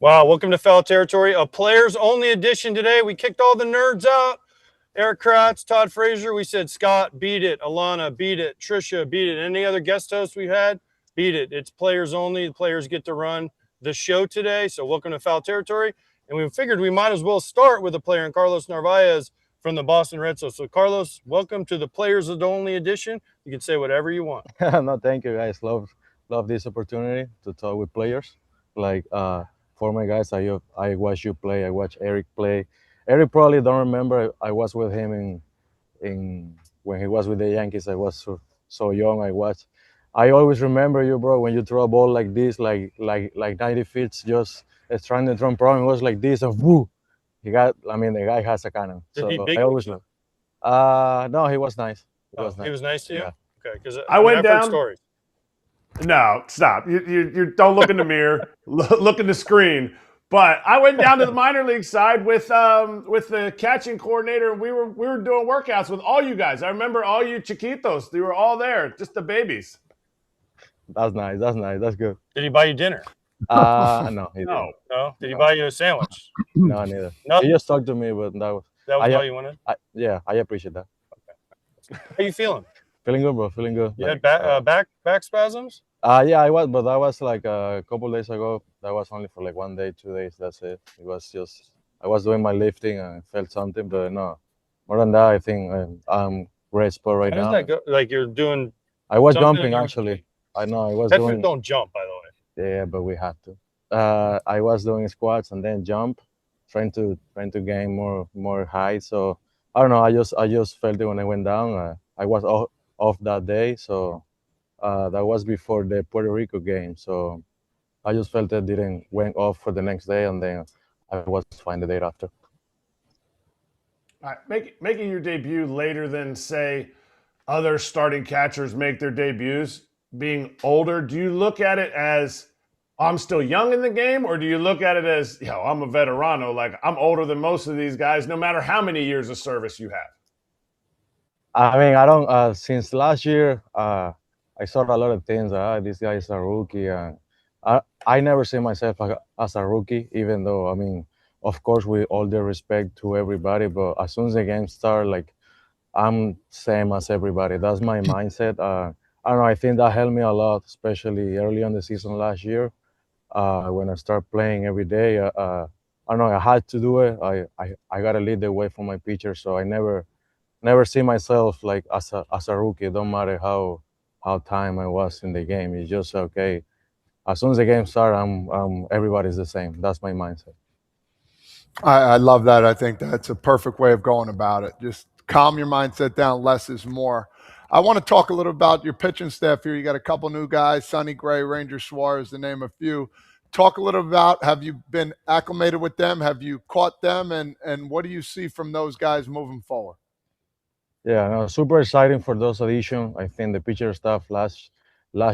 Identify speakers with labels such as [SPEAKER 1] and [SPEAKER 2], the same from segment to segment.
[SPEAKER 1] Wow, welcome to Foul Territory, a players-only edition today. We kicked all the nerds out. Erik Kratz, Todd Frazier. We said, Scott, beat it. Alana, beat it. Trisha, beat it. Any other guest hosts we've had? Beat it. It's players only. The players get to run the show today. So welcome to Foul Territory. And we figured we might as well start with a player in Carlos Narvaez from the Boston Red Sox. So, Carlos, welcome to the players only edition. You can say whatever you want.
[SPEAKER 2] No, thank you, guys. Love this opportunity to talk with players. Like former guys, I watch you play. I watch Erik play. Erik probably don't remember. I was with him in when he was with the Yankees. I was so young. I always remember you, bro, when you throw a ball like this, like 90 feet, just trying to throw problem. It was like this, and whoo, the guy has a cannon.
[SPEAKER 1] Did he
[SPEAKER 2] So
[SPEAKER 1] beat
[SPEAKER 2] I
[SPEAKER 1] you?
[SPEAKER 2] always love. No, he was nice.
[SPEAKER 1] He was nice to you?
[SPEAKER 2] Yeah.
[SPEAKER 1] Okay, because
[SPEAKER 3] I went down.
[SPEAKER 1] Stories.
[SPEAKER 3] No, stop. You don't look in the mirror. Look in the screen. But I went down to the minor league side with the catching coordinator, and we were doing workouts with all you guys. I remember all you chiquitos. They were all there, just the babies.
[SPEAKER 2] That's nice. That's good.
[SPEAKER 1] Did he buy you dinner?
[SPEAKER 2] No, he didn't.
[SPEAKER 1] No. Did he buy you a sandwich?
[SPEAKER 2] No, neither.
[SPEAKER 1] Nothing?
[SPEAKER 2] He just talked to me, but
[SPEAKER 1] That was all you wanted?
[SPEAKER 2] I appreciate that.
[SPEAKER 1] How you feeling?
[SPEAKER 2] Feeling good, bro. Feeling good.
[SPEAKER 1] You had back spasms?
[SPEAKER 2] Yeah, I was, but that was like a couple days ago. That was only for like 1 day, 2 days. That's it. It was just I was doing my lifting and I felt something, but no, more than that, I think I'm great spot right now.
[SPEAKER 1] How does that go? Like you're doing?
[SPEAKER 2] I was
[SPEAKER 1] jumping
[SPEAKER 2] jumping actually. I know I was
[SPEAKER 1] Headfish
[SPEAKER 2] doing.
[SPEAKER 1] don't jump, by the way.
[SPEAKER 2] Yeah, but we have to. I was doing squats and then jump, trying to gain more height. So I don't know. I just felt it when I went down. I was off that day, so that was before the Puerto Rico game. So I just felt it didn't went off for the next day, and then I was fine the day after.
[SPEAKER 3] All right, making your debut later than, say, other starting catchers make their debuts, being older, do you look at it as I'm still young in the game, or do you look at it as, I'm a veterano, like I'm older than most of these guys, no matter how many years of service you have?
[SPEAKER 2] I mean, I don't. Since last year, I saw a lot of things. This guy is a rookie, and I never see myself as a rookie, even though, I mean, of course, with all the respect to everybody, but as soon as the game start, like, I'm same as everybody. That's my mindset. I don't know. I think that helped me a lot, especially early on the season last year, when I start playing every day. I don't know. I had to do it. I gotta lead the way for my pitcher, so I never see myself like as a rookie. It don't matter how time I was in the game. It's just okay. As soon as the game starts, everybody's the same. That's my mindset.
[SPEAKER 4] I love that. I think that's a perfect way of going about it. Just calm your mindset down. Less is more. I want to talk a little about your pitching staff here. You got a couple new guys, Sonny Gray, Ranger Suarez, to name a few. Talk a little about, have you been acclimated with them? Have you caught them? And what do you see from those guys moving forward?
[SPEAKER 2] Yeah, no, super exciting for those additions. I think the pitcher staff last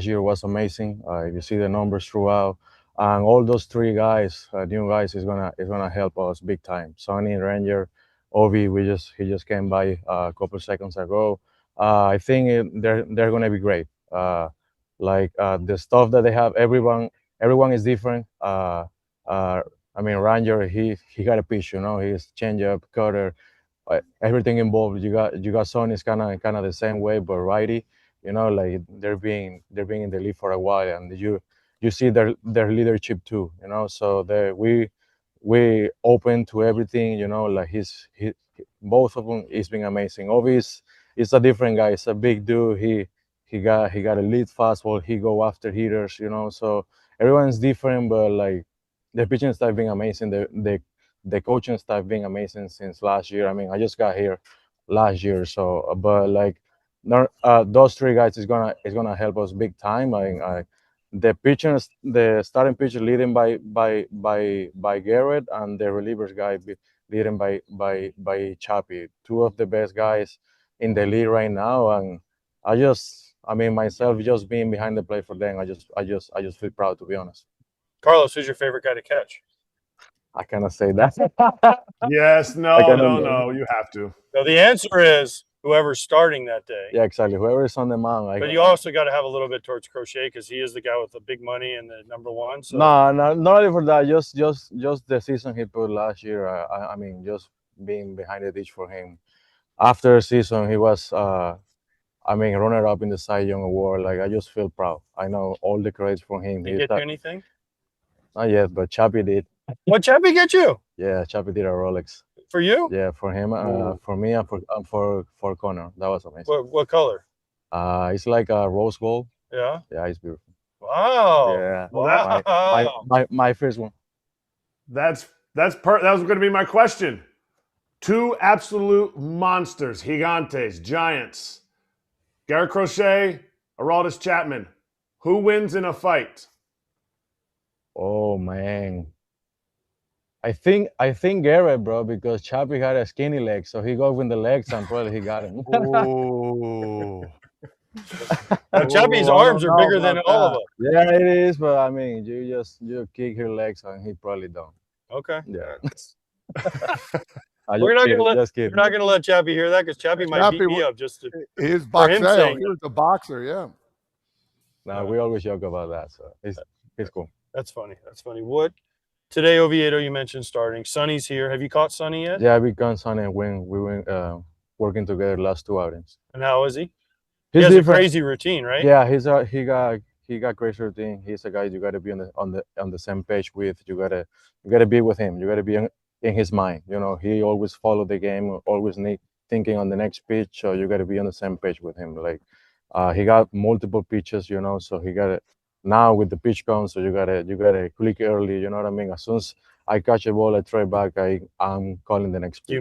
[SPEAKER 2] year was amazing. You see the numbers throughout, and all those three guys, new guys, is gonna help us big time. Sonny, Ranger, Ovi, he just came by a couple seconds ago. I think they're gonna be great. The stuff that they have, everyone is different. I mean, Ranger, he got a pitch, he's changeup, cutter. Everything involved. You got Sonny's kind of the same way, but righty. Like they're being in the league for a while, and you see their leadership too. So we open to everything. Like both of them is being amazing. Ovi is a different guy. He's a big dude. He got a lead fastball. He go after hitters. So everyone's different, but like the pitching staff being amazing. The coaching staff being amazing since last year. I mean, I just got here last year, so but like, those three guys is gonna help us big time. The starting pitcher leading by Garrett, and the relievers guy leading by Chappie. Two of the best guys in the league right now, and myself just being behind the plate for them, I just feel proud, to be honest.
[SPEAKER 1] Carlos, who's your favorite guy to catch?
[SPEAKER 2] I cannot say that.
[SPEAKER 3] Yes, no, you have to.
[SPEAKER 1] So the answer is whoever's starting that day.
[SPEAKER 2] Yeah, exactly. Whoever is on the mound.
[SPEAKER 1] But you also got to have a little bit towards Crochet because he is the guy with the big money and the #1. So.
[SPEAKER 2] No, not only for that. Just the season he put last year. I mean, just being behind the dish for him. After the season, he was, runner up in the Cy Young Award. Like, I just feel proud. I know all the credits from him.
[SPEAKER 1] Did he get you anything?
[SPEAKER 2] Not yet, but Chappie did.
[SPEAKER 1] What Chappie get you?
[SPEAKER 2] Yeah, Chappie did a Rolex.
[SPEAKER 1] For you?
[SPEAKER 2] Yeah, for him, for me, and for Connor. That was amazing.
[SPEAKER 1] What color?
[SPEAKER 2] It's like a rose gold.
[SPEAKER 1] Yeah.
[SPEAKER 2] Yeah, it's beautiful.
[SPEAKER 1] Wow.
[SPEAKER 2] Yeah.
[SPEAKER 1] Wow.
[SPEAKER 2] My first one.
[SPEAKER 3] That was going to be my question. Two absolute monsters, gigantes, giants. Garrett Crochet, Aroldis Chapman. Who wins in a fight?
[SPEAKER 2] Oh man. I think Garrett, bro, because Chappie had a skinny leg, so he go with the legs and probably he got him.
[SPEAKER 4] Oh.
[SPEAKER 1] Chappie's arms are bigger than all of us.
[SPEAKER 2] Yeah, it is, but I mean, you kick her legs and he probably don't.
[SPEAKER 1] Okay.
[SPEAKER 2] Yeah.
[SPEAKER 1] We're not gonna let Chappie hear that because Chappie might beat me up just to.
[SPEAKER 4] He is boxer. He was a boxer, yeah.
[SPEAKER 2] No, we always joke about that, so it's cool.
[SPEAKER 1] That's funny. What today, Oviedo? You mentioned starting. Sonny's here. Have you caught Sonny yet?
[SPEAKER 2] Yeah, we caught Sonny and we went working together last 2 outings.
[SPEAKER 1] And how is he? He has a crazy routine, right?
[SPEAKER 2] Yeah, he got crazy routine. He's a guy you got to be on the same page with. You gotta be with him. You gotta be in his mind. You know, he always follow the game, always thinking on the next pitch. So you got to be on the same page with him. Like, he got multiple pitches, you know, so he got it now with the pitch count. So you gotta click early. You know what I mean? As soon as I catch a ball, I throw it back. I'm calling the next pitch.
[SPEAKER 1] Do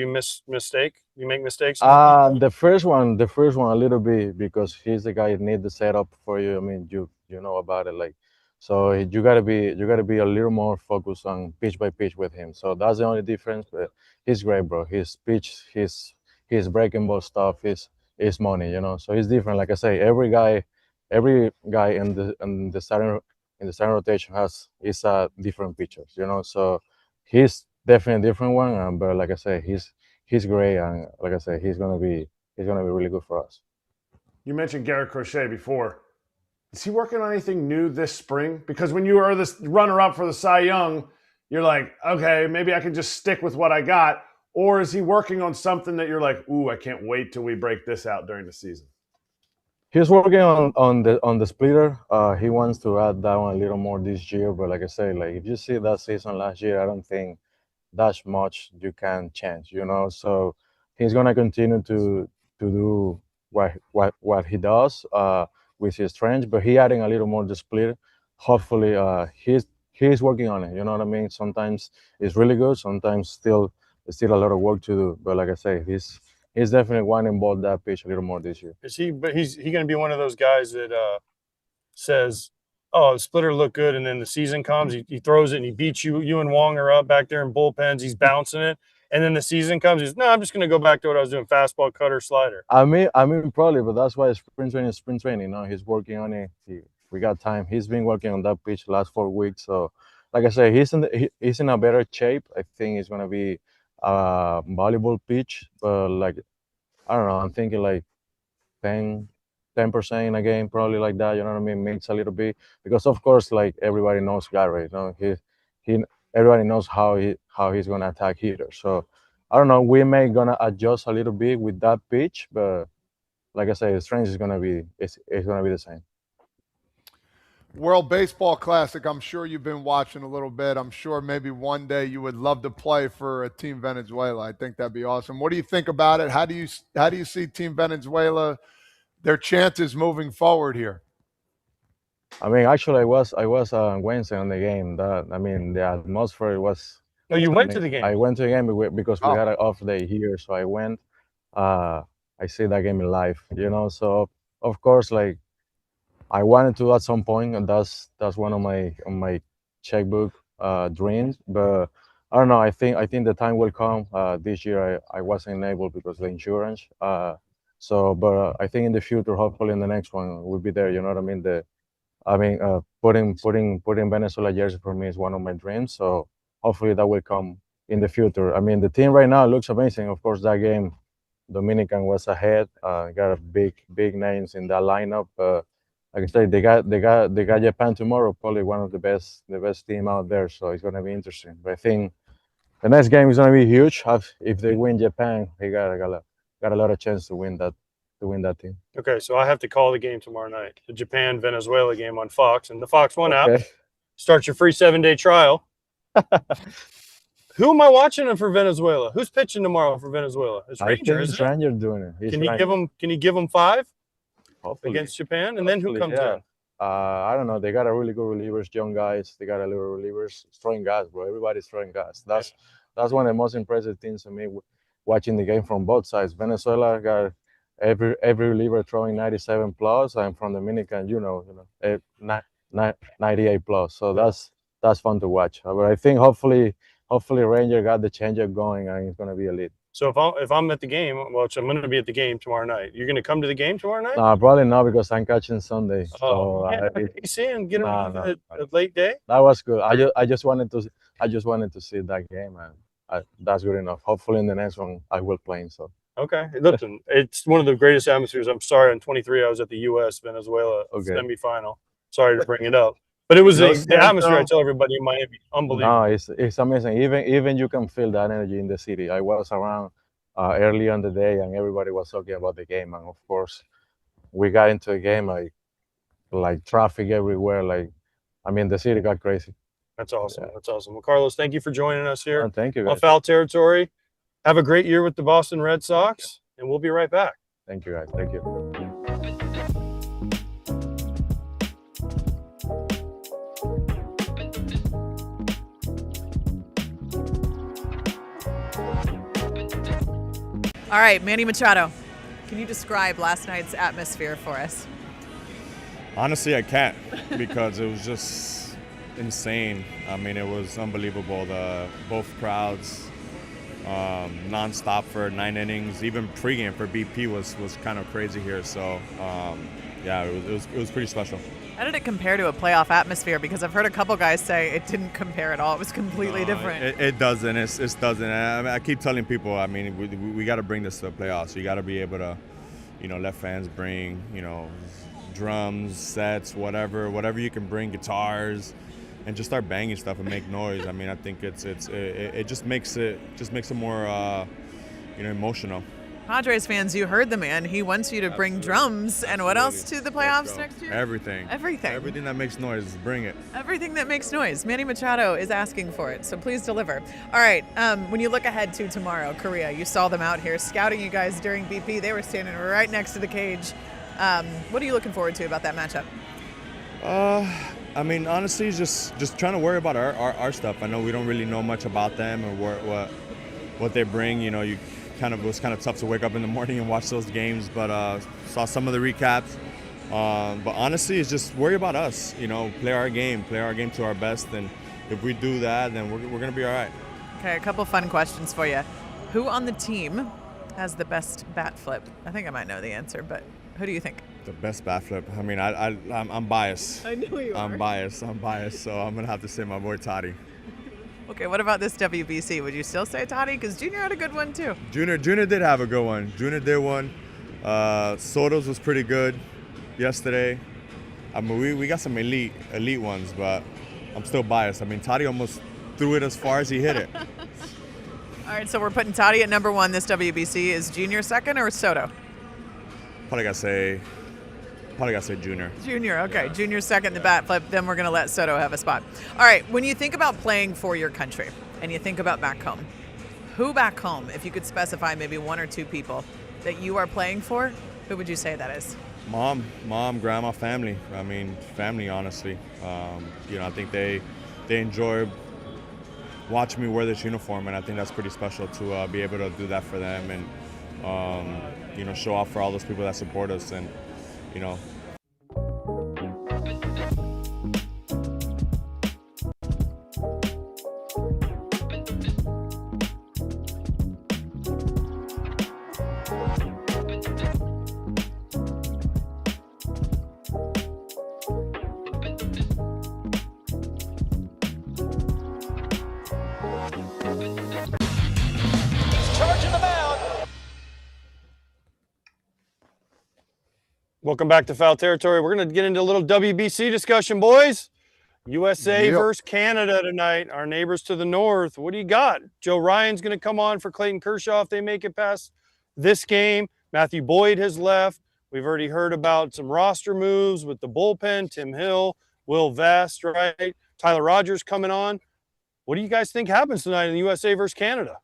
[SPEAKER 1] you miss mistake? You make mistakes?
[SPEAKER 2] The first one a little bit because he's the guy that need the setup for you. I mean, you know about it, like. So you gotta be a little more focused on pitch by pitch with him. So that's the only difference. But he's great, bro. His pitch, his breaking ball stuff is money, you know. So he's different. Like I say, every guy in the starting rotation is a different pitchers, you know. So he's definitely a different one. But like I say, he's great, and like I say, he's gonna be really good for us.
[SPEAKER 3] You mentioned Garrett Crochet before. Is he working on anything new this spring? Because when you are this runner-up for the Cy Young, you're like, okay, maybe I can just stick with what I got. Or is he working on something that you're like, ooh, I can't wait till we break this out during the season?
[SPEAKER 2] He's working on the splitter. He wants to add that one a little more this year. But like I say, like if you see that season last year, I don't think that much you can change, you know. So he's gonna continue to do what he does. With his strength, but he adding a little more the split. Hopefully, he's working on it. You know what I mean? Sometimes it's really good. Sometimes still a lot of work to do. But like I say, he's definitely wanting ball that pitch a little more this year.
[SPEAKER 1] Is he? But he's going to be one of those guys that says, "Oh, the splitter looked good," and then the season comes, he throws it and he beats you. You and Wong are up back there in bullpens. He's bouncing it. And then the season comes, he's, no, I'm just going to go back to what I was doing, fastball, cutter, slider.
[SPEAKER 2] I mean, probably, but that's why spring training. You know, he's working on it. We got time. He's been working on that pitch the last 4 weeks. So, like I say, he's in a better shape. I think it's going to be a volleyball pitch. But, like, I don't know. I'm thinking, like, 10% in a game, probably like that. You know what I mean? Mix a little bit. Because, of course, like, everybody knows Garrett. You know, everybody knows how he's gonna attack hitters. So I don't know. We may gonna adjust a little bit with that pitch, but like I say, the strength is gonna be it's gonna be the same.
[SPEAKER 4] World Baseball Classic. I'm sure you've been watching a little bit. I'm sure maybe one day you would love to play for a Team Venezuela. I think that'd be awesome. What do you think about it? How do you see Team Venezuela, their chances moving forward here?
[SPEAKER 2] I mean, actually, I was Wednesday on the game. The atmosphere was.
[SPEAKER 1] No, you went to the game.
[SPEAKER 2] I went to the game because we had an off day here, so I went. I see that game in live, you know. So of course, like I wanted to at some point, and that's one of my checkbook dreams. But I don't know. I think the time will come. This year I wasn't able because of the insurance. But I think in the future, hopefully in the next one, we'll be there. You know what I mean? Putting Venezuela jersey for me is one of my dreams. So hopefully that will come in the future. I mean, the team right now looks amazing. Of course, that game Dominican was ahead. Got a big names in that lineup. Like I said, they got Japan tomorrow. Probably one of the best team out there. So it's gonna be interesting. But I think the next game is gonna be huge. If they win Japan, they got a lot of chance to win that team.
[SPEAKER 1] Okay, so I have to call the game tomorrow night, the Japan Venezuela game on Fox, and the Fox One app. Start your free 7-day trial. Who am I watching for Venezuela? Who's pitching tomorrow for Venezuela? It's Ranger.
[SPEAKER 2] I think it's Ranger doing it.
[SPEAKER 1] Can he give them 5
[SPEAKER 2] Hopefully.
[SPEAKER 1] against Japan? And then who comes in?
[SPEAKER 2] I don't know. They got a really good relievers, young guys. They got a little relievers, throwing guys, bro. Everybody's throwing guys. That's one of the most impressive things to me watching the game from both sides. Venezuela got every reliever throwing 97 plus, and from Dominican, 98 plus. So that's fun to watch. But I think hopefully Ranger got the changeup going, and it's going to be a lead.
[SPEAKER 1] So if I'm at the game, which I'm going to be at the game tomorrow night, you're going to come to the game tomorrow night?
[SPEAKER 2] No, probably not, because I'm catching Sunday.
[SPEAKER 1] Oh, AC and get a late day.
[SPEAKER 2] That was good. I just wanted to see that game, and that's good enough. Hopefully in the next one I will play. So
[SPEAKER 1] okay, listen, it's one of the greatest atmospheres. I'm sorry, in 23 I was at the U.S. Venezuela semifinal. Sorry to bring it up. But it was the atmosphere, I tell everybody in Miami, unbelievable.
[SPEAKER 2] No, it's amazing. Even you can feel that energy in the city. I was around early on the day, and everybody was talking about the game. And of course, we got into a game like traffic everywhere. The city got crazy.
[SPEAKER 1] That's awesome. Yeah. That's awesome. Well, Carlos, thank you for joining us here.
[SPEAKER 2] Thank you, guys.
[SPEAKER 1] On Foul Territory. Have a great year with the Boston Red Sox, and we'll be right back.
[SPEAKER 2] Thank you, guys. Thank you.
[SPEAKER 5] All right, Manny Machado, can you describe last night's atmosphere for us?
[SPEAKER 6] Honestly, I can't, because it was just insane. It was unbelievable. Both crowds, nonstop for 9 innings. Even pregame for BP was kind of crazy here. So, it was pretty special.
[SPEAKER 5] How did it compare to a playoff atmosphere? Because I've heard a couple guys say it didn't compare at all. It was completely different.
[SPEAKER 6] It doesn't. It doesn't. I keep telling people, we got to bring this to the playoffs. You got to be able to, let fans bring, drums, sets, whatever you can bring, guitars, and just start banging stuff and make noise. I think it just makes it more, emotional.
[SPEAKER 5] Padres fans, you heard the man. He wants you to bring drums. And what else to the playoffs next year?
[SPEAKER 6] Everything. Everything that makes noise, bring it.
[SPEAKER 5] Everything that makes noise. Manny Machado is asking for it, so please deliver. All right, when you look ahead to tomorrow, Korea, you saw them out here scouting you guys during BP. They were standing right next to the cage. What are you looking forward to about that matchup?
[SPEAKER 6] Honestly, just trying to worry about our stuff. I know we don't really know much about them or what they bring. It was kind of tough to wake up in the morning and watch those games, but saw some of the recaps. But honestly, it's just worry about us. Play our game to our best, and if we do that, then we're gonna be all right.
[SPEAKER 5] Okay, a couple fun questions for you. Who on the team has the best bat flip? I think I might know the answer, but who do you think?
[SPEAKER 6] The best bat flip. I'm biased.
[SPEAKER 5] I know you are.
[SPEAKER 6] I'm biased, so I'm gonna have to say my boy Toddy.
[SPEAKER 5] Okay, what about this WBC? Would you still say Toddy? Because Junior had a good one too.
[SPEAKER 6] Junior did have a good one. Junior did one. Soto's was pretty good yesterday. We got some elite ones, but I'm still biased. Toddy almost threw it as far as he hit it.
[SPEAKER 5] All right, so we're putting Toddy at number 1 this WBC. Is Junior second or Soto?
[SPEAKER 6] Probably gotta say Junior.
[SPEAKER 5] Junior, okay. Yeah. Junior second, the bat flip. Then we're going to let Soto have a spot. All right, when you think about playing for your country and you think about back home, who back home, if you could specify maybe 1 or 2 people that you are playing for, who would you say that is?
[SPEAKER 6] Mom, grandma, family. Family, honestly. I think they enjoy watching me wear this uniform, and I think that's pretty special to be able to do that for them and, show off for all those people that support us. And,
[SPEAKER 1] Welcome back to Foul Territory. We're going to get into a little WBC discussion, boys. USA versus Canada tonight, our neighbors to the north. What do you got? Joe Ryan's going to come on for Clayton Kershaw if they make it past this game. Matthew Boyd has left. We've already heard about some roster moves with the bullpen, Tim Hill, Will Vest, right? Tyler Rogers coming on. What do you guys think happens tonight in the USA versus Canada?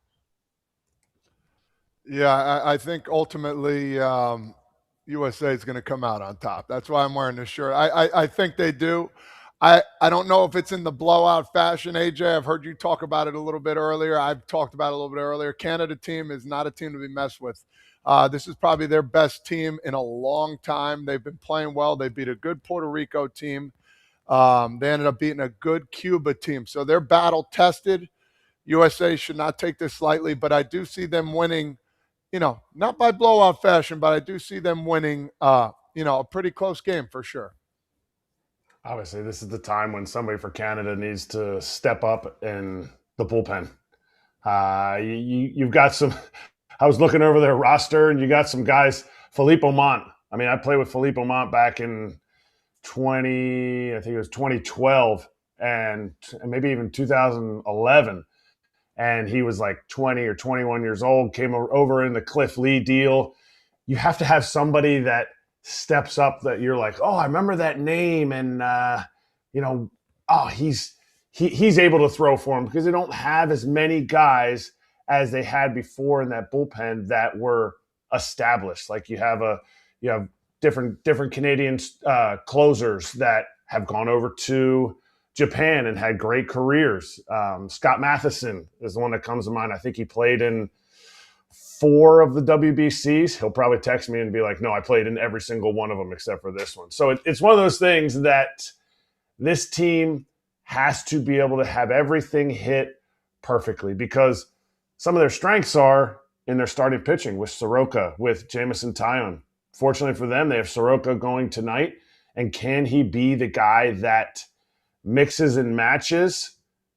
[SPEAKER 4] Yeah, I think ultimately USA is going to come out on top. That's why I'm wearing this shirt. I think they do. I don't know if it's in the blowout fashion, AJ. I've heard you talk about it a little bit earlier. I've talked about it a little bit earlier. Canada team is not a team to be messed with. This is probably their best team in a long time. They've been playing well. They beat a good Puerto Rico team. They ended up beating a good Cuba team. So they're battle tested. USA should not take this lightly, but I do see them winning, not by blowout fashion, but I do see them winning, a pretty close game for sure.
[SPEAKER 3] Obviously, this is the time when somebody for Canada needs to step up in the bullpen. You've got some – I was looking over their roster, and you got some guys – Philippe Aumont. I mean, I played with Philippe Aumont back in 2012 and maybe even 2011. And he was like 20 or 21 years old, came over in the Cliff Lee deal. You have to have somebody that – steps up that you're like, oh, I remember that name, and he's able to throw for him, because they don't have as many guys as they had before in that bullpen that were established. Like you have different Canadian closers that have gone over to Japan and had great careers. Scott Matheson is the one that comes to mind. I think he played in 4 of the WBCs. He'll probably text me and be like, no, I played in every single one of them except for this one. So it's one of those things that this team has to be able to have everything hit perfectly, because some of their strengths are in their starting pitching with Soroka, with Jameson Taillon. Fortunately for them, they have Soroka going tonight. And can he be the guy that mixes and matches?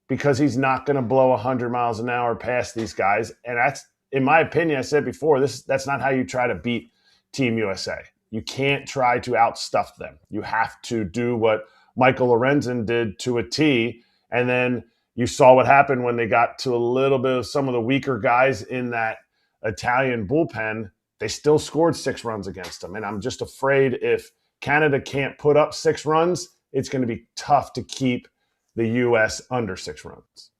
[SPEAKER 3] Because he's not going to blow 100 miles an hour past these guys. And that's, in my opinion, I said before, that's not how you try to beat Team USA. You can't try to outstuff them. You have to do what Michael Lorenzen did to a T, and then you saw what happened when they got to a little bit of some of the weaker guys in that Italian bullpen. They still scored 6 runs against them, and I'm just afraid if Canada can't put up 6 runs, it's going to be tough to keep the U.S. under 6 runs.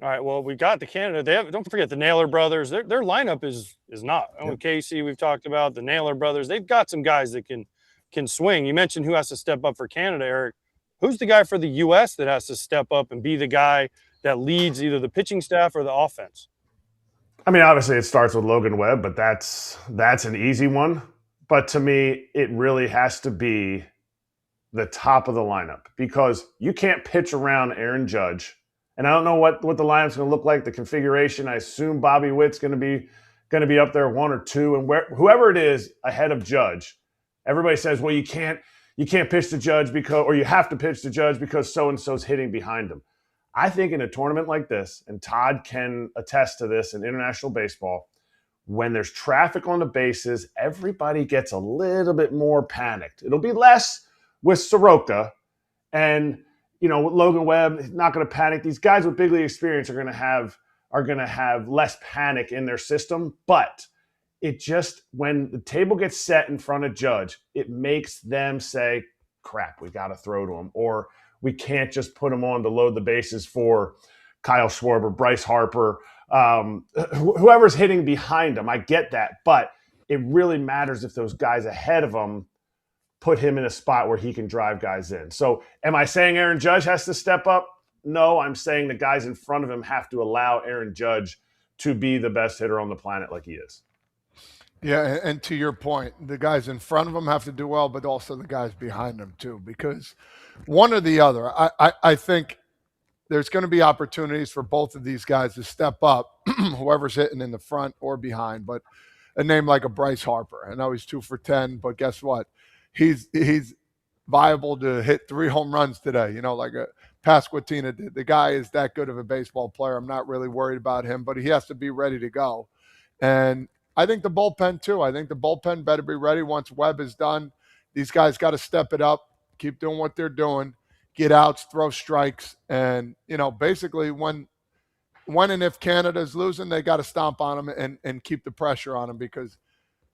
[SPEAKER 1] All right, well, we got the Canada. Don't forget the Naylor brothers. Their lineup is not. Yep. Casey, we've talked about the Naylor brothers. They've got some guys that can swing. You mentioned who has to step up for Canada, Eric. Who's the guy for the U.S. that has to step up and be the guy that leads either the pitching staff or the offense?
[SPEAKER 3] I mean, obviously it starts with Logan Webb, but that's an easy one. But to me, it really has to be the top of the lineup, because you can't pitch around Aaron Judge. And I don't know what the lineup's going to look like, the configuration. I assume Bobby Witt's going to be up there 1 or 2, and whoever it is ahead of Judge. Everybody says, well, you can't pitch to Judge or you have to pitch to Judge because so and so's hitting behind him. I think in a tournament like this, and Todd can attest to this in international baseball, when there's traffic on the bases, everybody gets a little bit more panicked. It'll be less with Soroka, and Logan Webb, not going to panic. These guys with big league experience are going to have less panic in their system. But it just, when the table gets set in front of Judge, it makes them say, crap, we got to throw to him. Or we can't just put him on to load the bases for Kyle Schwarber, Bryce Harper, whoever's hitting behind him. I get that. But it really matters if those guys ahead of him put him in a spot where he can drive guys in. So am I saying Aaron Judge has to step up? No, I'm saying the guys in front of him have to allow Aaron Judge to be the best hitter on the planet like he is.
[SPEAKER 4] Yeah, and to your point, the guys in front of him have to do well, but also the guys behind them too, because one or the other. I think there's going to be opportunities for both of these guys to step up, whoever's hitting in the front or behind. But a name like a Bryce Harper, I know he's 2 for 10, but guess what? He's viable to hit 3 home runs today, like a Pasquantino did. The guy is that good of a baseball player. I'm not really worried about him, but he has to be ready to go. And I think the bullpen too. I think the bullpen better be ready once Webb is done. These guys got to step it up, keep doing what they're doing, get outs, throw strikes, and basically when and if Canada's losing, they got to stomp on them and keep the pressure on them, because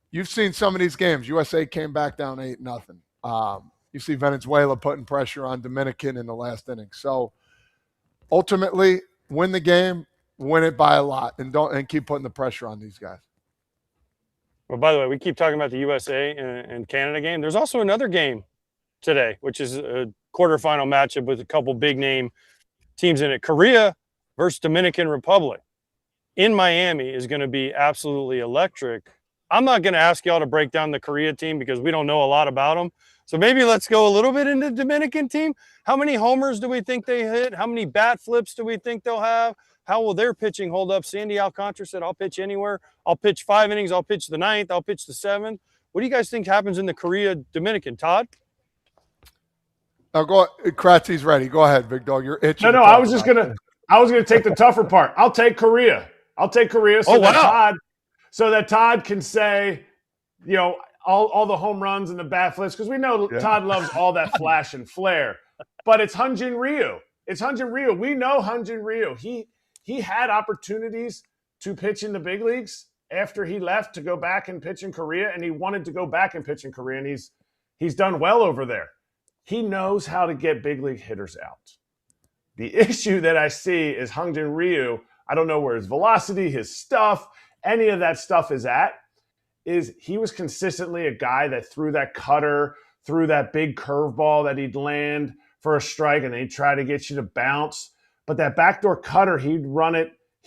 [SPEAKER 4] you've seen some of these games. USA came back down 8-0. You see Venezuela putting pressure on Dominican in the last inning. So ultimately, win the game, win it by a lot, and keep putting the pressure on these guys.
[SPEAKER 1] Well, by the way, we keep talking about the USA and Canada game. There's also another game today, which is a quarterfinal matchup with a couple big name teams in it. Korea versus Dominican Republic in Miami is going to be absolutely electric. I'm not going to ask y'all to break down the Korea team because we don't know a lot about them. So maybe let's go a little bit into the Dominican team. How many homers do we think they hit? How many bat flips do we think they'll have? How will their pitching hold up? Sandy Alcantara said, I'll pitch anywhere. I'll pitch 5 innings. I'll pitch the 9th. I'll pitch the 7th. What do you guys think happens in the Korea-Dominican? Todd?
[SPEAKER 4] Now go, Kratzy's ready. Go ahead, big dog. You're itching.
[SPEAKER 3] No, I was gonna take the tougher part. I'll take Korea. So that Todd can say, all the home runs and the bat flips, because we know Todd loves all that flash and flare. But it's Hyunjin Ryu. We know Hyunjin Ryu. He had opportunities to pitch in the big leagues after he left to go back and pitch in Korea, and he wanted to go back and pitch in Korea, and he's done well over there. He knows how to get big league hitters out. The issue that I see is Hyunjin Ryu. I don't know where his velocity, his stuff, any of that stuff is at. Is he was consistently a guy that threw that cutter, threw that big curveball that he'd land for a strike, and he'd try to get you to bounce. But that backdoor cutter, he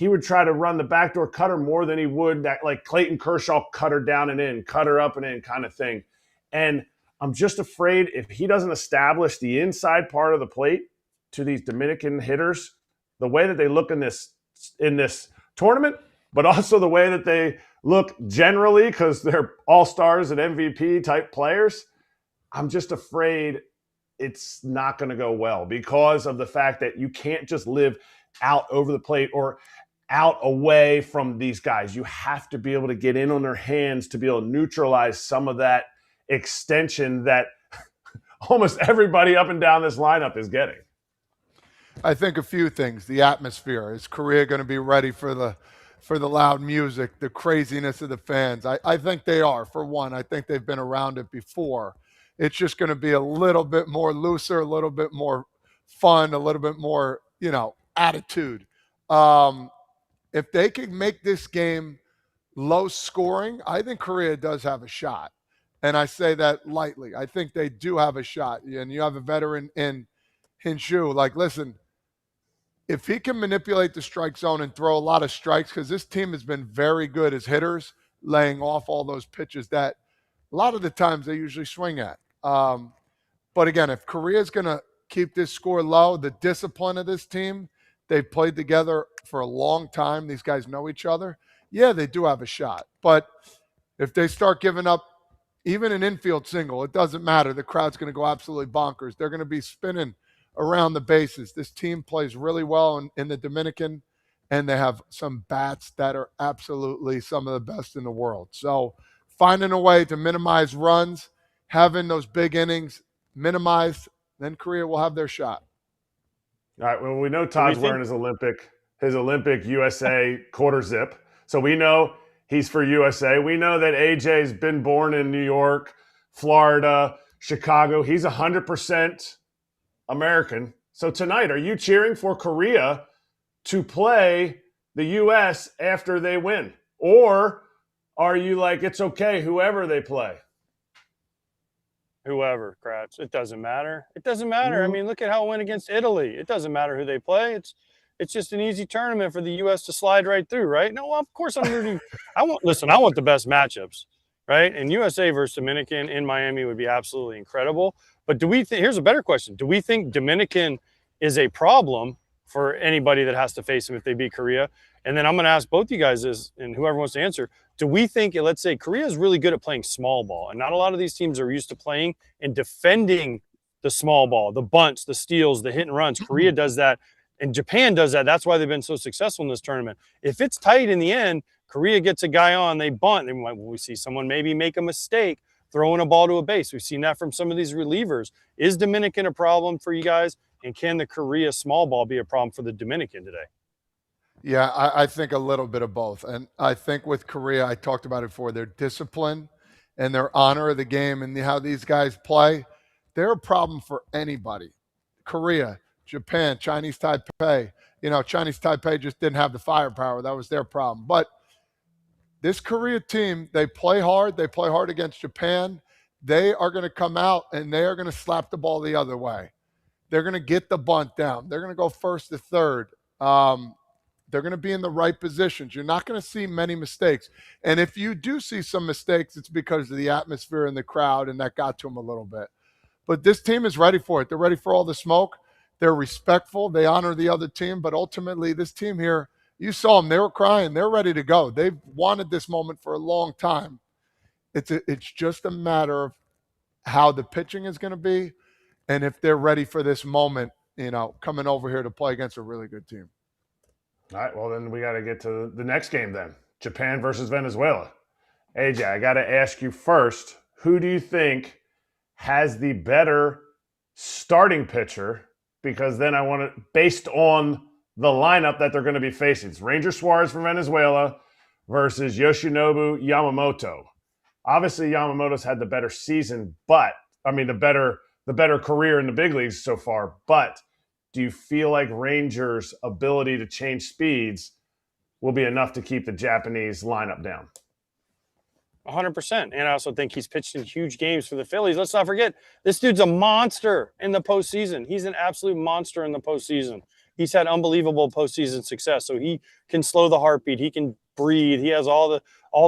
[SPEAKER 3] would try to run the backdoor cutter more than he would that like Clayton Kershaw cutter down and in, cutter up and in kind of thing. And I'm just afraid if he doesn't establish the inside part of the plate to these Dominican hitters, the way that they look in this tournament, but also the way that they look generally because they're all-stars and MVP type players, I'm just afraid it's not going to go well because of the fact that you can't just live out over the plate or out away from these guys. You have to be able to get in on their hands to be able to neutralize some of that extension that almost everybody up and down this lineup is getting.
[SPEAKER 4] I think a few things. The atmosphere. Is Korea going to be ready for the loud music, the craziness of the fans? I think they are. For one, I think they've been around it before. It's just going to be a little bit more looser, a little bit more fun, a little bit more, attitude. If they can make this game low scoring, I think Korea does have a shot. And I say that lightly. I think they do have a shot. And you have a veteran in Hinshu. Like, listen, if he can manipulate the strike zone and throw a lot of strikes, because this team has been very good as hitters, laying off all those pitches that a lot of the times they usually swing at. But again, if Korea's going to keep this score low, the discipline of this team, they've played together for a long time. These guys know each other. Yeah, they do have a shot. But if they start giving up even an infield single, it doesn't matter. The crowd's going to go absolutely bonkers. They're going to be spinning around the bases. This team plays really well in the Dominican, and they have some bats that are absolutely some of the best in the world. So finding a way to minimize runs, having those big innings minimized, then Korea will have their shot.
[SPEAKER 3] All right. Well, we know Todd's wearing his Olympic USA quarter zip. So we know he's for USA. We know that AJ's been born in New York, Florida, Chicago. He's 100% American. So tonight, are you cheering for Korea to play the U.S. after they win? Or are you like, it's okay, whoever they play?
[SPEAKER 1] Whoever, Kratz. It doesn't matter. It doesn't matter. I mean, look at how it went against Italy. It doesn't matter who they play. It's just an easy tournament for the U.S. to slide right through, right? No, of course I'm rooting. I want the best matchups, right? And USA versus Dominican in Miami would be absolutely incredible. But here's a better question. Do we think Dominican is a problem for anybody that has to face them if they beat Korea? And then I'm going to ask both you guys this, and whoever wants to answer. Do we think, let's say Korea is really good at playing small ball, and not a lot of these teams are used to playing and defending the small ball, the bunts, the steals, the hit and runs. Korea does that, and Japan does that. That's why they've been so successful in this tournament. If it's tight in the end, Korea gets a guy on, they bunt, and we see someone maybe make a mistake throwing a ball to a base. We've seen that from some of these relievers. Is Dominican a problem for you guys? And can the Korea small ball be a problem for the Dominican today?
[SPEAKER 4] Yeah, I think a little bit of both. And I think with Korea, I talked about it before, their discipline and their honor of the game and how these guys play, they're a problem for anybody. Korea, Japan, Chinese Taipei. Chinese Taipei just didn't have the firepower. That was their problem. But this Korea team, they play hard. They play hard against Japan. They are going to come out and they are going to slap the ball the other way. They're going to get the bunt down. They're going to go first to third. They're going to be in the right positions. You're not going to see many mistakes. And if you do see some mistakes, it's because of the atmosphere in the crowd, and that got to them a little bit. But this team is ready for it. They're ready for all the smoke. They're respectful. They honor the other team. But ultimately, this team here, you saw them. They were crying. They're ready to go. They've wanted this moment for a long time. It's just a matter of how the pitching is going to be and if they're ready for this moment, coming over here to play against a really good team.
[SPEAKER 3] All right, well, then we got to get to the next game then. Japan versus Venezuela. AJ, I got to ask you first, who do you think has the better starting pitcher? Because then I want to, based on the lineup that they're going to be facing. It's Ranger Suarez from Venezuela versus Yoshinobu Yamamoto. Obviously, Yamamoto's had the better season, the better career in the big leagues so far. But do you feel like Rangers' ability to change speeds will be enough to keep the Japanese lineup down?
[SPEAKER 1] 100%. And I also think he's pitched in huge games for the Phillies. Let's not forget, this dude's a monster in the postseason. He's an absolute monster in the postseason. He's had unbelievable postseason success. So he can slow the heartbeat. He can breathe. He has all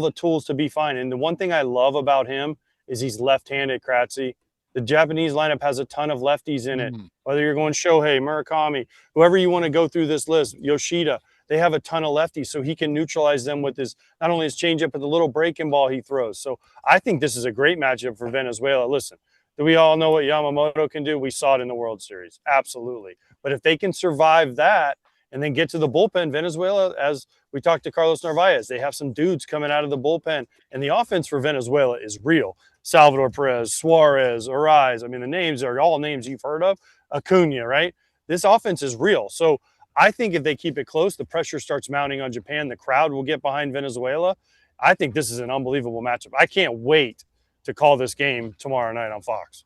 [SPEAKER 1] the tools to be fine. And the one thing I love about him is he's left-handed, Kratzy. The Japanese lineup has a ton of lefties in it. Whether you're going Shohei, Murakami, whoever you want to go through this list, Yoshida, they have a ton of lefties, so he can neutralize them with not only his changeup, but the little breaking ball he throws. So I think this is a great matchup for Venezuela. Listen, do we all know what Yamamoto can do? We saw it in the World Series. Absolutely. But if they can survive that and then get to the bullpen, Venezuela, as we talked to Carlos Narvaez, they have some dudes coming out of the bullpen, and the offense for Venezuela is real. Salvador Perez, Suarez, Ariz. I mean, the names are all names you've heard of. Acuna, right? This offense is real. So I think if they keep it close, the pressure starts mounting on Japan. The crowd will get behind Venezuela. I think this is an unbelievable matchup. I can't wait to call this game tomorrow night on Fox.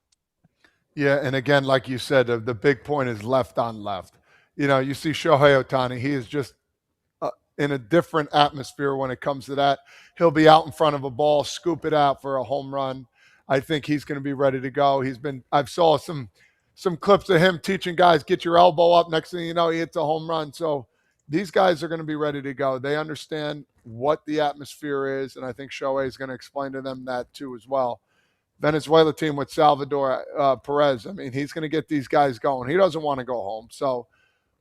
[SPEAKER 4] Yeah, and again, like you said, the big point is left on left. You see Shohei Ohtani, he is just in a different atmosphere when it comes to that. He'll be out in front of a ball, scoop it out for a home run. I think he's going to be ready to go. I've saw some clips of him teaching guys, get your elbow up. Next thing you know, he hits a home run. So these guys are going to be ready to go. They understand what the atmosphere is, and I think Shohei is going to explain to them that too as well. Venezuela team with Salvador Perez, I mean, he's going to get these guys going. He doesn't want to go home. So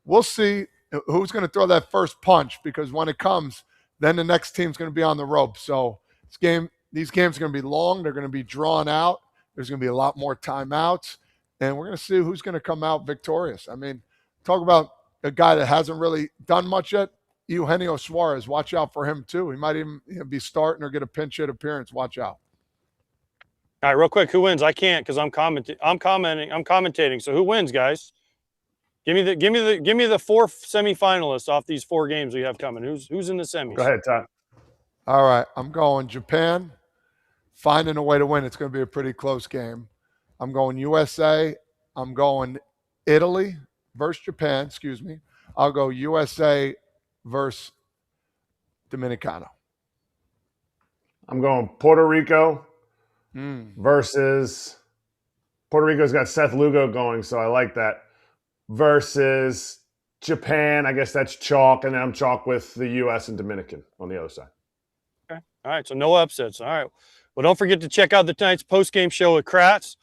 [SPEAKER 4] we'll see who's going to throw that first punch, because when it comes, then the next team's going to be on the rope. So these games are going to be long. They're going to be drawn out. There's going to be a lot more timeouts, and we're going to see who's going to come out victorious. I mean, talk about a guy that hasn't really done much yet, Eugenio Suarez. Watch out for him too. He might even be starting or get a pinch hit appearance. Watch out.
[SPEAKER 1] All right, real quick, who wins? I can't because I'm commentating. So who wins, guys? Give me the four semifinalists off these four games we have coming. Who's in the semis?
[SPEAKER 3] Go ahead, Todd.
[SPEAKER 4] All right, I'm going Japan, finding a way to win. It's going to be a pretty close game. I'm going USA. I'm going Italy versus Japan. Excuse me. I'll go USA versus Dominicano.
[SPEAKER 3] I'm going Puerto Rico versus Puerto Rico's got Seth Lugo going, so I like that. Versus Japan, I guess that's chalk, and then I'm chalk with the U.S. and Dominican on the other side.
[SPEAKER 1] Okay. All right, so no upsets. All right. Well, don't forget to check out the tonight's post-game show with Kratz,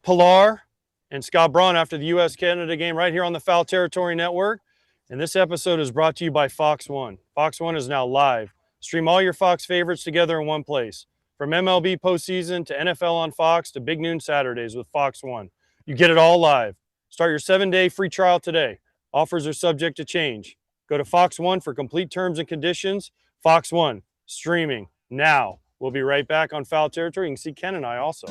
[SPEAKER 1] Pilar, and Scott Braun after the U.S.-Canada game right here on the Foul Territory Network. And this episode is brought to you by Fox One. Fox One is now live. Stream all your Fox favorites together in one place. From MLB postseason to NFL on Fox to Big Noon Saturdays with Fox One. You get it all live. Start your 7-day free trial today. Offers are subject to change. Go to Fox One for complete terms and conditions. Fox One, streaming now. We'll be right back on Foul Territory. You can see Ken and I also.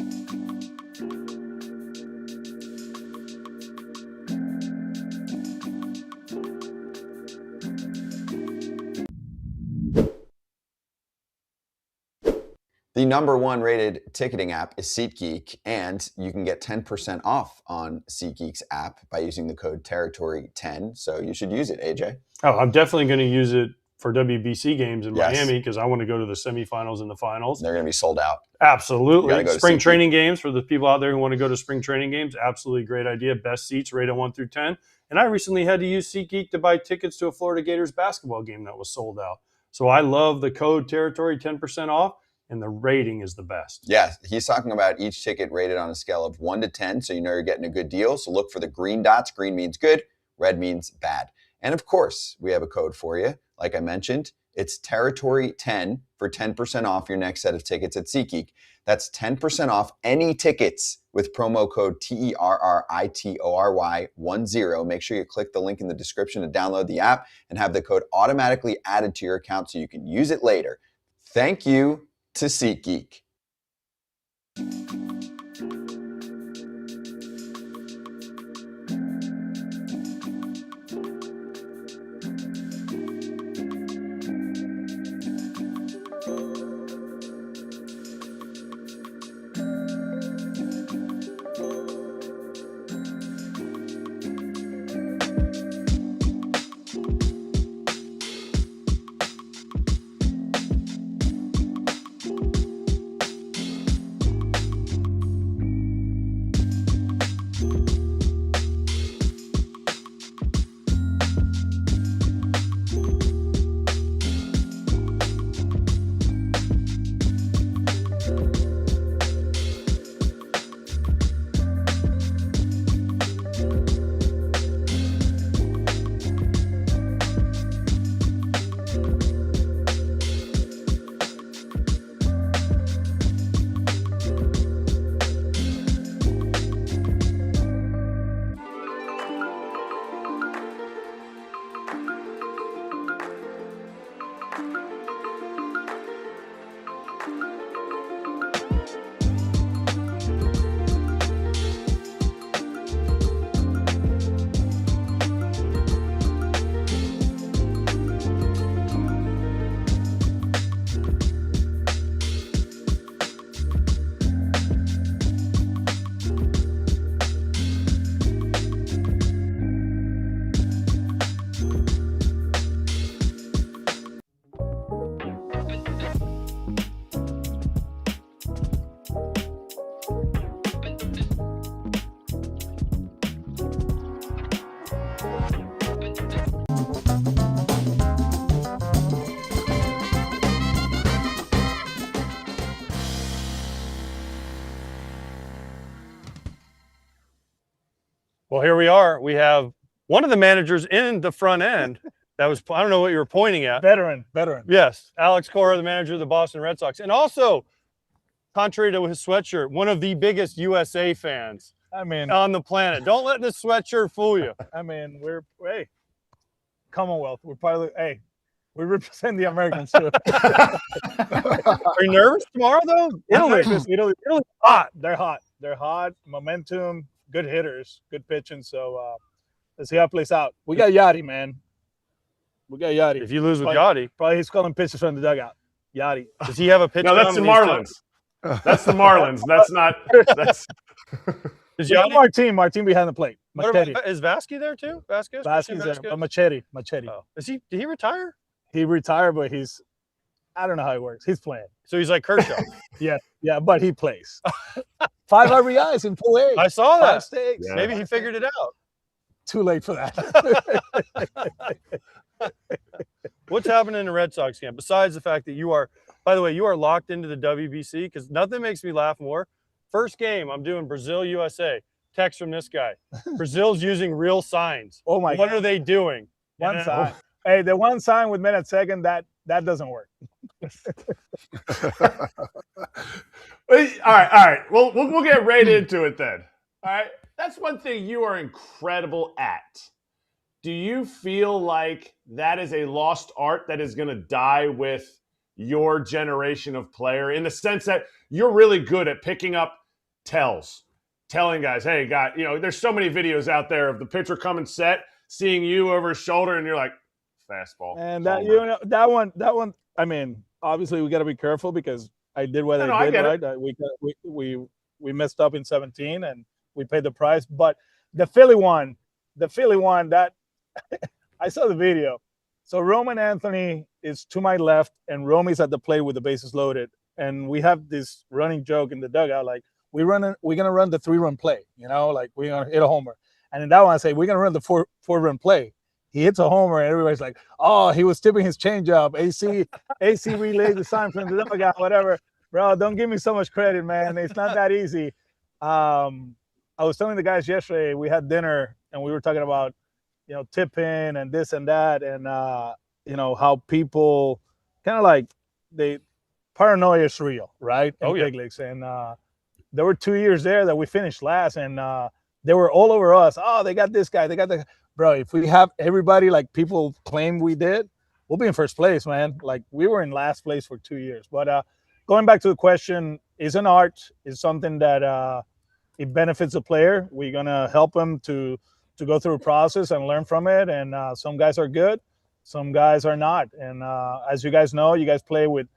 [SPEAKER 7] The #1 rated ticketing app is SeatGeek, and you can get 10% off on SeatGeek's app by using the code Territory10. So you should use it, AJ.
[SPEAKER 1] Oh, I'm definitely going to use it for WBC games in
[SPEAKER 7] Yes.
[SPEAKER 1] Miami because I want to go to the semifinals and the finals.
[SPEAKER 7] They're going to be sold out.
[SPEAKER 1] Absolutely.
[SPEAKER 7] Go
[SPEAKER 1] Spring training games for the people out there who want to go to spring training games. Absolutely great idea. Best seats rated 1 through 10. And I recently had to use SeatGeek to buy tickets to a Florida Gators basketball game that was sold out. So I love the code Territory 10% off. And the rating is the best.
[SPEAKER 7] Yeah, he's talking about each ticket rated on a scale of 1 to 10, so you know you're getting a good deal. So look for the green dots. Green means good, red means bad. And of course, we have a code for you. Like I mentioned, it's Territory10 for 10% off your next set of tickets at SeatGeek. That's 10% off any tickets with promo code TERRITORY10. Make sure you click the link in the description to download the app and have the code automatically added to your account so you can use it later. Thank you to SeatGeek.
[SPEAKER 1] Well, here we are. We have one of the managers in the front end. That was, I don't know what you were pointing at.
[SPEAKER 8] Veteran.
[SPEAKER 1] Yes, Alex Cora, the manager of the Boston Red Sox. And also, contrary to his sweatshirt, one of the biggest USA fans on the planet. Don't let this sweatshirt fool you.
[SPEAKER 8] Hey, Commonwealth. We're part of the, we represent the Americans too.
[SPEAKER 1] Are you nervous tomorrow, though?
[SPEAKER 8] Italy hot. They're hot. They're hot. Momentum, good hitters, good pitching. So let's see how it plays out. We got Yachty, man. We got Yachty.
[SPEAKER 1] If you lose with Yachty.
[SPEAKER 8] Probably he's calling pitches from the dugout. Yachty.
[SPEAKER 1] Does he have a pitch?
[SPEAKER 3] No, that's the Marlins. That's the Marlins. That's not. That's.
[SPEAKER 1] Is Yachty?
[SPEAKER 8] Martin behind the plate. Machete.
[SPEAKER 1] Is Vasquez there too? Vasquez
[SPEAKER 8] there. Machete.
[SPEAKER 1] Oh. Did he retire?
[SPEAKER 8] He retired, but I don't know how it works. He's playing.
[SPEAKER 1] So he's like Kershaw.
[SPEAKER 8] yeah, but he plays. 5 RBIs in full A.
[SPEAKER 1] I saw that.
[SPEAKER 8] 5 stakes.
[SPEAKER 1] Yeah. Maybe he figured it out.
[SPEAKER 8] Too late for that.
[SPEAKER 1] What's happening in the Red Sox camp? Besides the fact that you are, by the way, you are locked into the WBC, because nothing makes me laugh more. First game, I'm doing Brazil, USA. Text from this guy. Brazil's using real signs.
[SPEAKER 8] Oh, my God.
[SPEAKER 1] What are they doing?
[SPEAKER 8] One sign. Hey, the one sign with men at second, that doesn't work.
[SPEAKER 3] All right. Well, we'll get right into it then. All right. That's one thing you are incredible at. Do you feel like that is a lost art that is going to die with your generation of player in the sense that you're really good at picking up telling guys, hey, there's so many videos out there of the pitcher coming set, seeing you over his shoulder, and you're like, fastball.
[SPEAKER 8] And that one. I mean, obviously we got to be careful because I did what I did, right? We messed up in 17 and we paid the price. But the Philly one that I saw the video. So Roman Anthony is to my left and Romy's at the plate with the bases loaded. And we have this running joke in the dugout, like we're gonna run the 3-run play, like we're gonna hit a homer. And in that one I say we're gonna run the four-run play. He hits a homer and everybody's like, oh, he was tipping his changeup. AC relayed the sign from the dugout, whatever. Bro, don't give me so much credit, man. It's not that easy. I was telling the guys yesterday, we had dinner and we were talking about, tipping and this and that, and how people kind of like paranoia is real, right? In big leagues. And there were 2 years there that we finished last, and they were all over us. Oh, they got this guy, they got the bro. If we have everybody like people claim we did, we'll be in first place, man. Like we were in last place for 2 years. But going back to the question, is an art, is something that it benefits the player. We're gonna help them to go through a process and learn from it. And some guys are good, some guys are not. And as you guys know, you guys play with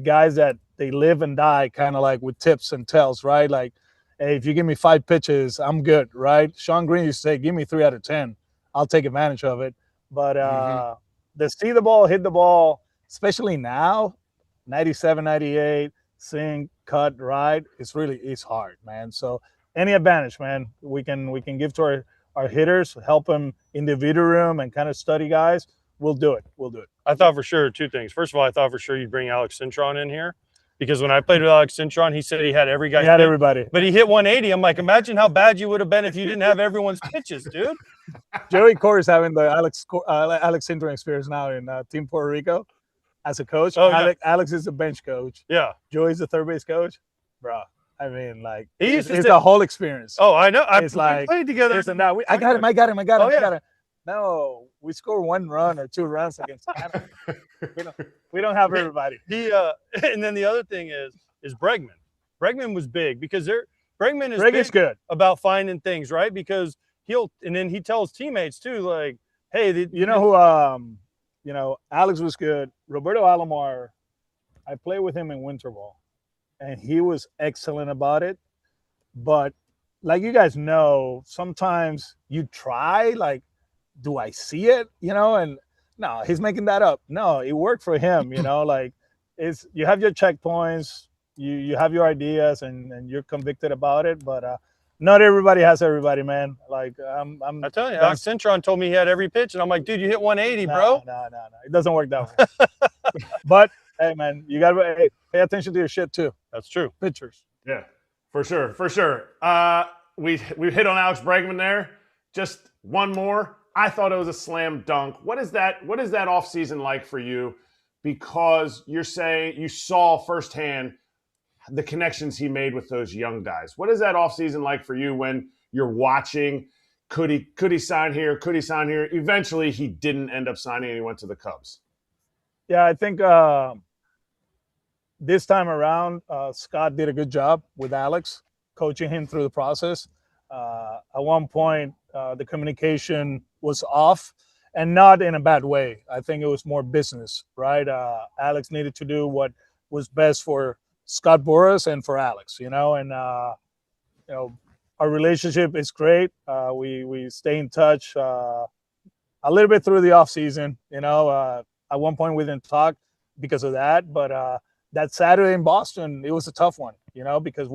[SPEAKER 8] guys that they live and die kind of like with tips and tells, right? Like, hey, if you give me 5 pitches, I'm good, right? Sean Green used to say, give me 3 out of 10. I'll take advantage of it. But the see the ball, hit the ball, especially now, 97, 98, sink, cut, right? It's hard, man. So any advantage, man, we can give to our hitters, help them in the video room and kind of study guys. We'll do it.
[SPEAKER 1] I thought for sure 2 things. First of all, I thought for sure you'd bring Alex Cintron in here because when I played with Alex Cintron, he said he had every guy.
[SPEAKER 8] He had everybody.
[SPEAKER 1] But he hit 180. I'm like, imagine how bad you would have been if you didn't have everyone's pitches, dude.
[SPEAKER 8] Joey Cora is having the Alex Cintron experience now in Team Puerto Rico as a coach. Alex is the bench coach.
[SPEAKER 1] Yeah.
[SPEAKER 8] Joey's the third base coach. Bro, I mean, like, it's
[SPEAKER 1] say,
[SPEAKER 8] the whole experience.
[SPEAKER 1] Oh, I know.
[SPEAKER 8] It's like
[SPEAKER 1] played together.
[SPEAKER 8] This and that. I got him. I got him. No, we score 1 run or 2 runs against Canada. we don't have everybody.
[SPEAKER 1] And then the other thing is Bregman. Bregman was big because Bregman is
[SPEAKER 8] big good
[SPEAKER 1] about finding things, right? Because and then he tells teammates too, like, hey, Alex was good. Roberto Alomar, I played with him in winter ball, and he was excellent about it. But like you guys know, sometimes you try, like, do I see it? And no, he's making that up. No, it worked for him, like you have your checkpoints, you have your ideas and you're convicted about it, but not everybody has everybody, man. Like I tell you, Alex Cintron told me he had every pitch, and I'm like, dude, you hit 180, bro.
[SPEAKER 8] No. It doesn't work that way. But hey, man, you gotta pay attention to your shit too.
[SPEAKER 1] That's true.
[SPEAKER 8] Pitchers.
[SPEAKER 3] Yeah, for sure. We hit on Alex Bregman there. Just one more. I thought it was a slam dunk. What is that offseason like for you? Because you're saying you saw firsthand the connections he made with those young guys. What is that offseason like for you when you're watching? Could he sign here? Could he sign here? Eventually, he didn't end up signing and he went to the Cubs.
[SPEAKER 8] Yeah, I think this time around, Scott did a good job with Alex, coaching him through the process. At one point, the communication was off, and not in a bad way. I think it was more business, right? Alex needed to do what was best for Scott Boras and for Alex, and our relationship is great. We stay in touch a little bit through the off season. At one point we didn't talk because of that, but that Saturday in Boston, it was a tough one, because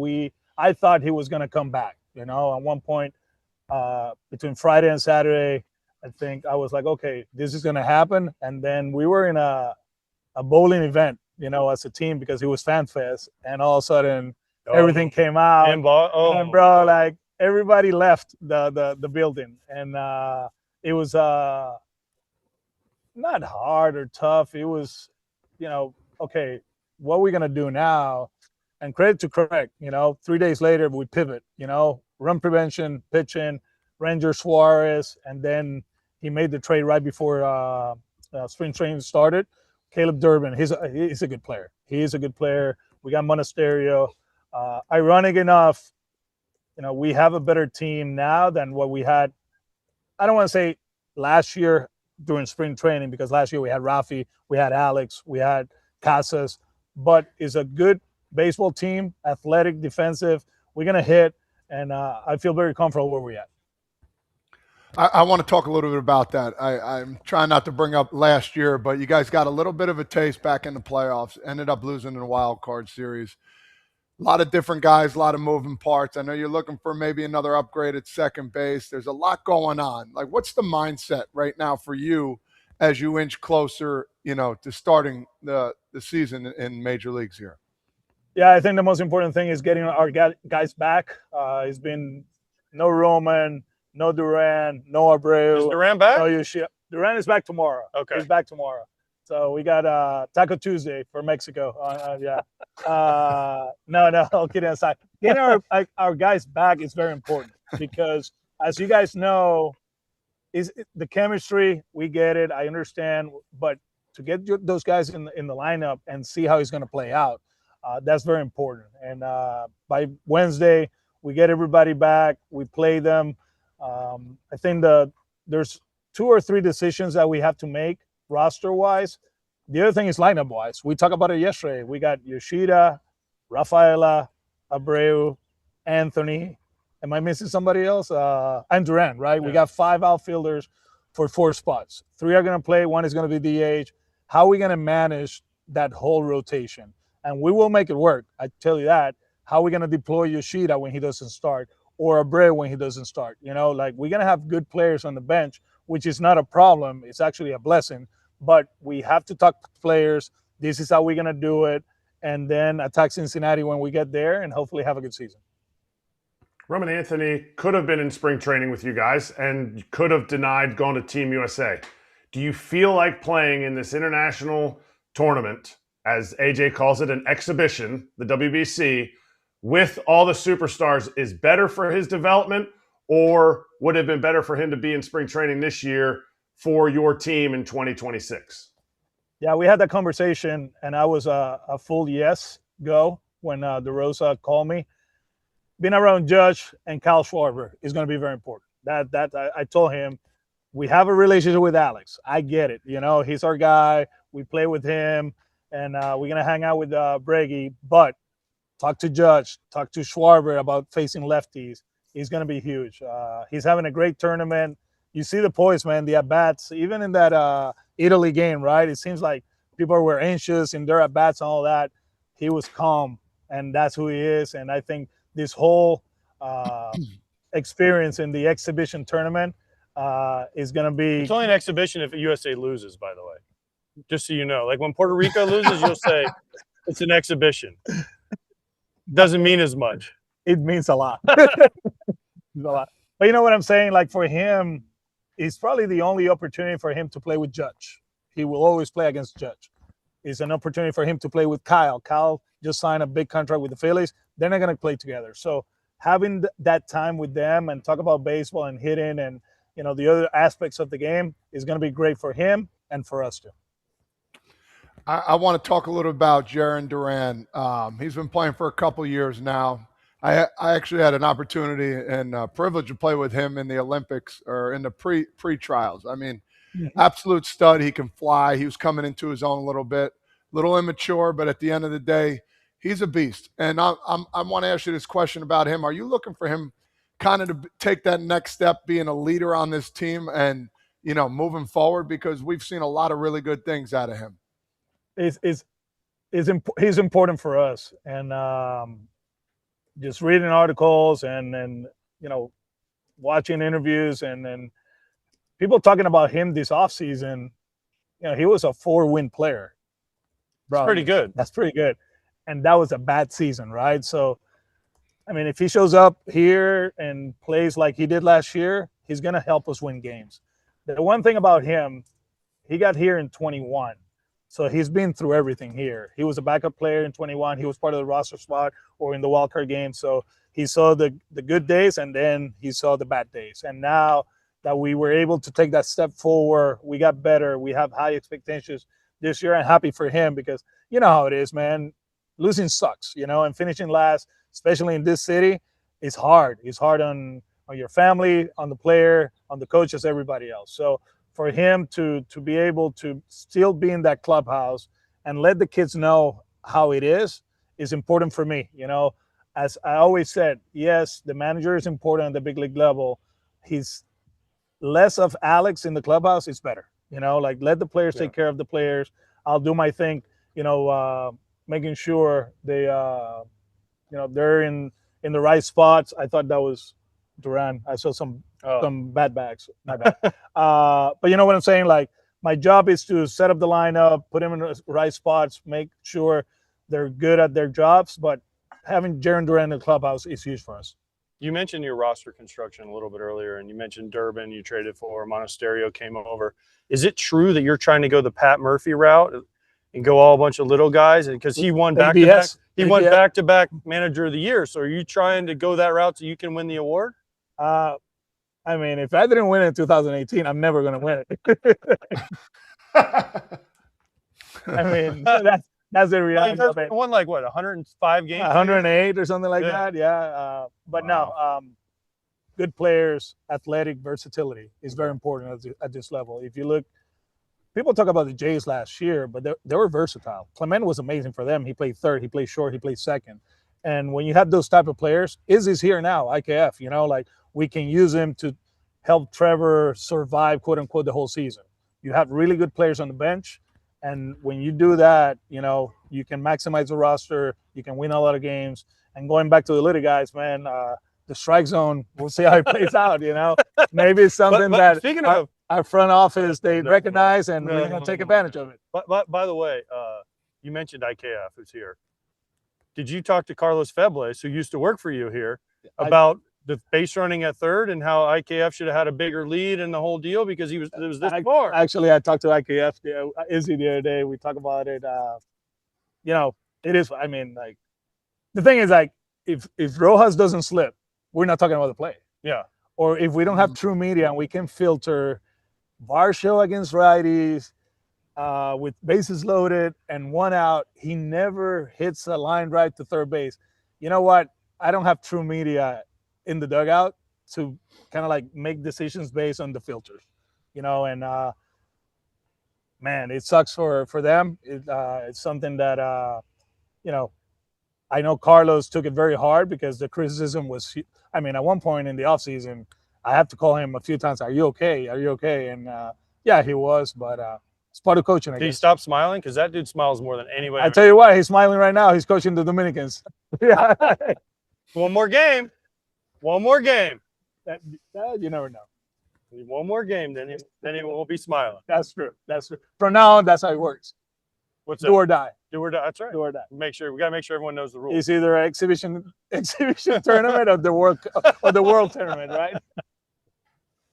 [SPEAKER 8] I thought he was going to come back. At one point between Friday and Saturday, I think I was like, okay, this is going to happen. And then we were in a bowling event, as a team, because it was Fan Fest, and all of a sudden everything came out. And bro, like everybody left the building, and it was not hard or tough. It was, okay, what are we gonna do now? And credit to Craig, 3 days later we pivot, run prevention, pitching, Ranger Suarez, and then he made the trade right before spring training started. Caleb Durbin, he's a good player. He is a good player. We got Monasterio. Ironic enough, we have a better team now than what we had. I don't want to say last year during spring training, because last year we had Rafi, we had Alex, we had Casas, but it's a good baseball team, athletic, defensive. We're going to hit, and I feel very comfortable where we're at.
[SPEAKER 4] I want to talk a little bit about that. I'm trying not to bring up last year, but you guys got a little bit of a taste back in the playoffs, ended up losing in the wild card series. A lot of different guys, a lot of moving parts. I know you're looking for maybe another upgrade at second base. There's a lot going on. Like, what's the mindset right now for you as you inch closer, to starting the season in major leagues here?
[SPEAKER 8] Yeah, I think the most important thing is getting our guys back. It's been no Roman, no Duran, no Abreu.
[SPEAKER 1] Is Duran back?
[SPEAKER 8] No Yoshida. Duran is back tomorrow.
[SPEAKER 1] Okay.
[SPEAKER 8] He's back tomorrow. So we got Taco Tuesday for Mexico. Yeah. No, kidding aside. Getting our guys back is very important because, as you guys know, the chemistry, we get it. I understand. But to get those guys in the lineup and see how he's going to play out, that's very important. And by Wednesday, we get everybody back. We play them. I think there's 2 or 3 decisions that we have to make roster-wise. The other thing is lineup-wise. We talked about it yesterday. We got Yoshida, Rafaela, Abreu, Anthony. Am I missing somebody else? And Duran, right? Yeah. We got 5 outfielders for 4 spots. 3 are going to play. 1 is going to be DH. How are we going to manage that whole rotation? And we will make it work. I tell you that. How are we going to deploy Yoshida when he doesn't start, or Abreu when he doesn't start? We're going to have good players on the bench, which is not a problem. It's actually a blessing. But we have to talk to players. This is how we're going to do it. And then attack Cincinnati when we get there and hopefully have a good season.
[SPEAKER 3] Roman Anthony could have been in spring training with you guys and could have denied going to Team USA. Do you feel like playing in this international tournament, as AJ calls it, an exhibition, the WBC, with all the superstars is better for his development, or would it have been better for him to be in spring training this year for your team in 2026?
[SPEAKER 8] Yeah, we had that conversation, and I was a full yes go when DeRosa called me. Being around Judge and Kyle Schwarber is going to be very important. I told him, we have a relationship with Alex. I get it. He's our guy. We play with him, and we're going to hang out with Breggy, but talk to Judge, talk to Schwarber about facing lefties. He's going to be huge. He's having a great tournament. You see the poise, man, the at-bats, even in that Italy game, right? It seems like people were anxious in their at-bats and all that. He was calm, and that's who he is. And I think this whole experience in the exhibition tournament is going to be –
[SPEAKER 1] It's only an exhibition if USA loses, by the way, just so you know. Like when Puerto Rico loses, you'll say it's an exhibition. Doesn't mean as much.
[SPEAKER 8] It means a lot. It's a lot. But you know what I'm saying? Like for him, it's probably the only opportunity for him to play with Judge. He will always play against Judge. It's an opportunity for him to play with Kyle. Kyle just signed a big contract with the Phillies. They're not going to play together. So having that time with them and talk about baseball and hitting and, the other aspects of the game is going to be great for him and for us too.
[SPEAKER 4] I want to talk a little about Jarren Duran. He's been playing for a couple years now. I actually had an opportunity and privilege to play with him in the Olympics or in the pre-trials. I mean, absolute stud. He can fly. He was coming into his own a little immature, but at the end of the day, he's a beast. And I want to ask you this question about him. Are you looking for him kind of to take that next step, being a leader on this team and, moving forward? Because we've seen a lot of really good things out of him.
[SPEAKER 8] He's important for us. And just reading articles and watching interviews and people talking about him this offseason, he was a 4-win player. Bro,
[SPEAKER 1] that's pretty good.
[SPEAKER 8] That's pretty good. And that was a bad season, right? So, I mean, if he shows up here and plays like he did last year, he's going to help us win games. The one thing about him, he got here in 21. So he's been through everything here. He was a backup player in 21. He was part of the roster spot or in the wild card game. So he saw the good days and then he saw the bad days. And now that we were able to take that step forward, we got better. We have high expectations this year. I'm happy for him because you know how it is, man. Losing sucks, and finishing last, especially in this city, is hard. It's hard on your family, on the player, on the coaches, everybody else. So for him to be able to still be in that clubhouse and let the kids know how it is important for me. As I always said, yes, the manager is important at the big league level. He's less of Alex in the clubhouse is better. Like let the players take care of the players. I'll do my thing, making sure they, they're in the right spots. I thought that was Duran. I saw some bad bags. My bad. But you know what I'm saying? Like my job is to set up the lineup, put them in the right spots, make sure they're good at their jobs. But having Jarren Duran in the clubhouse is huge for us.
[SPEAKER 1] You mentioned your roster construction a little bit earlier, and you mentioned Durbin. You traded for Monasterio, came over. Is it true that you're trying to go the Pat Murphy route and go all a bunch of little guys? And because he won back-to-back, he won back-to-back Manager of the Year. So are you trying to go that route so you can win the award?
[SPEAKER 8] I mean, if I didn't win it in 2018, I'm never going to win it. I mean, that's the reality of it.
[SPEAKER 1] Won like what, 105 games?
[SPEAKER 8] 108 or something like that. Yeah. But no, good players, athletic versatility is very important at this level. If you look, people talk about the Jays last year, but they were versatile. Clement was amazing for them. He played third, he played short, he played second. And when you have those type of players, Izzy's here now, IKF, like we can use him to help Trevor survive, quote unquote, the whole season. You have really good players on the bench. And when you do that, you can maximize the roster, you can win a lot of games. And going back to the little guys, man, the strike zone, we'll see how it plays out, Maybe it's something that
[SPEAKER 1] speaking of
[SPEAKER 8] our front office, they recognize, and we're going to take advantage of it.
[SPEAKER 1] But by the way, you mentioned IKF, who's here. Did you talk to Carlos Febles, who used to work for you here, about the base running at third and how IKF should have had a bigger lead in the whole deal because it was this far?
[SPEAKER 8] Actually, I talked to IKF, Izzy, the other day. We talked about it. It is. I mean, like the thing is, like if Rojas doesn't slip, we're not talking about the play.
[SPEAKER 1] Yeah.
[SPEAKER 8] Or if we don't have true media and we can filter Varsho against righties with bases loaded and one out, he never hits a line drive to third base. You know what? I don't have true media in the dugout to kind of like make decisions based on the filters, and man, it sucks for them. It's something that, I know Carlos took it very hard because the criticism was, I mean, at one point in the offseason, I had to call him a few times, are you okay? Are you okay? And yeah, he was, but it's part of coaching.
[SPEAKER 1] Did he stop smiling? Because that dude smiles more than anybody.
[SPEAKER 8] I tell you what, he's smiling right now. He's coaching the Dominicans. Yeah.
[SPEAKER 1] One more game.
[SPEAKER 8] You never know.
[SPEAKER 1] One more game, then he won't be smiling.
[SPEAKER 8] That's true. From now on, that's how it works.
[SPEAKER 1] What's that?
[SPEAKER 8] Do or die.
[SPEAKER 1] Do or die. That's right.
[SPEAKER 8] Do or die.
[SPEAKER 1] We got to make sure everyone knows the rules.
[SPEAKER 8] It's either an exhibition tournament or the world tournament, right?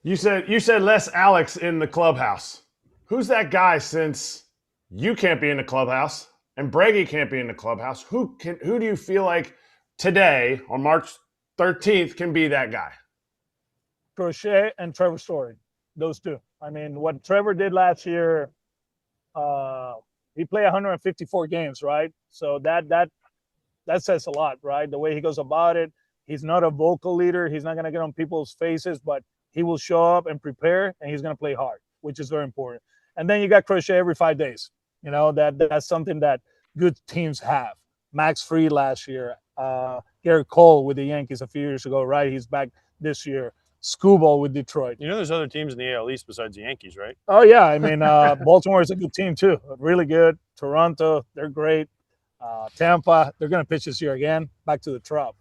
[SPEAKER 3] You said less Alex in the clubhouse. Who's that guy, since you can't be in the clubhouse and Breggy can't be in the clubhouse? Who do you feel like today on March 13th can be that guy?
[SPEAKER 8] Crochet and Trevor Story, those two. I mean, what Trevor did last year, he played 154 games, right? So that says a lot, right? The way he goes about it. He's not a vocal leader. He's not going to get on people's faces, but he will show up and prepare, and he's going to play hard, which is very important. And then you got Crochet every 5 days. That's something that good teams have. Max Fried last year, Garrett Cole with the Yankees a few years ago, right? He's back this year. Skubal with Detroit.
[SPEAKER 1] There's other teams in the AL East besides the Yankees, right?
[SPEAKER 8] Oh, yeah. I mean, Baltimore is a good team, too. Really good. Toronto, they're great. Tampa, they're going to pitch this year again, back to the Trop,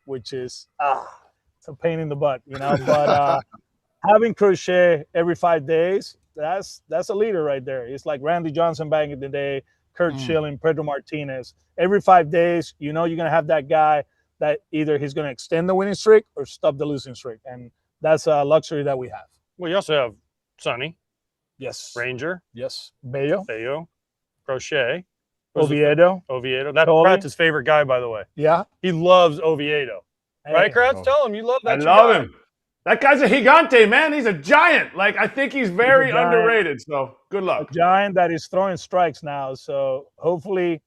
[SPEAKER 8] which is it's a pain in the butt, But having Crochet every 5 days, that's a leader right there. It's like Randy Johnson back in the day, Kurt Schilling, Pedro Martinez. Every 5 days, you're going to have that guy that either he's going to extend the winning streak or stop the losing streak. And that's a luxury that we have.
[SPEAKER 1] Well, you also have Sonny.
[SPEAKER 8] Yes.
[SPEAKER 1] Ranger.
[SPEAKER 8] Yes. Bello.
[SPEAKER 1] Crochet.
[SPEAKER 8] Oviedo.
[SPEAKER 1] That's Kratz's favorite guy, by the way.
[SPEAKER 8] Yeah.
[SPEAKER 1] He loves Oviedo. Hey. Right, Kratz? Tell him you love that.
[SPEAKER 3] I love him. That guy's a gigante, man. He's a giant. Like, I think he's very underrated. So good luck.
[SPEAKER 8] A giant that is throwing strikes now. So hopefully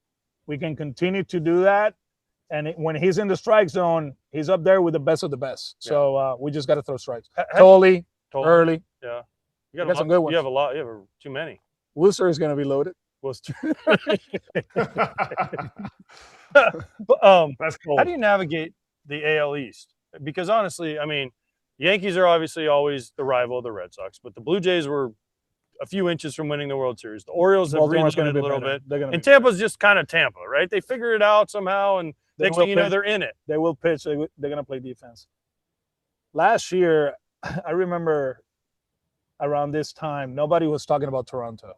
[SPEAKER 8] we can continue to do that. And when he's in the strike zone, he's up there with the best of the best. Yeah. So we just got to throw strikes. Tolley, early.
[SPEAKER 1] Yeah.
[SPEAKER 8] You got some good ones.
[SPEAKER 1] You have a lot. You have too many.
[SPEAKER 8] Worcester is going to be loaded.
[SPEAKER 1] Worcester.
[SPEAKER 3] That's cool.
[SPEAKER 1] How do you navigate the AL East? Because honestly, I mean, Yankees are obviously always the rival of the Red Sox, but the Blue Jays were a few inches from winning the World Series. The Orioles have reloaded a little bit. And Tampa's just kind of Tampa, right? They figure it out somehow, and next thing you know, they're in it.
[SPEAKER 8] They will pitch. They're going to play defense. Last year, I remember around this time, nobody was talking about Toronto.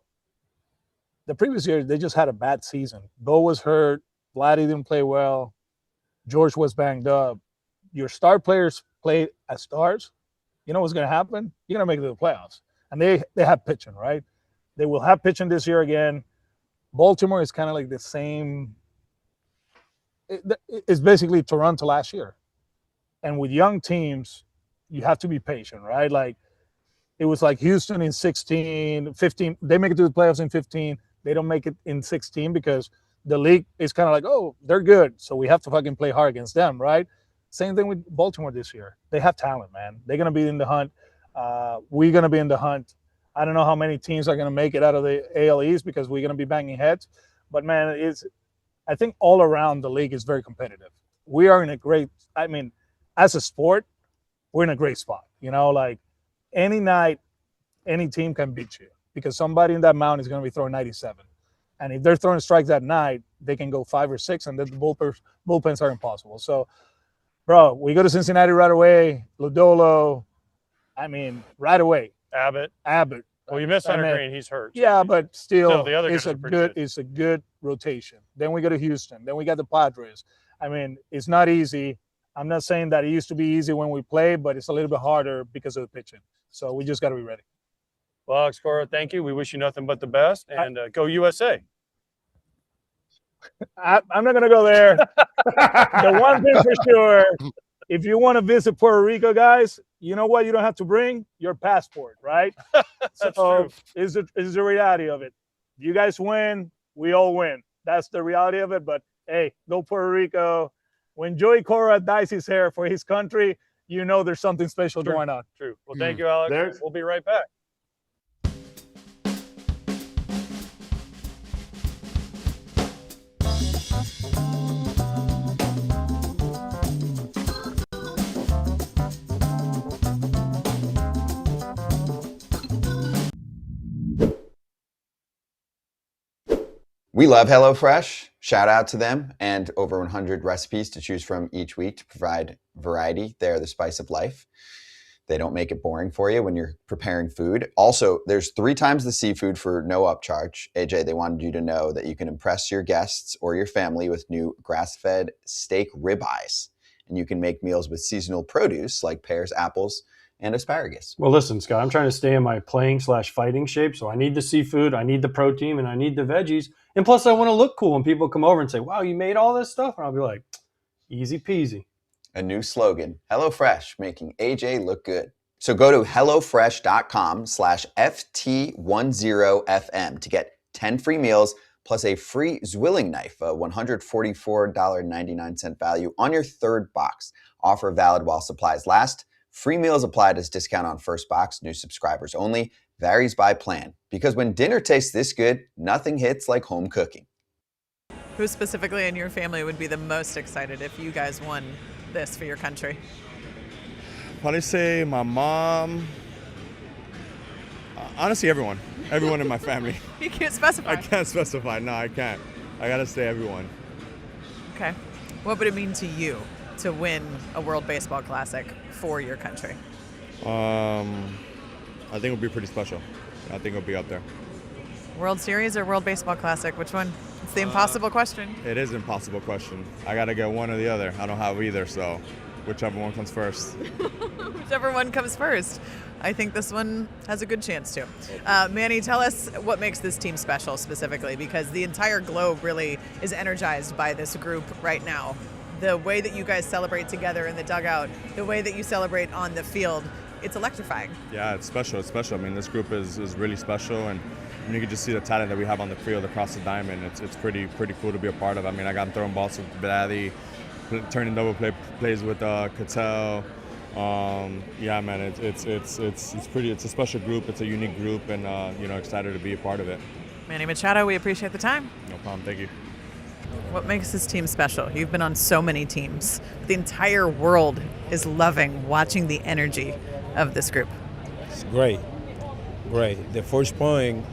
[SPEAKER 8] The previous year, they just had a bad season. Bo was hurt. Vladdy didn't play well. George was banged up. Your star players play as stars. You know what's going to happen? You're going to make it to the playoffs. And they have pitching, right? They will have pitching this year again. Baltimore is kind of like the same. It's basically Toronto last year. And with young teams, you have to be patient, right? Like, it was like Houston in 16, 15. They make it to the playoffs in 15. They don't make it in 16 because the league is kind of like, oh, they're good, so we have to fucking play hard against them, right? Same thing with Baltimore this year. They have talent, man. They're going to be in the hunt. We're going to be in the hunt. I don't know how many teams are going to make it out of the AL East because we're going to be banging heads. But, man, I think all around the league is very competitive. We are in a great – I mean, as a sport, we're in a great spot. You know, like any night, any team can beat you because somebody in that mound is going to be throwing 97. And if they're throwing strikes that night, they can go 5 or 6, and then the bullpens are impossible. So, bro, we go to Cincinnati right away. Lodolo, I mean, right away.
[SPEAKER 1] Abbott. Well, you missed Hunter Green. He's hurt.
[SPEAKER 8] Yeah, but still
[SPEAKER 1] the other
[SPEAKER 8] it's a good rotation. Then we go to Houston. Then we got the Padres. I mean, it's not easy. I'm not saying that it used to be easy when we played, but it's a little bit harder because of the pitching. So we just got to be ready.
[SPEAKER 1] Well, Alex, Cora, thank you. We wish you nothing but the best, and go USA.
[SPEAKER 8] I'm not going to go there. The one thing for sure, if you want to visit Puerto Rico, guys, you know what? You don't have to bring your passport, right?
[SPEAKER 1] That's true.
[SPEAKER 8] Is the reality of it. You guys win, we all win. That's the reality of it. But, hey, go Puerto Rico. When Joey Cora dyes his hair for his country, you know there's something special going on.
[SPEAKER 1] True. Well, thank you, Alex. We'll be right back.
[SPEAKER 7] We love HelloFresh. Shout out to them, and over 100 recipes to choose from each week to provide variety. They're the spice of life. They don't make it boring for you when you're preparing food. Also, there's 3 times the seafood for no upcharge. AJ, they wanted you to know that you can impress your guests or your family with new grass-fed steak ribeyes. And you can make meals with seasonal produce like pears, apples, and asparagus.
[SPEAKER 1] Well, listen, Scott, I'm trying to stay in my playing/fighting shape, so I need the seafood, I need the protein, and I need the veggies. And plus, I want to look cool when people come over and say, wow, you made all this stuff? And I'll be like, easy peasy.
[SPEAKER 7] A new slogan, HelloFresh, making AJ look good. So go to HelloFresh.com/FT10FM to get 10 free meals plus a free Zwilling knife, a $144.99 value on your 3rd box. Offer valid while supplies last. Free meals applied as discount on first box, new subscribers only, varies by plan. Because when dinner tastes this good, nothing hits like home cooking.
[SPEAKER 5] Who specifically in your family would be the most excited if you guys won this for your country?
[SPEAKER 6] Probably say my mom. Honestly, everyone. Everyone in my family.
[SPEAKER 5] You can't specify.
[SPEAKER 6] I can't specify. No, I can't. I got to say everyone.
[SPEAKER 5] Okay. What would it mean to you to win a World Baseball Classic for your country?
[SPEAKER 6] I think it would be pretty special. I think it'll be up there.
[SPEAKER 5] World Series or World Baseball Classic? Which one? It's the impossible question.
[SPEAKER 6] It is an impossible question. I got to get one or the other. I don't have either, so whichever one comes first.
[SPEAKER 5] Whichever one comes first. I think this one has a good chance to. Manny, tell us what makes this team special specifically, because the entire globe really is energized by this group right now. the way that you guys celebrate together in the dugout, the way that you celebrate on the field, it's electrifying.
[SPEAKER 6] Yeah, it's special. It's special. I mean, this group is really special, and you can just see the talent that we have on the field across the diamond. It's pretty cool to be a part of. I mean, I got throwing balls with Berti, turning double plays with Cattell. Yeah, man, it's a special group. It's a unique group, and excited to be a part of it.
[SPEAKER 5] Manny Machado, we appreciate the time.
[SPEAKER 6] No problem. Thank you.
[SPEAKER 5] What makes this team special? You've been on so many teams. The entire world is loving watching the energy of this group.
[SPEAKER 9] It's great. The first point,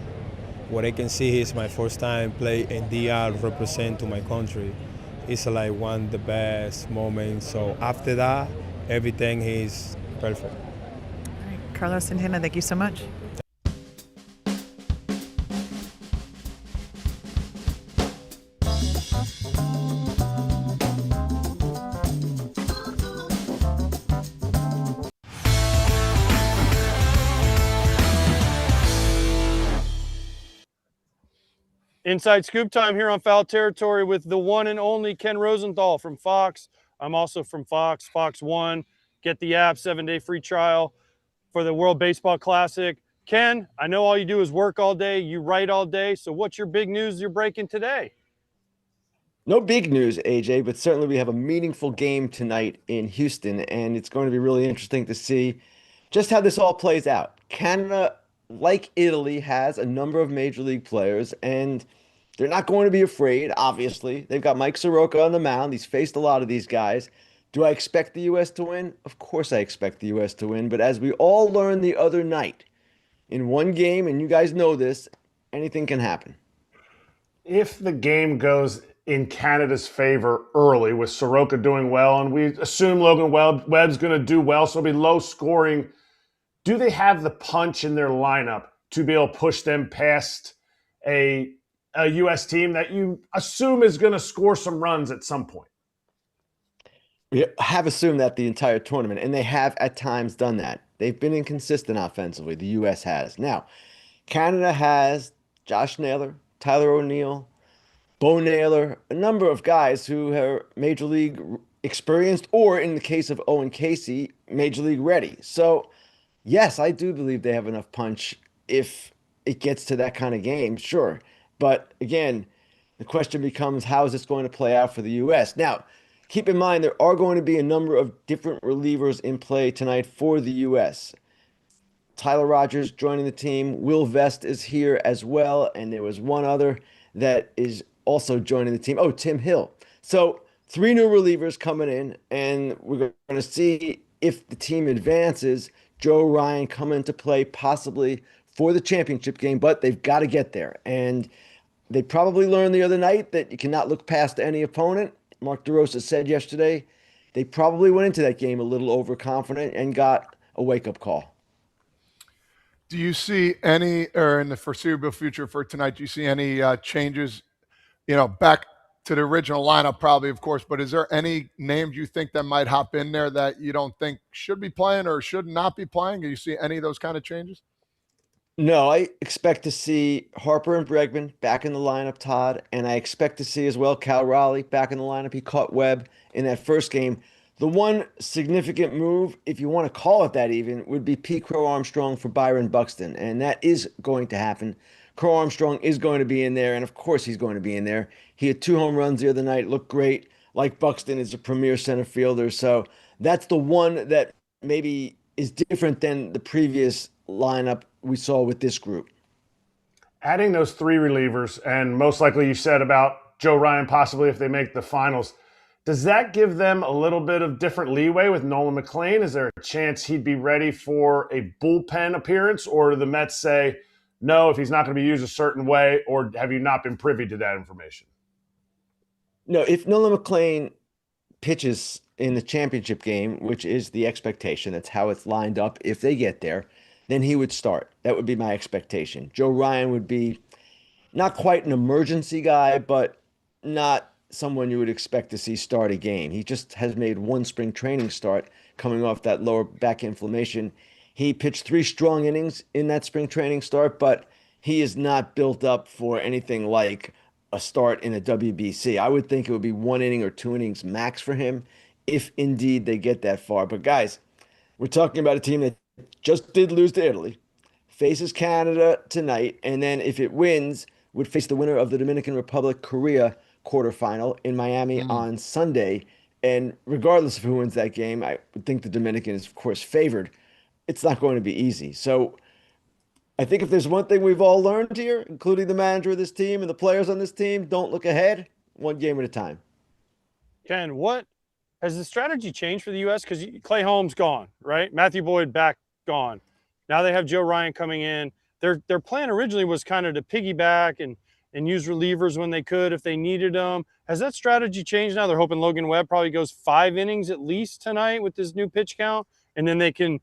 [SPEAKER 9] what I can see is my first time play in DR represent to my country. It's like one of the best moments. So after that, everything is perfect.
[SPEAKER 5] All right, Carlos Santana, thank you so much.
[SPEAKER 1] Inside Scoop time here on Foul Territory with the one and only Ken Rosenthal from Fox. I'm also from Fox, Fox 1. Get the app, 7-day free trial for the World Baseball Classic. Ken, I know all you do is work all day. You write all day. So what's your big news you're breaking today?
[SPEAKER 10] No big news, AJ, but certainly we have a meaningful game tonight in Houston, and it's going to be really interesting to see just how this all plays out. Canada, like Italy, has a number of major league players, and they're not going to be afraid, obviously. They've got Mike Soroka on the mound. He's faced a lot of these guys. Do I expect the U.S. to win? Of course I expect the U.S. to win, but as we all learned the other night, in one game, and you guys know this, anything can happen.
[SPEAKER 3] If the game goes in Canada's favor early with Soroka doing well, and we assume Logan Webb's going to do well, so it'll be low scoring, do they have the punch in their lineup to be able to push them past a U.S. team that you assume is going to score some runs at some point?
[SPEAKER 10] We have assumed that the entire tournament, and they have at times done that. They've been inconsistent offensively, the U.S. has. Now, Canada has Josh Naylor, Tyler O'Neill, Bo Naylor, a number of guys who are major league experienced, or in the case of Owen Casey, major league ready. So, yes, I do believe they have enough punch if it gets to that kind of game, sure. But again, the question becomes, how is this going to play out for the U.S.? Now, keep in mind, there are going to be a number of different relievers in play tonight for the U.S. Tyler Rogers joining the team. Will Vest is here as well. And there was one other that is also joining the team. Oh, Tim Hill. So 3 new relievers coming in, and we're going to see if the team advances. Joe Ryan come into play possibly for the championship game, but they've got to get there. And they probably learned the other night that you cannot look past any opponent. Mark DeRosa said yesterday they probably went into that game a little overconfident and got a wake-up call.
[SPEAKER 4] Do you see any, or in the foreseeable future for tonight, do you see any changes, back to the original lineup probably, of course, but is there any names you think that might hop in there that you don't think should be playing or should not be playing? Do you see any of those kind of changes?
[SPEAKER 10] No, I expect to see Harper and Bregman back in the lineup, Todd, and I expect to see as well Cal Raleigh back in the lineup. He caught Webb in that first game. The one significant move, if you want to call it that even, would be Pete Crow Armstrong for Byron Buxton, and that is going to happen. Crow Armstrong is going to be in there, and of course he's going to be in there. He had 2 home runs the other night, looked great. Like Buxton is a premier center fielder, so that's the one that maybe is different than the previous lineup we saw with this group.
[SPEAKER 3] Adding those 3 relievers, and most likely you said about Joe Ryan possibly if they make the finals, does that give them a little bit of different leeway with Nolan McLean? Is there a chance he'd be ready for a bullpen appearance, or do the Mets say, no, if he's not going to be used a certain way, or have you not been privy to that information?
[SPEAKER 10] No, if Nolan McLean pitches in the championship game, which is the expectation, that's how it's lined up if they get there, then he would start. That would be my expectation. Joe Ryan would be not quite an emergency guy, but not someone you would expect to see start a game. He just has made 1 spring training start coming off that lower back inflammation. He pitched 3 strong innings in that spring training start, but he is not built up for anything like a start in a WBC. I would think it would be 1 inning or 2 innings max for him if indeed they get that far. But guys, we're talking about a team that just did lose to Italy, faces Canada tonight, and then if it wins, would face the winner of the Dominican Republic Korea quarterfinal in Miami on Sunday. And regardless of who wins that game, I would think the Dominican is, of course, favored. It's not going to be easy. So I think if there's one thing we've all learned here, including the manager of this team and the players on this team, don't look ahead, one game at a time.
[SPEAKER 1] Ken, what has the strategy changed for the U.S.? Because Clay Holmes gone, right? Matthew Boyd back gone. Now they have Joe Ryan coming in. Their plan originally was kind of to piggyback and use relievers when they could if they needed them. Has that strategy changed now? They're hoping Logan Webb probably goes 5 innings at least tonight with this new pitch count, and then they can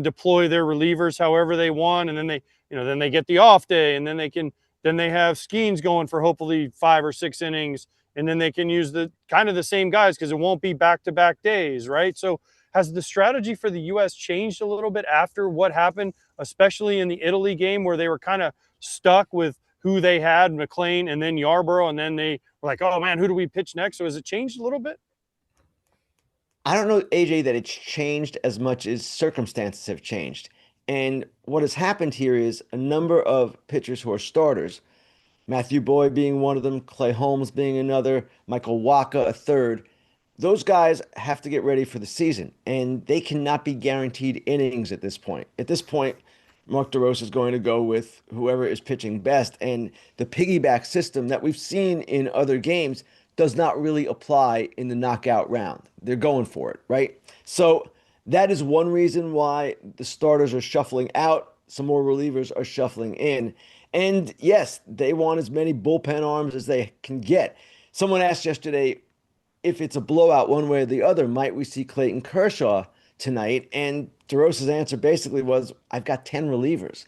[SPEAKER 1] deploy their relievers however they want, and then they get the off day, and then they have Skeens going for hopefully 5 or 6 innings, and then they can use the kind of the same guys because it won't be back-to-back days, right? So has the strategy for the U.S. changed a little bit after what happened, especially in the Italy game where they were kind of stuck with who they had, McLean and then Yarbrough, and then they were like, oh man, who do we pitch next? So has it changed a little bit?
[SPEAKER 10] I don't know, AJ, that it's changed as much as circumstances have changed. And what has happened here is a number of pitchers who are starters, Matthew Boyd being one of them, Clay Holmes being another, Michael Wacha a third. Those guys have to get ready for the season, and they cannot be guaranteed innings at this point. At this point, Mark DeRosa is going to go with whoever is pitching best, and the piggyback system that we've seen in other games does not really apply in the knockout round. They're going for it, right? So that is one reason why the starters are shuffling out. Some more relievers are shuffling in. And yes, they want as many bullpen arms as they can get. Someone asked yesterday, if it's a blowout one way or the other, might we see Clayton Kershaw tonight? And DeRosa's answer basically was, I've got 10 relievers.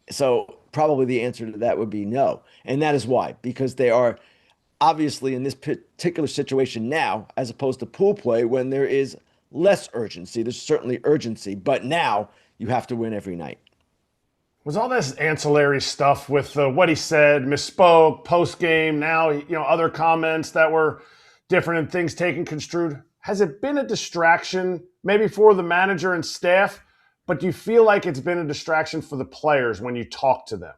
[SPEAKER 10] So probably the answer to that would be no. And that is why, because they are obviously in this particular situation now, as opposed to pool play when there is less urgency. There's certainly urgency, but now you have to win every night.
[SPEAKER 3] Was all this ancillary stuff with what he said, misspoke, post-game, now, other comments that were different and things taken construed? Has it been a distraction maybe for the manager and staff, but do you feel like it's been a distraction for the players when you talk to them?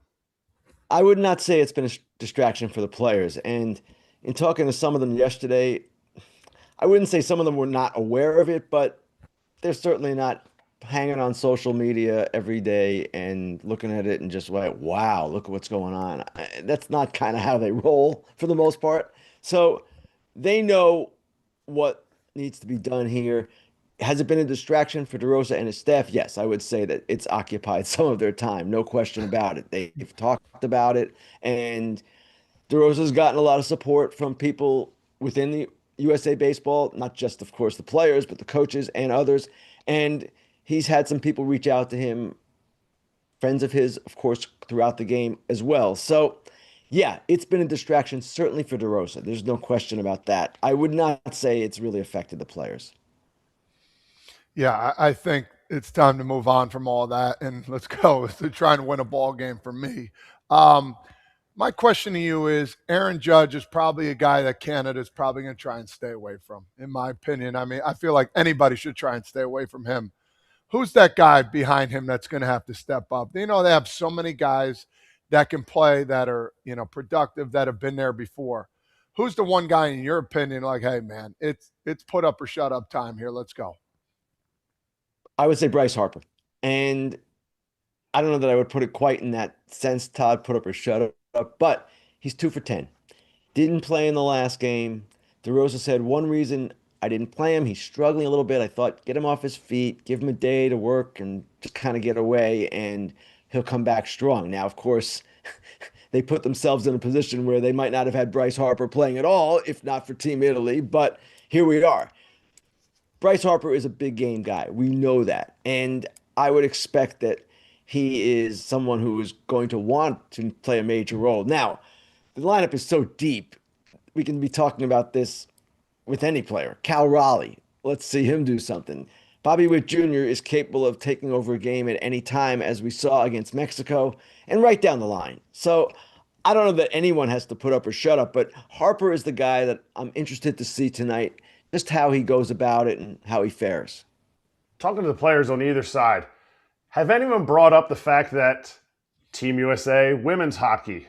[SPEAKER 10] I would not say it's been a distraction for the players. And in talking to some of them yesterday, I wouldn't say some of them were not aware of it, but they're certainly not hanging on social media every day and looking at it and just like, wow, look at what's going on. That's not kind of how they roll for the most part. So they know what needs to be done here. Has it been a distraction for DeRosa and his staff? Yes, I would say that it's occupied some of their time. No question about it. They've talked about it, and DeRosa's gotten a lot of support from people within the USA Baseball, not just, of course, the players, but the coaches and others. And he's had some people reach out to him, friends of his, of course, throughout the game as well. So, yeah, it's been a distraction, certainly for DeRosa. There's no question about that. I would not say it's really affected the players.
[SPEAKER 4] Yeah, I think it's time to move on from all that, and let's go to trying to win a ball game for me. My question to you is, Aaron Judge is probably a guy that Canada's probably going to try and stay away from, in my opinion. I mean, I feel like anybody should try and stay away from him. Who's that guy behind him that's going to have to step up? They have so many guys that can play, that are, productive, that have been there before. Who's the one guy, in your opinion, like, hey, man, it's put up or shut up time here. Let's go.
[SPEAKER 10] I would say Bryce Harper. And I don't know that I would put it quite in that sense, Todd, put up or shut up, but he's 2 for 10. Didn't play in the last game. DeRosa said one reason I didn't play him, he's struggling a little bit. I thought, get him off his feet, give him a day to work and just kind of get away, and he'll come back strong. Now, of course, they put themselves in a position where they might not have had Bryce Harper playing at all, if not for Team Italy, but here we are. Bryce Harper is a big game guy. We know that. And I would expect that he is someone who is going to want to play a major role. Now, the lineup is so deep. We can be talking about this with any player. Cal Raleigh, let's see him do something. Bobby Witt Jr. is capable of taking over a game at any time, as we saw against Mexico, and right down the line. So I don't know that anyone has to put up or shut up, but Harper is the guy that I'm interested to see tonight, just how he goes about it and how he fares.
[SPEAKER 3] Talking to the players on either side, have anyone brought up the fact that Team USA women's hockey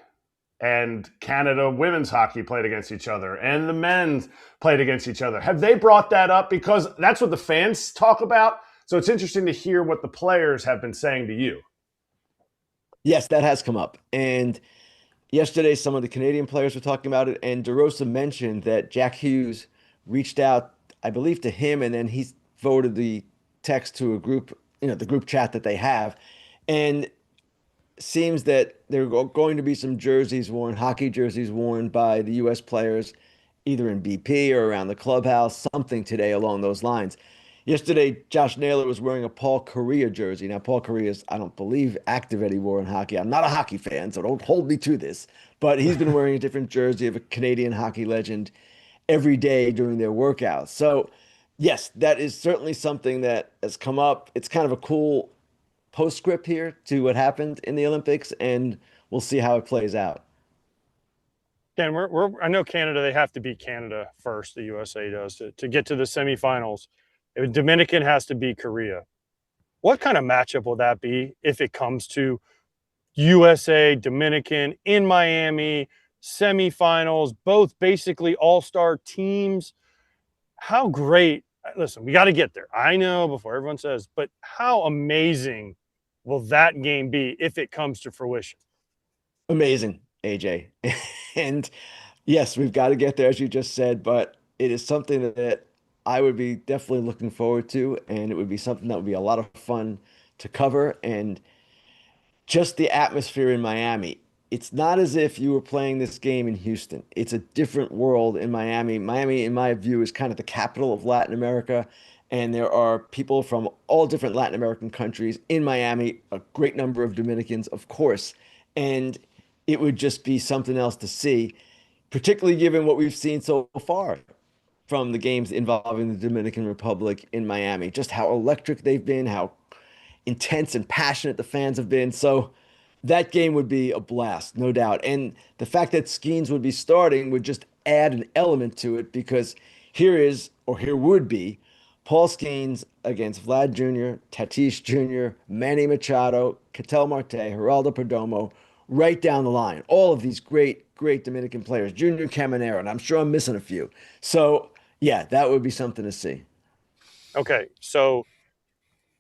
[SPEAKER 3] and Canada women's hockey played against each other and the men's played against each other? Have they brought that up? Because that's what the fans talk about. So it's interesting to hear what the players have been saying to you.
[SPEAKER 10] Yes, that has come up. And yesterday, some of the Canadian players were talking about it, and DeRosa mentioned that Jack Hughes reached out, I believe, to him, and then he forwarded the text to a group, the group chat that they have. And seems that there are going to be some jerseys worn, hockey jerseys worn by the U.S. players, either in BP or around the clubhouse, something today along those lines. Yesterday, Josh Naylor was wearing a Paul Kariya jersey. Now, Paul Kariya is, I don't believe, active anymore in hockey. I'm not a hockey fan, so don't hold me to this. But he's been wearing a different jersey of a Canadian hockey legend every day during their workouts. So, yes, that is certainly something that has come up. It's kind of a cool postscript here to what happened in the Olympics, and we'll see how it plays out.
[SPEAKER 1] Dan, I know Canada, they have to beat Canada first, the USA does, to get to the semifinals. Dominican has to beat Korea. What kind of matchup will that be if it comes to USA, Dominican, in Miami, semifinals, both basically all-star teams? How great. Listen, we got to get there. I know before everyone says, but how amazing will that game be if it comes to fruition?
[SPEAKER 10] Amazing, AJ. And yes, we've got to get there, as you just said, but it is something that I would be definitely looking forward to, and it would be something that would be a lot of fun to cover. And just the atmosphere in Miami, it's not as if you were playing this game in Houston. It's a different world in Miami. Miami, in my view, is kind of the capital of Latin America, and there are people from all different Latin American countries in Miami, a great number of Dominicans, of course, and it would just be something else to see, particularly given what we've seen so far from the games involving the Dominican Republic in Miami, just how electric they've been, how intense and passionate the fans have been. So that game would be a blast, no doubt. And the fact that Skeens would be starting would just add an element to it, because here would be Paul Skeens against Vlad Jr., Tatis Jr., Manny Machado, Ketel Marte, Geraldo Perdomo, right down the line. All of these great Dominican players, Junior Caminero, and I'm sure I'm missing a few. So yeah, that would be something to see.
[SPEAKER 1] Okay, so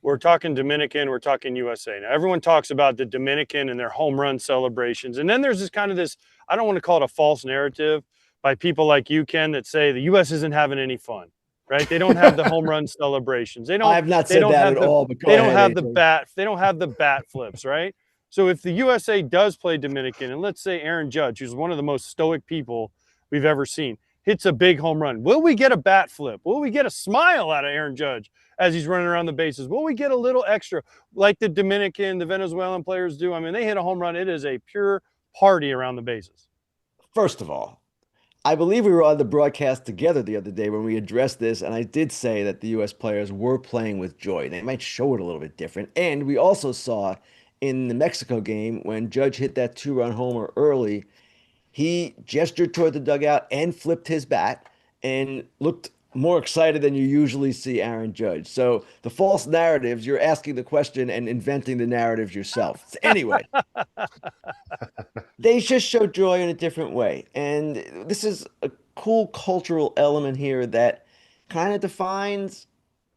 [SPEAKER 1] we're talking Dominican, we're talking USA. Now, everyone talks about the Dominican and their home run celebrations. And then there's this, I don't want to call it a false narrative by people like you, Ken, that say the U.S. isn't having any fun, right? They don't have the home run celebrations. I have not said that at all. They don't have the bat flips, right? So if the USA does play Dominican, and let's say Aaron Judge, who's one of the most stoic people we've ever seen, hits a big home run, will we get a bat flip? Will we get a smile out of Aaron Judge as he's running around the bases? Will we get a little extra like the Dominican, the Venezuelan players do? I mean, they hit a home run. It is a pure party around the bases.
[SPEAKER 10] First of all, I believe we were on the broadcast together the other day when we addressed this, and I did say that the U.S. players were playing with joy. They might show it a little bit different. And we also saw in the Mexico game when Judge hit that 2-run homer early, he gestured toward the dugout and flipped his bat and looked more excited than you usually see Aaron Judge. So the false narratives, you're asking the question and inventing the narratives yourself. Anyway, they just show joy in a different way. And this is a cool cultural element here that kind of defines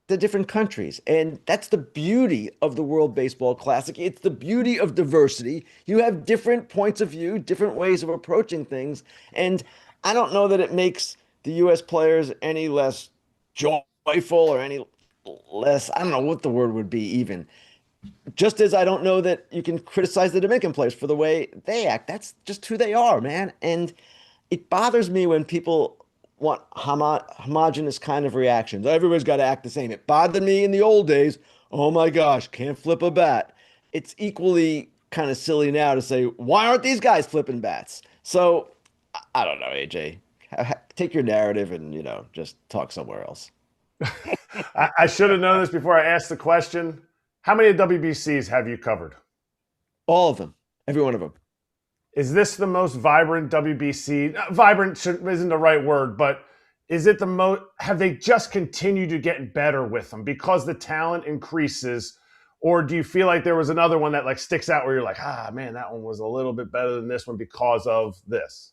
[SPEAKER 10] the different countries. And that's the beauty of the World Baseball Classic. It's the beauty of diversity. You have different points of view, different ways of approaching things. And I don't know that it makes the U.S. players any less joyful or any less, I don't know what the word would be even. Just as I don't know that you can criticize the Dominican players for the way they act. That's just who they are, man. And it bothers me when people want homogenous kind of reactions. Everybody's got to act the same. It bothered me in the old days. Oh my gosh, can't flip a bat. It's equally kind of silly now to say, why aren't these guys flipping bats? So I don't know, AJ. Take your narrative and, just talk somewhere else.
[SPEAKER 3] I should have known this before I asked the question. How many WBCs have you covered?
[SPEAKER 10] All of them. Every one of them.
[SPEAKER 3] Is this the most vibrant WBC? Vibrant isn't the right word, but is it the most? Have they just continued to get better with them because the talent increases, or do you feel like there was another one that like sticks out where you're like, man, that one was a little bit better than this one because of this?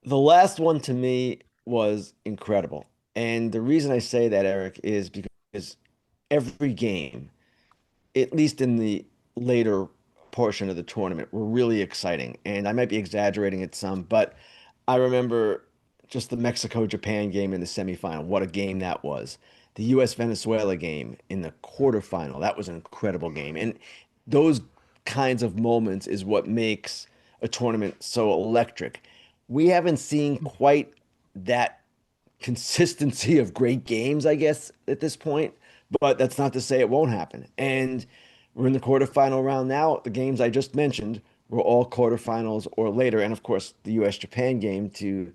[SPEAKER 10] The last one to me was incredible, and the reason I say that, Eric, is because every game, at least in the later portion of the tournament, were really exciting. And I might be exaggerating it some, but I remember just the Mexico-Japan game in the semifinal. What a game that was. The U.S.-Venezuela game in the quarterfinal. That was an incredible game. And those kinds of moments is what makes a tournament so electric. We haven't seen quite that consistency of great games, I guess, at this point. But that's not to say it won't happen. And we're in the quarterfinal round now. The games I just mentioned were all quarterfinals or later. And of course, the US-Japan game to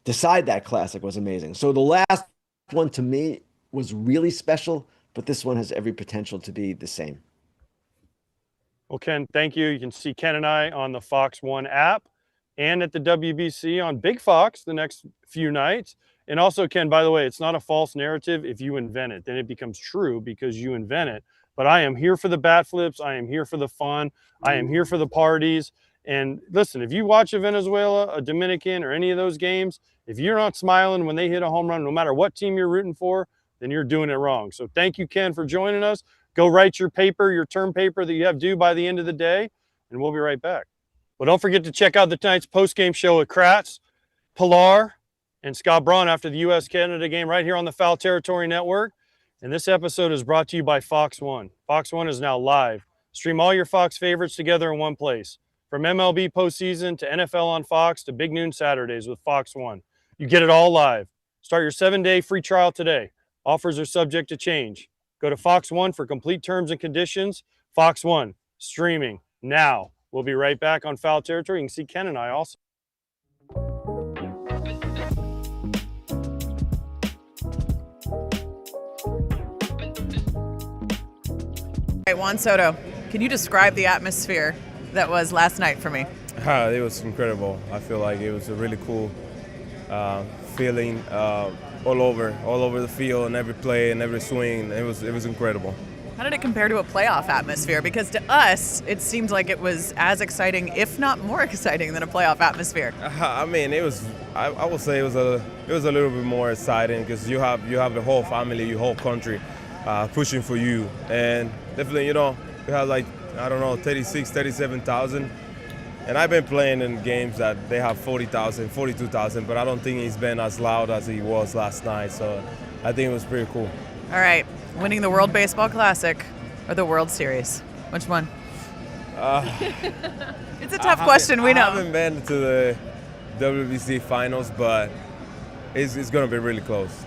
[SPEAKER 10] decide that classic was amazing. So the last one to me was really special, but this one has every potential to be the same.
[SPEAKER 1] Well, Ken, thank you. You can see Ken and I on the Fox One app and at the WBC on Big Fox the next few nights. And also, Ken, by the way, it's not a false narrative if you invent it. Then it becomes true because you invent it. But I am here for the bat flips. I am here for the fun. I am here for the parties. And listen, if you watch a Venezuela, a Dominican, or any of those games, if you're not smiling when they hit a home run, no matter what team you're rooting for, then you're doing it wrong. So thank you, Ken, for joining us. Go write your paper, your term paper that you have due by the end of the day, and we'll be right back. Well, don't forget to check out the tonight's post-game show with Kratz, Pilar, and Scott Braun after the U.S.-Canada game right here on the Foul Territory Network. And this episode is brought to you by Fox One. Fox One is now live. Stream all your Fox favorites together in one place. From MLB postseason to NFL on Fox to Big Noon Saturdays with Fox One. You get it all live. Start your 7-day free trial today. Offers are subject to change. Go to Fox One for complete terms and conditions. Fox One, streaming now. We'll be right back on Foul Territory. You can see Ken and I also.
[SPEAKER 5] Juan Soto, can you describe the atmosphere that was last night for me?
[SPEAKER 9] It was incredible. I feel like it was a really cool feeling all over the field and every play and every swing. It was incredible.
[SPEAKER 5] How did it compare to a playoff atmosphere? Because to us, it seemed like it was as exciting, if not more exciting, than a playoff atmosphere.
[SPEAKER 9] I mean, it was. I would say it was a little bit more exciting because you have the whole family, your whole country pushing for you, and definitely, you have like, I don't know, 36, 37,000. And I've been playing in games that they have 40,000, 42,000, but I don't think it's been as loud as it was last night. So I think it was pretty cool.
[SPEAKER 5] All right, winning the World Baseball Classic or the World Series? Which one? It's a tough question, we know.
[SPEAKER 9] I haven't been to the WBC finals, but it's going to be really close.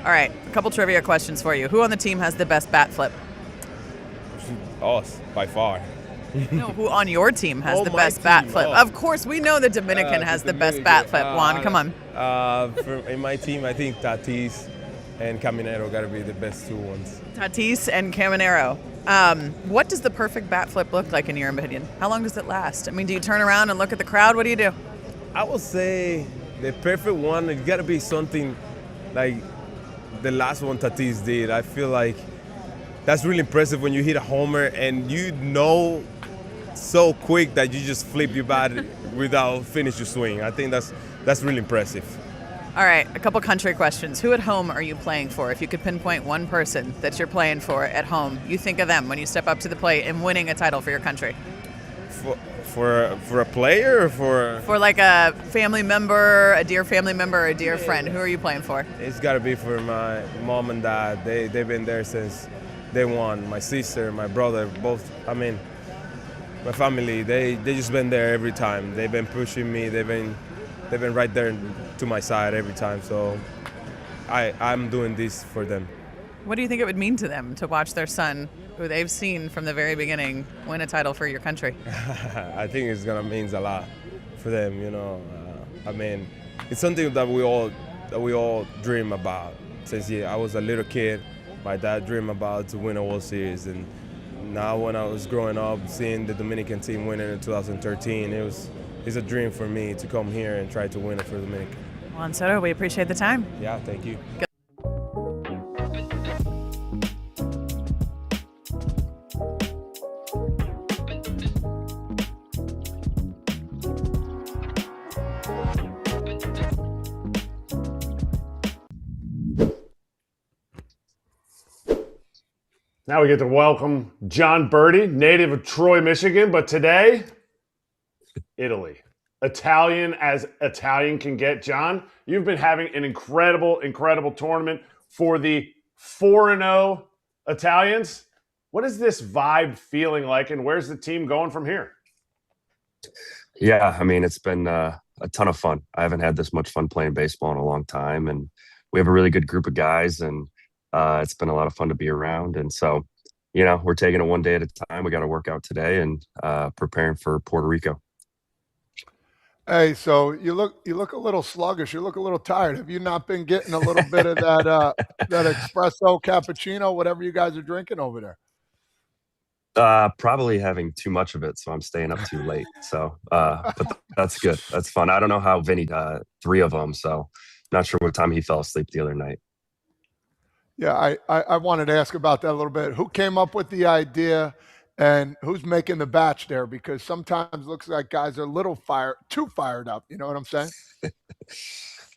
[SPEAKER 5] All right, a couple trivia questions for you. Who on the team has the best bat flip?
[SPEAKER 9] Us, by far.
[SPEAKER 5] No, who on your team has the best bat flip? Of course, we know the Dominican has the best bat flip. Juan, come on.
[SPEAKER 9] In my team, I think Tatis and Caminero got to be the best two ones.
[SPEAKER 5] Tatis and Caminero. What does the perfect bat flip look like in your opinion? How long does it last? I mean, do you turn around and look at the crowd? What do you do?
[SPEAKER 9] I would say the perfect one, it's got to be something like the last one Tatis did. I feel like that's really impressive when you hit a homer and you know so quick that you just flip your bat without finish your swing. I think that's really impressive.
[SPEAKER 5] All right, a couple country questions. Who at home are you playing for? If you could pinpoint one person that you're playing for at home, you think of them when you step up to the plate and winning a title for your country.
[SPEAKER 9] For a player or for?
[SPEAKER 5] For like a family member, a dear family member, or a dear friend. Who are you playing for?
[SPEAKER 9] It's got to be for my mom and dad. They've been there since day one. My sister, my brother, both. I mean, my family. They just been there every time. They've been pushing me. They've been right there to my side every time. So I'm doing this for them.
[SPEAKER 5] What do you think it would mean to them to watch their son, who they've seen from the very beginning, win a title for your country?
[SPEAKER 9] I think it's gonna mean a lot for them. I mean, it's something that we all dream about. Since I was a little kid, my dad dreamed about to win a World Series, and now when I was growing up, seeing the Dominican team winning in 2013, it's a dream for me to come here and try to win it for Dominican.
[SPEAKER 5] Juan Soto, we appreciate the time.
[SPEAKER 9] Yeah, thank you.
[SPEAKER 3] Now we get to welcome John Berti, native of Troy, Michigan, but today, Italy. Italian as Italian can get. John, you've been having an incredible, incredible tournament for the 4-0 Italians. What is this vibe feeling like, and where's the team going from here?
[SPEAKER 11] Yeah, I mean, it's been a ton of fun. I haven't had this much fun playing baseball in a long time, and we have a really good group of guys, and it's been a lot of fun to be around. And so, we're taking it one day at a time. We got to work out today and preparing for Puerto Rico.
[SPEAKER 4] Hey, so you look a little sluggish. You look a little tired. Have you not been getting a little bit of that espresso, cappuccino, whatever you guys are drinking over there?
[SPEAKER 11] Probably having too much of it, so I'm staying up too late. So, but that's good. That's fun. I don't know how Vinny 3 of them, so not sure what time he fell asleep the other night.
[SPEAKER 4] Yeah, I wanted to ask about that a little bit. Who came up with the idea, and who's making the batch there? Because sometimes it looks like guys are a little too fired up. You know what I'm saying?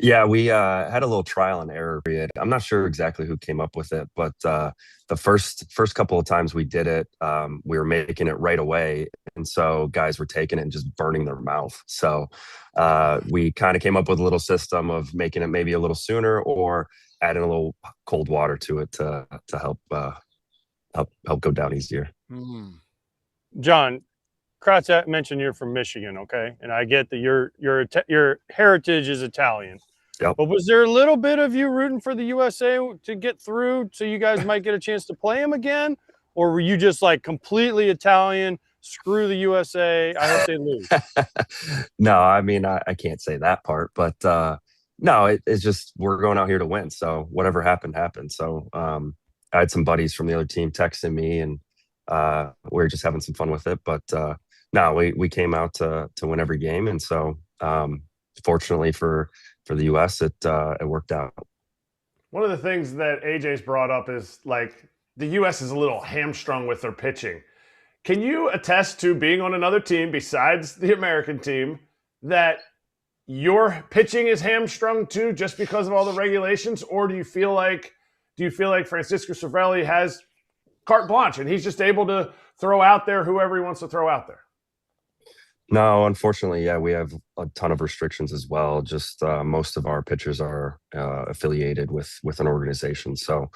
[SPEAKER 11] Yeah, we had a little trial and error period. I'm not sure exactly who came up with it, but the first couple of times we did it, we were making it right away, and so guys were taking it and just burning their mouth. So we kind of came up with a little system of making it maybe a little sooner, or adding a little cold water to it to help go down easier.
[SPEAKER 4] Mm.
[SPEAKER 1] John, Kratz mentioned you're from Michigan, okay? And I get that your heritage is Italian.
[SPEAKER 11] Yep.
[SPEAKER 1] But was there a little bit of you rooting for the USA to get through so you guys might get a chance to play them again? Or were you just like completely Italian, screw the USA, I hope they lose?
[SPEAKER 11] No, I mean, I can't say that part, but no, it's just we're going out here to win. So whatever happened. So I had some buddies from the other team texting me, and we were just having some fun with it. But no, we came out to win every game, and so fortunately for the U.S., it worked out.
[SPEAKER 3] One of the things that AJ's brought up is like the U.S. is a little hamstrung with their pitching. Can you attest to being on another team besides the American team that your pitching is hamstrung too, just because of all the regulations, or do you feel like Francisco Cervelli has carte blanche and he's just able to throw out there whoever he wants to throw out there?
[SPEAKER 11] No, unfortunately, yeah, we have a ton of restrictions as well. Just most of our pitchers are affiliated with an organization, so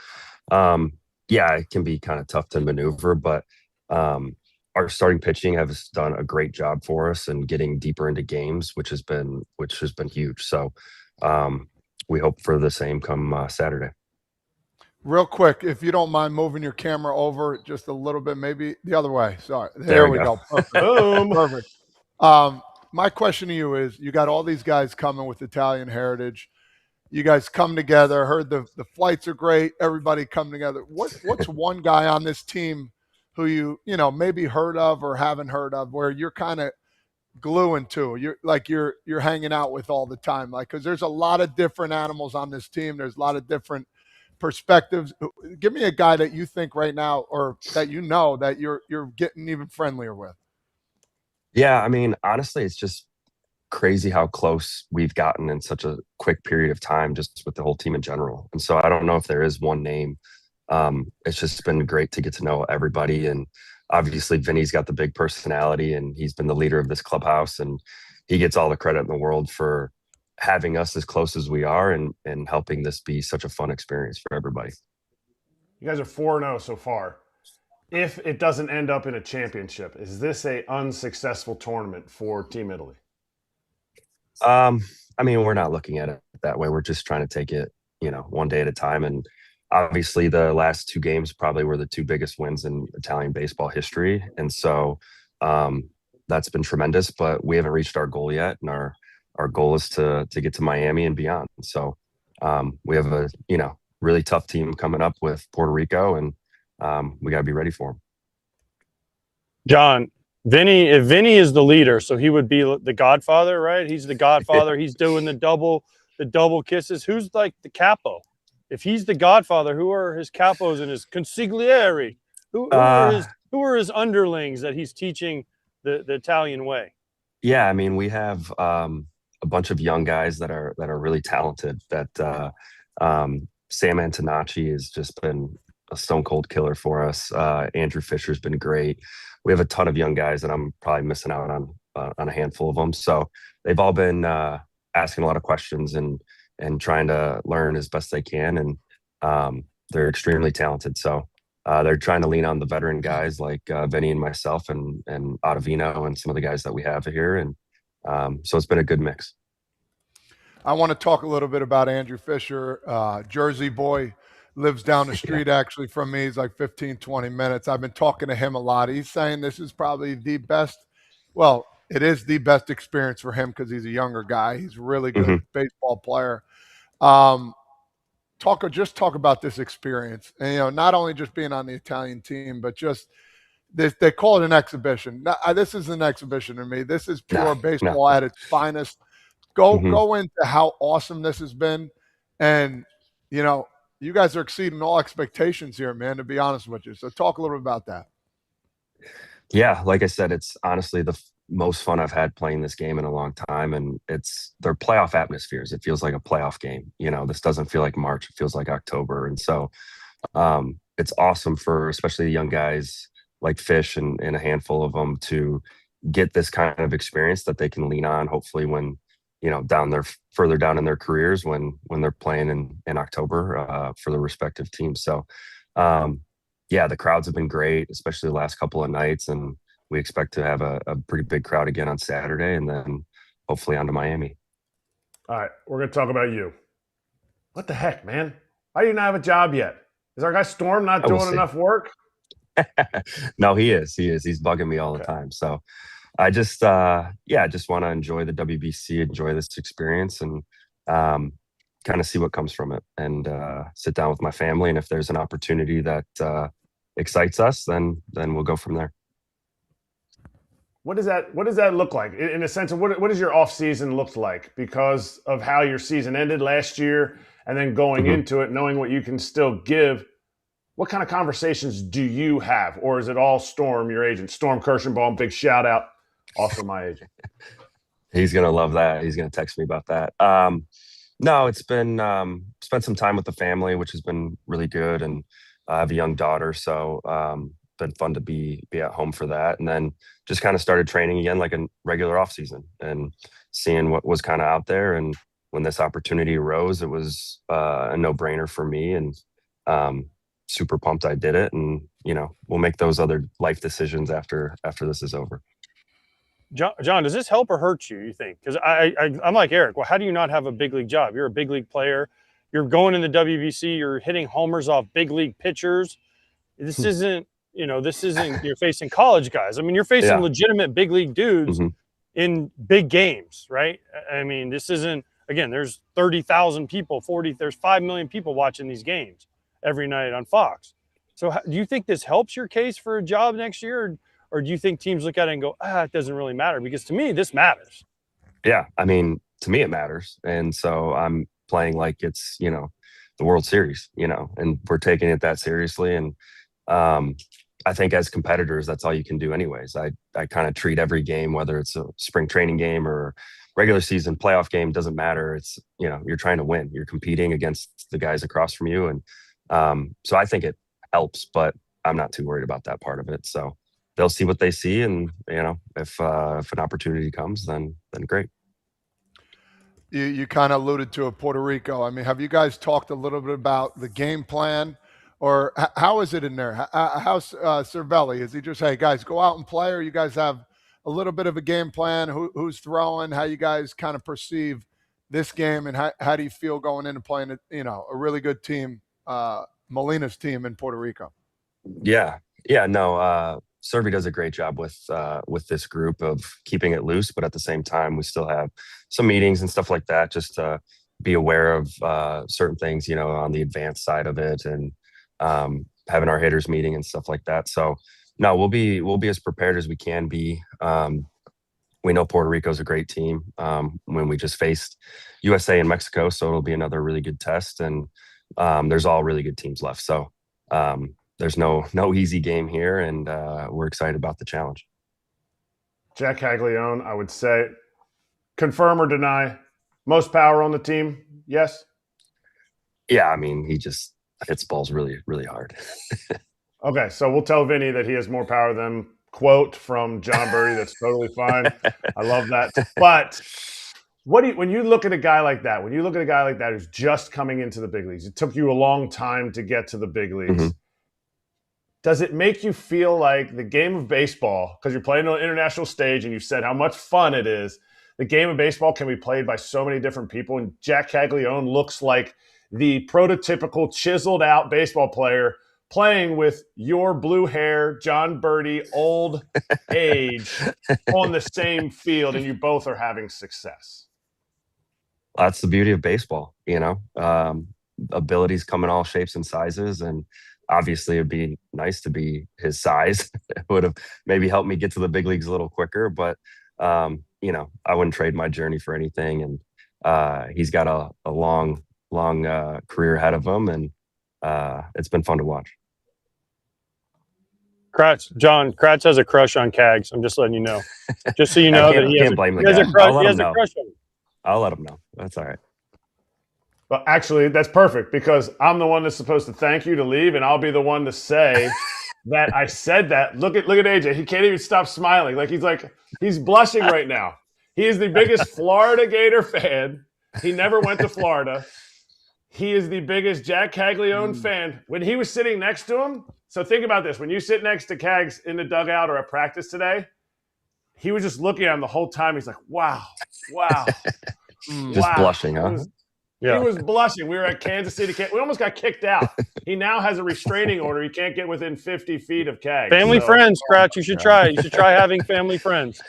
[SPEAKER 11] yeah, it can be kind of tough to maneuver, but our starting pitching has done a great job for us and getting deeper into games, which has been huge. So we hope for the same come Saturday.
[SPEAKER 4] Real quick, if you don't mind moving your camera over just a little bit, maybe the other way. Sorry. There we go. Perfect. Boom. Perfect. My question to you is, you got all these guys coming with Italian heritage. You guys come together. Heard the flights are great. Everybody come together. What's one guy on this team who you maybe heard of or haven't heard of, where you're kind of gluing to? You're hanging out with all the time, like, because there's a lot of different animals on this team. There's a lot of different perspectives. Give me a guy that you think right now, or that that you're getting even friendlier with.
[SPEAKER 11] Yeah, I mean, honestly, it's just crazy how close we've gotten in such a quick period of time, just with the whole team in general. And so I don't know if there is one name. It's just been great to get to know everybody. And obviously Vinny's got the big personality, and he's been the leader of this clubhouse, and he gets all the credit in the world for having us as close as we are and helping this be such a fun experience for everybody.
[SPEAKER 3] You guys are 4-0 so far. If it doesn't end up in a championship, is this a unsuccessful tournament for Team Italy?
[SPEAKER 11] I mean, we're not looking at it that way. We're just trying to take it, one day at a time. And obviously the last 2 games probably were the 2 biggest wins in Italian baseball history. And so that's been tremendous, but we haven't reached our goal yet. And our goal is to get to Miami and beyond. So we have a, really tough team coming up with Puerto Rico, and we got to be ready for them.
[SPEAKER 1] John, if Vinny is the leader, so he would be the Godfather, right? He's the Godfather. He's doing the double kisses. Who's like the capo? If he's the Godfather, who are his capos and his consigliere? Who are his underlings that he's teaching the Italian way?
[SPEAKER 11] Yeah, I mean, we have a bunch of young guys that are really talented. That Sam Antonacci has just been a stone cold killer for us. Andrew Fisher's been great. We have a ton of young guys, and I'm probably missing out on a handful of them. So they've all been asking a lot of questions and trying to learn as best they can. And they're extremely talented. So they're trying to lean on the veteran guys like Vinny and myself and Ottavino and some of the guys that we have here. And so it's been a good mix.
[SPEAKER 4] I want to talk a little bit about Andrew Fisher, Jersey boy, lives down the street actually from me. He's like 15, 20 minutes. I've been talking to him a lot. He's saying this is probably the best. Well, it is the best experience for him because he's a younger guy. He's a really good baseball player. Talk about this experience. And, not only just being on the Italian team, but just this, they call it an exhibition. This is an exhibition to me. This is pure baseball at its finest. Go into how awesome this has been. And, you guys are exceeding all expectations here, man, to be honest with you. So talk a little bit about that.
[SPEAKER 11] Yeah, like I said, it's honestly the most fun I've had playing this game in a long time. And they're playoff atmospheres. It feels like a playoff game. This doesn't feel like March. It feels like October. And so it's awesome for especially the young guys like Fish and a handful of them to get this kind of experience that they can lean on, hopefully when, further down in their careers when they're playing in October for the respective teams. So, the crowds have been great, especially the last couple of nights. And we expect to have a pretty big crowd again on Saturday and then hopefully on to Miami.
[SPEAKER 3] All right. We're going to talk about you. What the heck, man? Why do you not have a job yet? Is our guy Storm not doing enough work?
[SPEAKER 11] No, he is. He's bugging me all the time. So, I just want to enjoy the WBC, enjoy this experience, and kind of see what comes from it, and sit down with my family. And if there's an opportunity that excites us, then we'll go from there.
[SPEAKER 3] What does that look like in a sense of what does your off season look like because of how your season ended last year, and then going into it, knowing what you can still give? What kind of conversations do you have, or is it all Storm, your agent, Storm Kirschenbaum? Big shout out. Also my agent.
[SPEAKER 11] He's going to love that. He's going to text me about that. No, it's been spent some time with the family, which has been really good. And I have a young daughter, so been fun to be at home for that. And then just kind of started training again like a regular off season and seeing what was kind of out there. And when this opportunity arose, it was a no-brainer for me, and super pumped I did it. And, we'll make those other life decisions after this is over.
[SPEAKER 1] John, does this help or hurt you think? Because I'm like Eric. Well, how do you not have a big league job? You're a big league player. You're going in the WBC. You're hitting homers off big league pitchers. This isn't, you're facing college guys. I mean, you're facing legitimate big league dudes in big games, right? I mean, this isn't, again, there's 30,000 people, there's 5 million people watching these games every night on Fox. So do you think this helps your case for a job next year? Or do you think teams look at it and go, it doesn't really matter? Because to me, this matters.
[SPEAKER 11] Yeah, I mean, to me, it matters. And so I'm playing like it's, the World Series, and we're taking it that seriously. And I think as competitors, that's all you can do anyways. I kind of treat every game, whether it's a spring training game or regular season playoff game, doesn't matter. It's, you're trying to win. You're competing against the guys across from you. And so I think it helps, but I'm not too worried about that part of it. So they'll see what they see, and if an opportunity comes, then great.
[SPEAKER 4] You kind of alluded to Puerto Rico. I mean, have you guys talked a little bit about the game plan, or how is it in there? How's Cervelli? Is he just, hey guys, go out and play, or you guys have a little bit of a game plan? Who's throwing? How you guys kind of perceive this game, and how do you feel going into playing a really good team, Molina's team in Puerto Rico?
[SPEAKER 11] Yeah, no. Servi does a great job with this group of keeping it loose, but at the same time, we still have some meetings and stuff like that, just to be aware of certain things, on the advanced side of it, and having our hitters meeting and stuff like that. So No, we'll be as prepared as we can be. We know Puerto Rico's a great team. When we just faced USA and Mexico, so it'll be another really good test. And there's all really good teams left. So there's no easy game here, and we're excited about the challenge.
[SPEAKER 3] Jack Caglione, I would say, confirm or deny, most power on the team? Yes?
[SPEAKER 11] Yeah, I mean, he just hits balls really, really hard.
[SPEAKER 3] Okay, so we'll tell Vinny that he has more power than quote from John Berti. That's totally fine. I love that. But when you look at a guy like that, who's just coming into the big leagues, it took you a long time to get to the big leagues.
[SPEAKER 11] Mm-hmm.
[SPEAKER 3] Does it make you feel like the game of baseball, because you're playing on an international stage and you've said how much fun it is, the game of baseball can be played by so many different people, and Jack Caglione looks like the prototypical chiseled out baseball player playing with your blue hair, John Berti, old age on the same field, and you both are having success?
[SPEAKER 11] That's the beauty of baseball, abilities come in all shapes and sizes, and obviously it'd be nice to be his size. It would have maybe helped me get to the big leagues a little quicker, but I wouldn't trade my journey for anything. And he's got a long career ahead of him, and it's been fun to watch.
[SPEAKER 1] Kratz has a crush on Cags. I'm just letting you know. Just so you know that he has a crush on him.
[SPEAKER 11] I'll let him know. That's all right.
[SPEAKER 3] Well, actually, that's perfect, because I'm the one that's supposed to thank you to leave, and I'll be the one to say that I said that. Look at AJ. He can't even stop smiling. He's blushing right now. He is the biggest Florida Gator fan. He never went to Florida. He is the biggest Jack Caglione fan. When he was sitting next to him, so think about this. When you sit next to Cags in the dugout or at practice today, he was just looking at him the whole time. He's like, wow.
[SPEAKER 11] Just blushing, huh?
[SPEAKER 3] He was blushing. We were at Kansas City. We almost got kicked out. He now has a restraining order. He can't get within 50 feet of Cags.
[SPEAKER 1] Family friends, Kratz. You should try. You should try having family friends.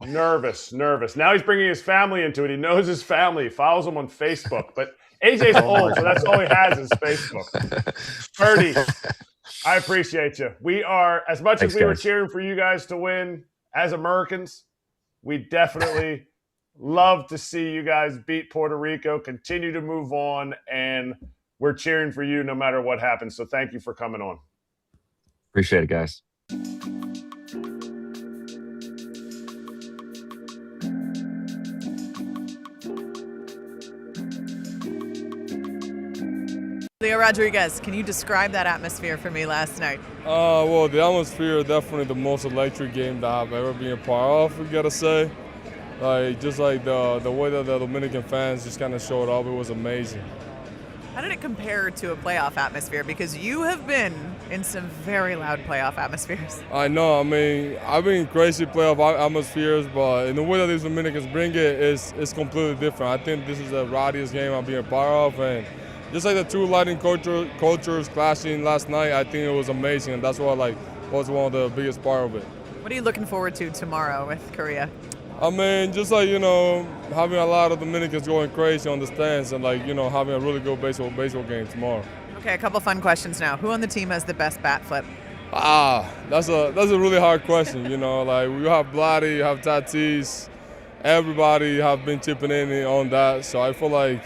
[SPEAKER 3] Nervous. Now he's bringing his family into it. He knows his family. He follows them on Facebook. But AJ's old, so that's all he has is Facebook. Berti, I appreciate you. We are, as much as we were cheering for you guys to win as Americans, we definitely love to see you guys beat Puerto Rico, continue to move on, and we're cheering for you no matter what happens. So thank you for coming on.
[SPEAKER 11] Appreciate it, guys.
[SPEAKER 5] Leo Rodriguez, can you describe that atmosphere for me last night?
[SPEAKER 12] Well, the atmosphere is definitely the most electric game that I've ever been a part of, we gotta say. The way that the Dominican fans just kind of showed up, it was amazing.
[SPEAKER 5] How did it compare to a playoff atmosphere? Because you have been in some very loud playoff atmospheres.
[SPEAKER 12] I know. I mean, I've been in crazy playoff atmospheres, but in the way that these Dominicans bring it, it's completely different. I think this is the rowdiest game I've been a part of, and just like the two Latin cultures clashing last night, I think it was amazing, and that's what was one of the biggest part of it.
[SPEAKER 5] What are you looking forward to tomorrow with Korea?
[SPEAKER 12] I mean, just having a lot of Dominicans going crazy on the stands, and having a really good baseball game tomorrow.
[SPEAKER 5] Okay, a couple fun questions now. Who on the team has the best bat flip?
[SPEAKER 12] That's a really hard question. We have Blatty, you have Tatis, everybody have been chipping in on that, so I feel like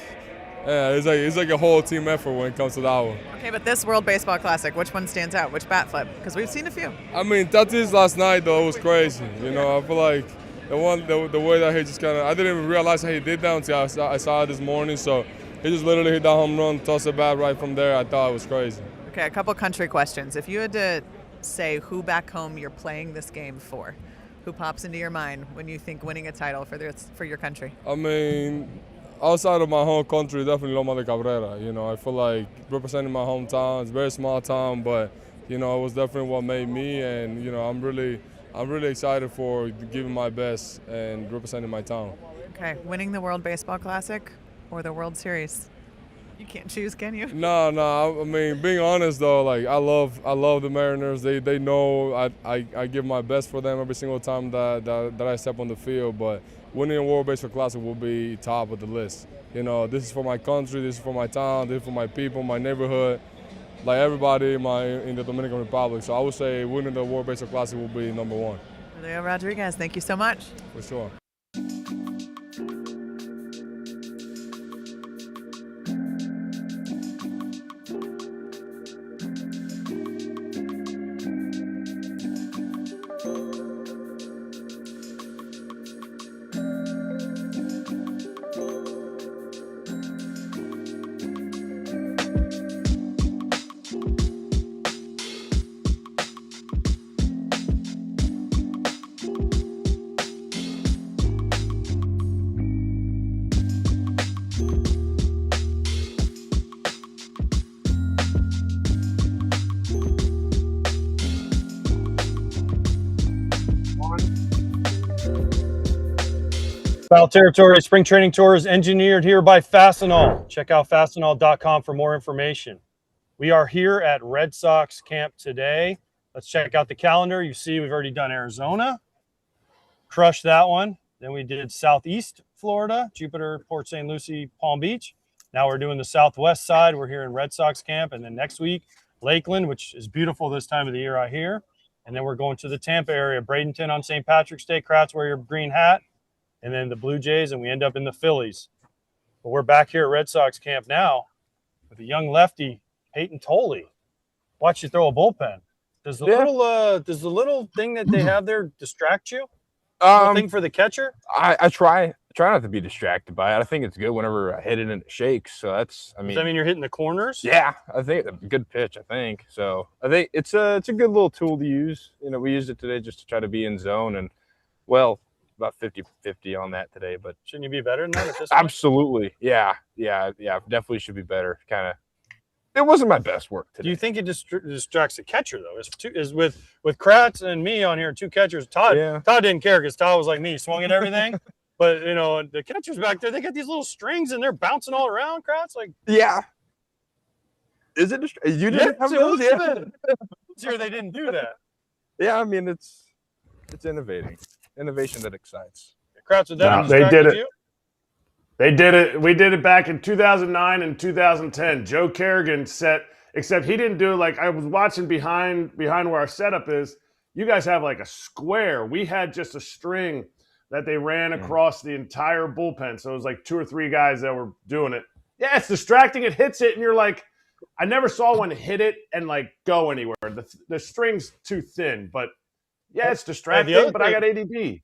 [SPEAKER 12] it's like a whole team effort when it comes to that one.
[SPEAKER 5] Okay, but this World Baseball Classic, which one stands out? Which bat flip? Because we've seen a few.
[SPEAKER 12] I mean, Tatis last night though was crazy. I feel like the way that he just I didn't even realize how he did that until I saw it this morning. So he just literally hit that home run, tossed it back right from there. I thought it was crazy.
[SPEAKER 5] Okay, a couple country questions. If you had to say who back home you're playing this game for, who pops into your mind when you think winning a title for your country?
[SPEAKER 12] I mean, outside of my home country, definitely Loma de Cabrera. I feel like representing my hometown. It's a very small town, but it was definitely what made me, and I'm really excited for giving my best and representing my town.
[SPEAKER 5] Okay, winning the World Baseball Classic or the World Series? You can't choose, can you?
[SPEAKER 12] No. I mean, being honest though, I love the Mariners. They know I give my best for them every single time that I step on the field. But winning a World Baseball Classic will be top of the list. This is for my country. This is for my town. This is for my people, my neighborhood. like everybody in the Dominican Republic. So I would say winning the World Baseball Classic will be number one.
[SPEAKER 5] Julio Rodriguez, thank you so much.
[SPEAKER 12] For sure.
[SPEAKER 1] Foul Territory Spring Training Tour is engineered here by Fastenal. Check out fastenal.com for more information. We are here at Red Sox camp today. Let's check out the calendar. You see we've already done Arizona. Crushed that one. Then we did Southeast Florida, Jupiter, Port St. Lucie, Palm Beach. Now we're doing the Southwest side. We're here in Red Sox camp. And then next week, Lakeland, which is beautiful this time of the year, I hear. And then we're going to the Tampa area, Bradenton on St. Patrick's Day. Kratz, wear your green hat. And then the Blue Jays, and we end up in the Phillies. But we're back here at Red Sox camp now with a young lefty, Payton Tolley. Watch you throw a bullpen. Does the little thing that they have there distract you? Thing for the catcher?
[SPEAKER 13] I try not to be distracted by it. I think it's good whenever I hit it and it shakes. So that's,
[SPEAKER 1] Does that mean you're hitting the corners?
[SPEAKER 13] Yeah, I think it's a good pitch. I think so. I think it's a good little tool to use. You know, we used it today just to try to be in zone, and about 50-50 on that today. But
[SPEAKER 1] shouldn't you be better than that at this point?
[SPEAKER 13] Absolutely, yeah. Definitely should be better. It wasn't my best work today.
[SPEAKER 1] Do you think it distracts the catcher though? Is with Kratz and me on here, two catchers. Todd didn't care because Todd was like me, swung at everything. But you know, the catchers back there, they got these little strings and they're bouncing all around. Kratz, like,
[SPEAKER 13] yeah. Is it? You didn't have those?
[SPEAKER 1] Yeah. Sure, they didn't do that.
[SPEAKER 13] Yeah, I mean it's innovation that excites.
[SPEAKER 1] Kratz, with that,
[SPEAKER 3] they did it. They did it. We did it back in 2009 and 2010. Joe Kerrigan set, except he didn't do it like I was watching behind where our setup is. You guys have like a square. We had just a string that they ran across the entire bullpen. So it was like 2 or 3 guys that were doing it. Yeah, it's distracting. It hits it, and you're like, I never saw one hit it and like go anywhere. The string's too thin, but yeah, it's distracting. But I got ADP.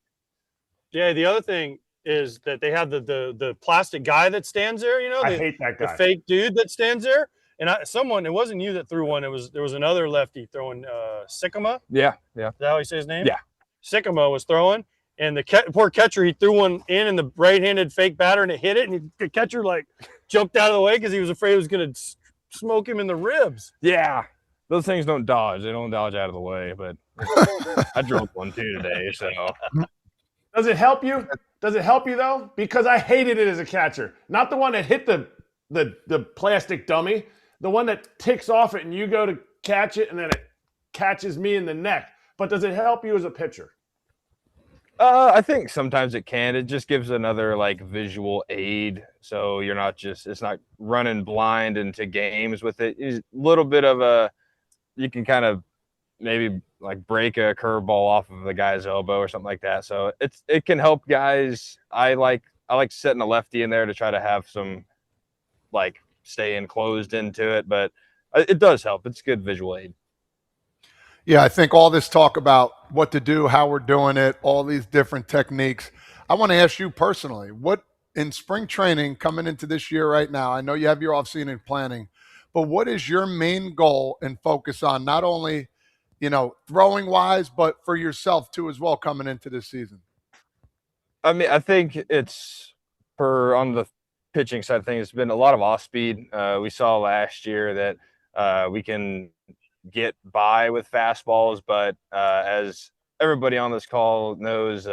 [SPEAKER 1] Yeah, the other thing is that they have the plastic guy that stands there. You know,
[SPEAKER 3] I hate that guy.
[SPEAKER 1] The fake dude that stands there. And it wasn't you that threw one. There was another lefty throwing Sycamore.
[SPEAKER 13] Yeah.
[SPEAKER 1] Is that how you say his name?
[SPEAKER 13] Yeah.
[SPEAKER 1] Sycamore was throwing, and the poor catcher, he threw one in the right-handed fake batter, and it hit it, and the catcher like jumped out of the way because he was afraid it was going to smoke him in the ribs.
[SPEAKER 13] Yeah. Those things don't dodge. They don't dodge out of the way, but I drove one too today, so.
[SPEAKER 3] Does it help you? Does it help you though? Because I hated it as a catcher. Not the one that hit the plastic dummy, the one that ticks off it and you go to catch it and then it catches me in the neck. But does it help you as a pitcher?
[SPEAKER 13] I think sometimes it can. It just gives another like visual aid, so you're not it's not running blind into games with it. It's a little bit of you can kind of maybe like break a curveball off of the guy's elbow or something like that. So it can help guys. I like setting a lefty in there to try to have some like stay enclosed into it, but it does help. It's good visual aid.
[SPEAKER 4] Yeah, I think all this talk about what to do, how we're doing it, all these different techniques. I want to ask you personally, what in spring training coming into this year right now, I know you have your off-season planning, but what is your main goal and focus on, not only, throwing wise, but for yourself too as well coming into this season?
[SPEAKER 13] I mean, I think it's on the pitching side of things, it's been a lot of off speed. We saw last year that we can get by with fastballs, but as everybody on this call knows,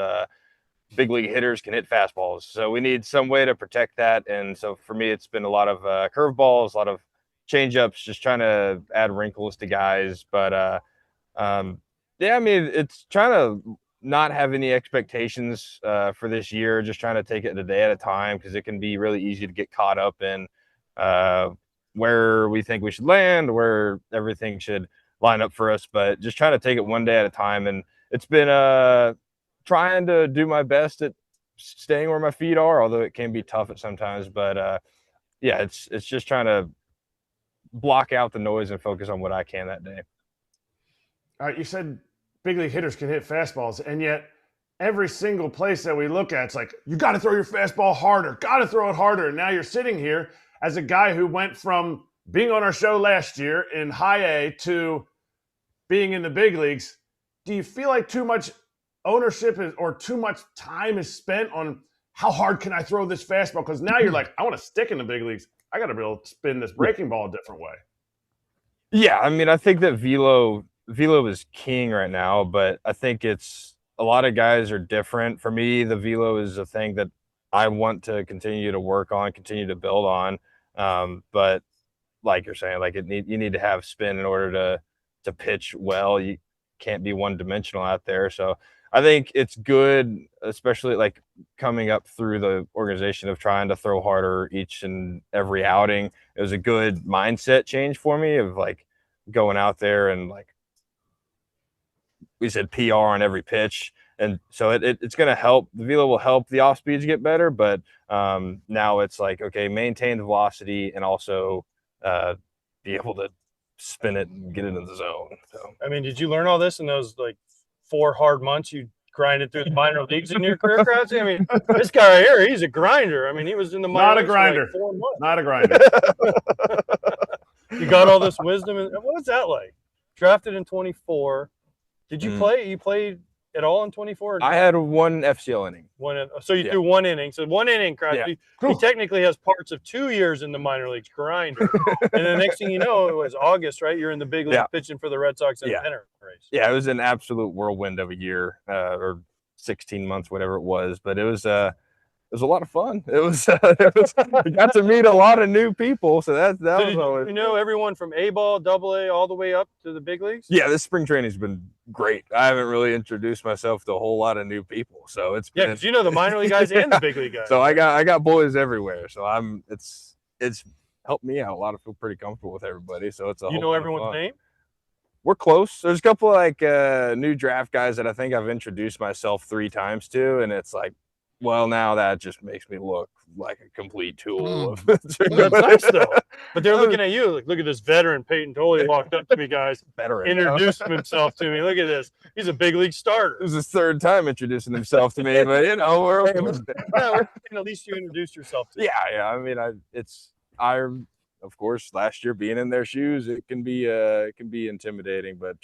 [SPEAKER 13] big league hitters can hit fastballs. So we need some way to protect that. And so for me, it's been a lot of curveballs, a lot of changeups, just trying to add wrinkles to guys. But yeah, I mean, it's trying to not have any expectations for this year, just trying to take it a day at a time, because it can be really easy to get caught up in where we think we should land, where everything should line up for us, but just trying to take it one day at a time. And it's been trying to do my best at staying where my feet are, although it can be tough at sometimes. But yeah, it's just trying to block out the noise and focus on what I can that day.
[SPEAKER 3] All right, you said big league hitters can hit fastballs, and yet every single place that we look at, it's like, you got to throw your fastball harder, got to throw it harder. And now you're sitting here as a guy who went from being on our show last year in high A to being in the big leagues. Do you feel like too much ownership or too much time is spent on how hard can I throw this fastball? Because now you're like, I want to stick in the big leagues. I got to be able to spin this breaking ball a different way.
[SPEAKER 13] Yeah, I mean, I think that velo is king right now, but I think it's a lot of guys are different. For me, the velo is a thing that I want to continue to work on, continue to build on. But like you're saying, like you need to have spin in order to pitch well. You can't be one dimensional out there. So I think it's good, especially like coming up through the organization of trying to throw harder each and every outing. It was a good mindset change for me of like going out there and like we said PR on every pitch. And so it's going to help. The velo will help the off speeds get better, but now it's like, okay, maintain the velocity and also be able to spin it and get it in the zone. So
[SPEAKER 1] I mean, did you learn all this in those like 4 hard months you grinded through the minor leagues in your career, Kratz? I mean, this guy right here, he's a grinder. I mean, he was in the minor leagues for like 4 months.
[SPEAKER 3] Not a grinder.
[SPEAKER 1] You got all this wisdom. What was that like? Drafted in 24. Did you play? You played at all in 24?
[SPEAKER 13] I had one FCL inning.
[SPEAKER 1] So you threw 1 inning. So 1 inning, Kratz.
[SPEAKER 13] Yeah.
[SPEAKER 1] He technically has parts of 2 years in the minor leagues grinder. And the next thing you know, it was August, right? You're in the big league pitching for the Red Sox in the pennant race.
[SPEAKER 13] Yeah, it was an absolute whirlwind of a year or 16 months, whatever it was. But it was a lot of fun. We got to meet a lot of new people. So that was always.
[SPEAKER 1] You know everyone from A-ball, AA, all the way up to the big leagues?
[SPEAKER 13] Yeah, this spring training's been great. I haven't really introduced myself to a whole lot of new people. So it's been,
[SPEAKER 1] because you know the minor league guys and the big league guys.
[SPEAKER 13] So I got boys everywhere. So it's helped me out a lot. I feel pretty comfortable with everybody. So it's a
[SPEAKER 1] you know everyone's name?
[SPEAKER 13] We're close. There's a couple like new draft guys that I think I've introduced myself 3 times to, and it's like, well, now that just makes me look like a complete tool.
[SPEAKER 1] That's nice, though. But they're looking at you. Like, look at this veteran. Payton Tolley walked up to me, guys.
[SPEAKER 13] Veteran.
[SPEAKER 1] Introduced himself to me. Look at this. He's a big league starter.
[SPEAKER 13] This is his 3rd time introducing himself to me, but we're okay with it.
[SPEAKER 1] At least you introduced yourself to me.
[SPEAKER 13] Yeah. I mean, of course, last year being in their shoes, it can be intimidating, but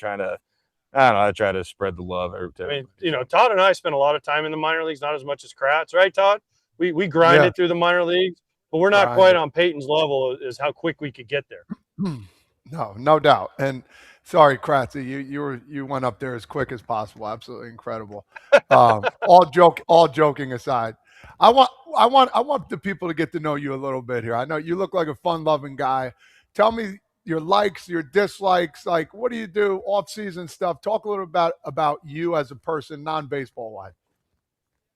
[SPEAKER 13] I try to spread the love every time.
[SPEAKER 1] I mean, Todd and I spent a lot of time in the minor leagues, not as much as Kratz, right, Todd? We grinded through the minor leagues, but we're not quite on Peyton's level as how quick we could get there.
[SPEAKER 4] No doubt. And sorry, Kratz, you went up there as quick as possible. Absolutely incredible. All joking aside, I want the people to get to know you a little bit here. I know you look like a fun-loving guy. Tell me your likes, your dislikes, like what do you do off-season stuff? Talk a little about you as a person, non-baseball wise.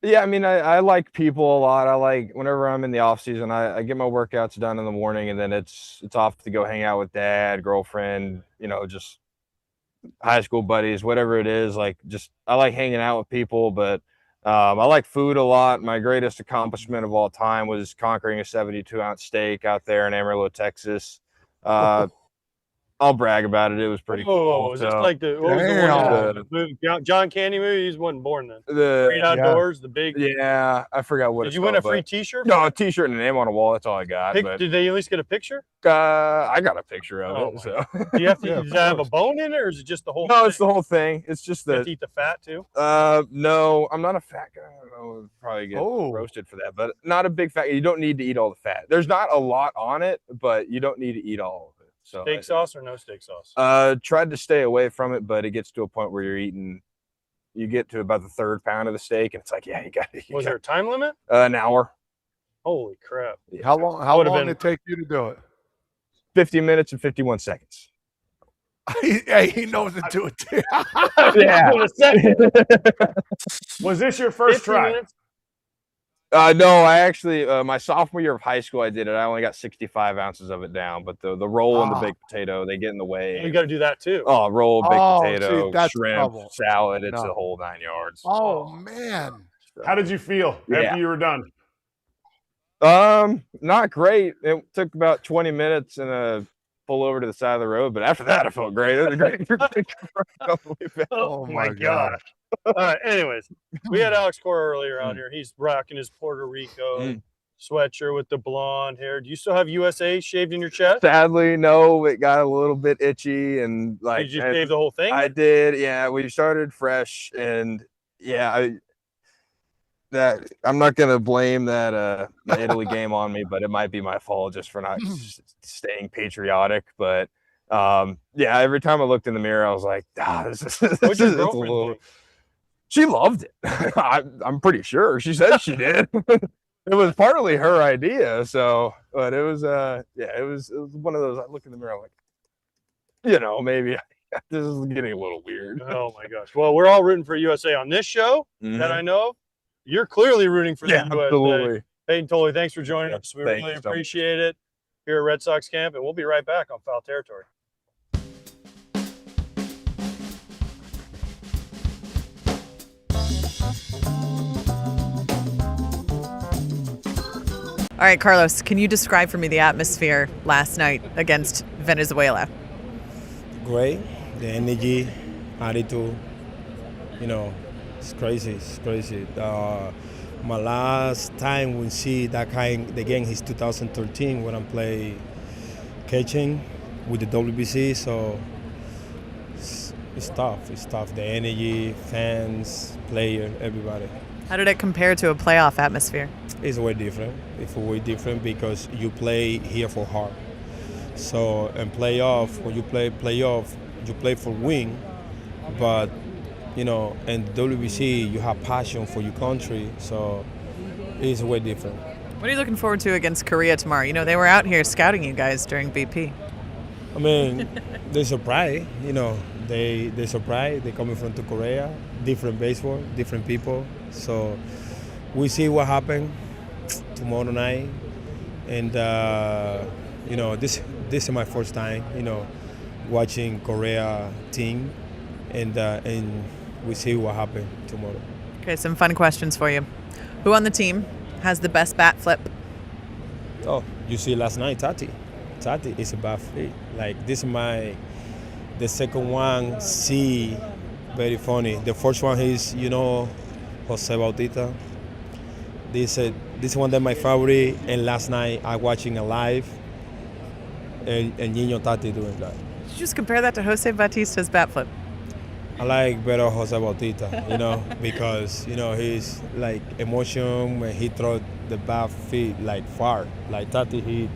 [SPEAKER 13] Yeah, I mean, I like people a lot. I like whenever I'm in the off-season, I get my workouts done in the morning, and then it's off to go hang out with dad, girlfriend, just high school buddies, whatever it is. Like, just I like hanging out with people, but I like food a lot. My greatest accomplishment of all time was conquering a 72-ounce steak out there in Amarillo, Texas. I'll brag about it. It was pretty cool.
[SPEAKER 1] Is this like the movie, John Candy movie? He wasn't born then. Great Outdoors, the big.
[SPEAKER 13] Yeah, I forgot what.
[SPEAKER 1] Did you win a free T-shirt?
[SPEAKER 13] No, a T-shirt and a name on a wall. That's all I got.
[SPEAKER 1] Did they at least get a picture?
[SPEAKER 13] I got a picture of it. So.
[SPEAKER 1] Do you have to? Does that have a bone in it, or is it just the whole?
[SPEAKER 13] No,
[SPEAKER 1] thing?
[SPEAKER 13] It's the whole thing. It's just
[SPEAKER 1] You have to eat the fat too.
[SPEAKER 13] No, I'm not a fat guy. I would probably get roasted for that, but not a big fat. You don't need to eat all the fat. There's not a lot on it, but you don't need to eat all of it. So
[SPEAKER 1] steak sauce or no steak sauce?
[SPEAKER 13] Tried to stay away from it, but it gets to a point where you get to about the 3rd pound of the steak, and it's like, yeah, you got it.
[SPEAKER 1] Was there a time limit?
[SPEAKER 13] An hour.
[SPEAKER 1] Holy crap!
[SPEAKER 4] How long did it take you to do it?
[SPEAKER 13] 50 minutes and 51 seconds.
[SPEAKER 4] He knows it to it.
[SPEAKER 13] Yeah.
[SPEAKER 3] Was this your first try?
[SPEAKER 1] Minutes?
[SPEAKER 13] No, I actually my sophomore year of high school I did it. I only got 65 ounces of it down, but the roll and the baked potato, they get in the way.
[SPEAKER 1] You got to do that too.
[SPEAKER 13] Oh, roll, baked
[SPEAKER 4] see,
[SPEAKER 13] potato,
[SPEAKER 4] that's
[SPEAKER 13] shrimp,
[SPEAKER 4] trouble.
[SPEAKER 13] salad. It's
[SPEAKER 4] No.
[SPEAKER 13] a whole 9 yards.
[SPEAKER 4] Oh man.
[SPEAKER 3] How did you feel after you were done?
[SPEAKER 13] Not great. It took about 20 minutes and pull over to the side of the road, but after that I felt great. It was great.
[SPEAKER 1] Oh my gosh. All right. Anyways, we had Alex Cora earlier on here. He's rocking his Puerto Rico sweatshirt with the blonde hair. Do you still have USA shaved in your chest?
[SPEAKER 13] Sadly, no. It got a little bit itchy and
[SPEAKER 1] Did you shave the whole thing?
[SPEAKER 13] I did. Yeah, we started fresh, and yeah, I'm not gonna blame that the Italy game on me, but it might be my fault just for not staying patriotic. But yeah, every time I looked in the mirror, I was like, this is a little. She loved it. I'm pretty sure she said she did. It was partly her idea, so but it was it was one of those. I look in the mirror, I'm like, maybe this is getting a little weird.
[SPEAKER 1] Oh my gosh. Well, we're all rooting for USA on this show that I know. You're clearly rooting for the USA.
[SPEAKER 13] Absolutely.
[SPEAKER 1] Payton Tolley, thanks for joining us. We really appreciate it here at Red Sox Camp, and we'll be right back on Foul Territory.
[SPEAKER 5] All right, Carlos, can you describe for me the atmosphere last night against Venezuela?
[SPEAKER 9] Great. The energy, attitude, it's crazy. It's crazy. My last time we see that the game is 2013 when I play catching with the WBC. So it's tough. It's tough. The energy, fans, player, everybody.
[SPEAKER 5] How did it compare to a playoff atmosphere?
[SPEAKER 9] It's way different. It's way different because you play here for hard. So in playoff, when you play playoff, you play for win, but in WBC you have passion for your country, so it's way different.
[SPEAKER 5] What are you looking forward to against Korea tomorrow? They were out here scouting you guys during BP.
[SPEAKER 9] I mean, they surprise. They surprise. They coming from Korea, different baseball, different people. So we see what happens tomorrow night, and this is my first time, watching Korea team, and we see what happens tomorrow.
[SPEAKER 5] Okay, some fun questions for you. Who on the team has the best bat flip?
[SPEAKER 9] Oh, you see last night, Tati is a bat flip. Like this is the second one. See, very funny. The first one is Jose Bautista. This one that my favorite, and last night I watching a live, and Nino Tati doing that.
[SPEAKER 5] Did you just compare that to Jose Bautista's bat flip?
[SPEAKER 9] I like better Jose Bautista, because he's like emotion when he throw the bat feet like far, like Tati he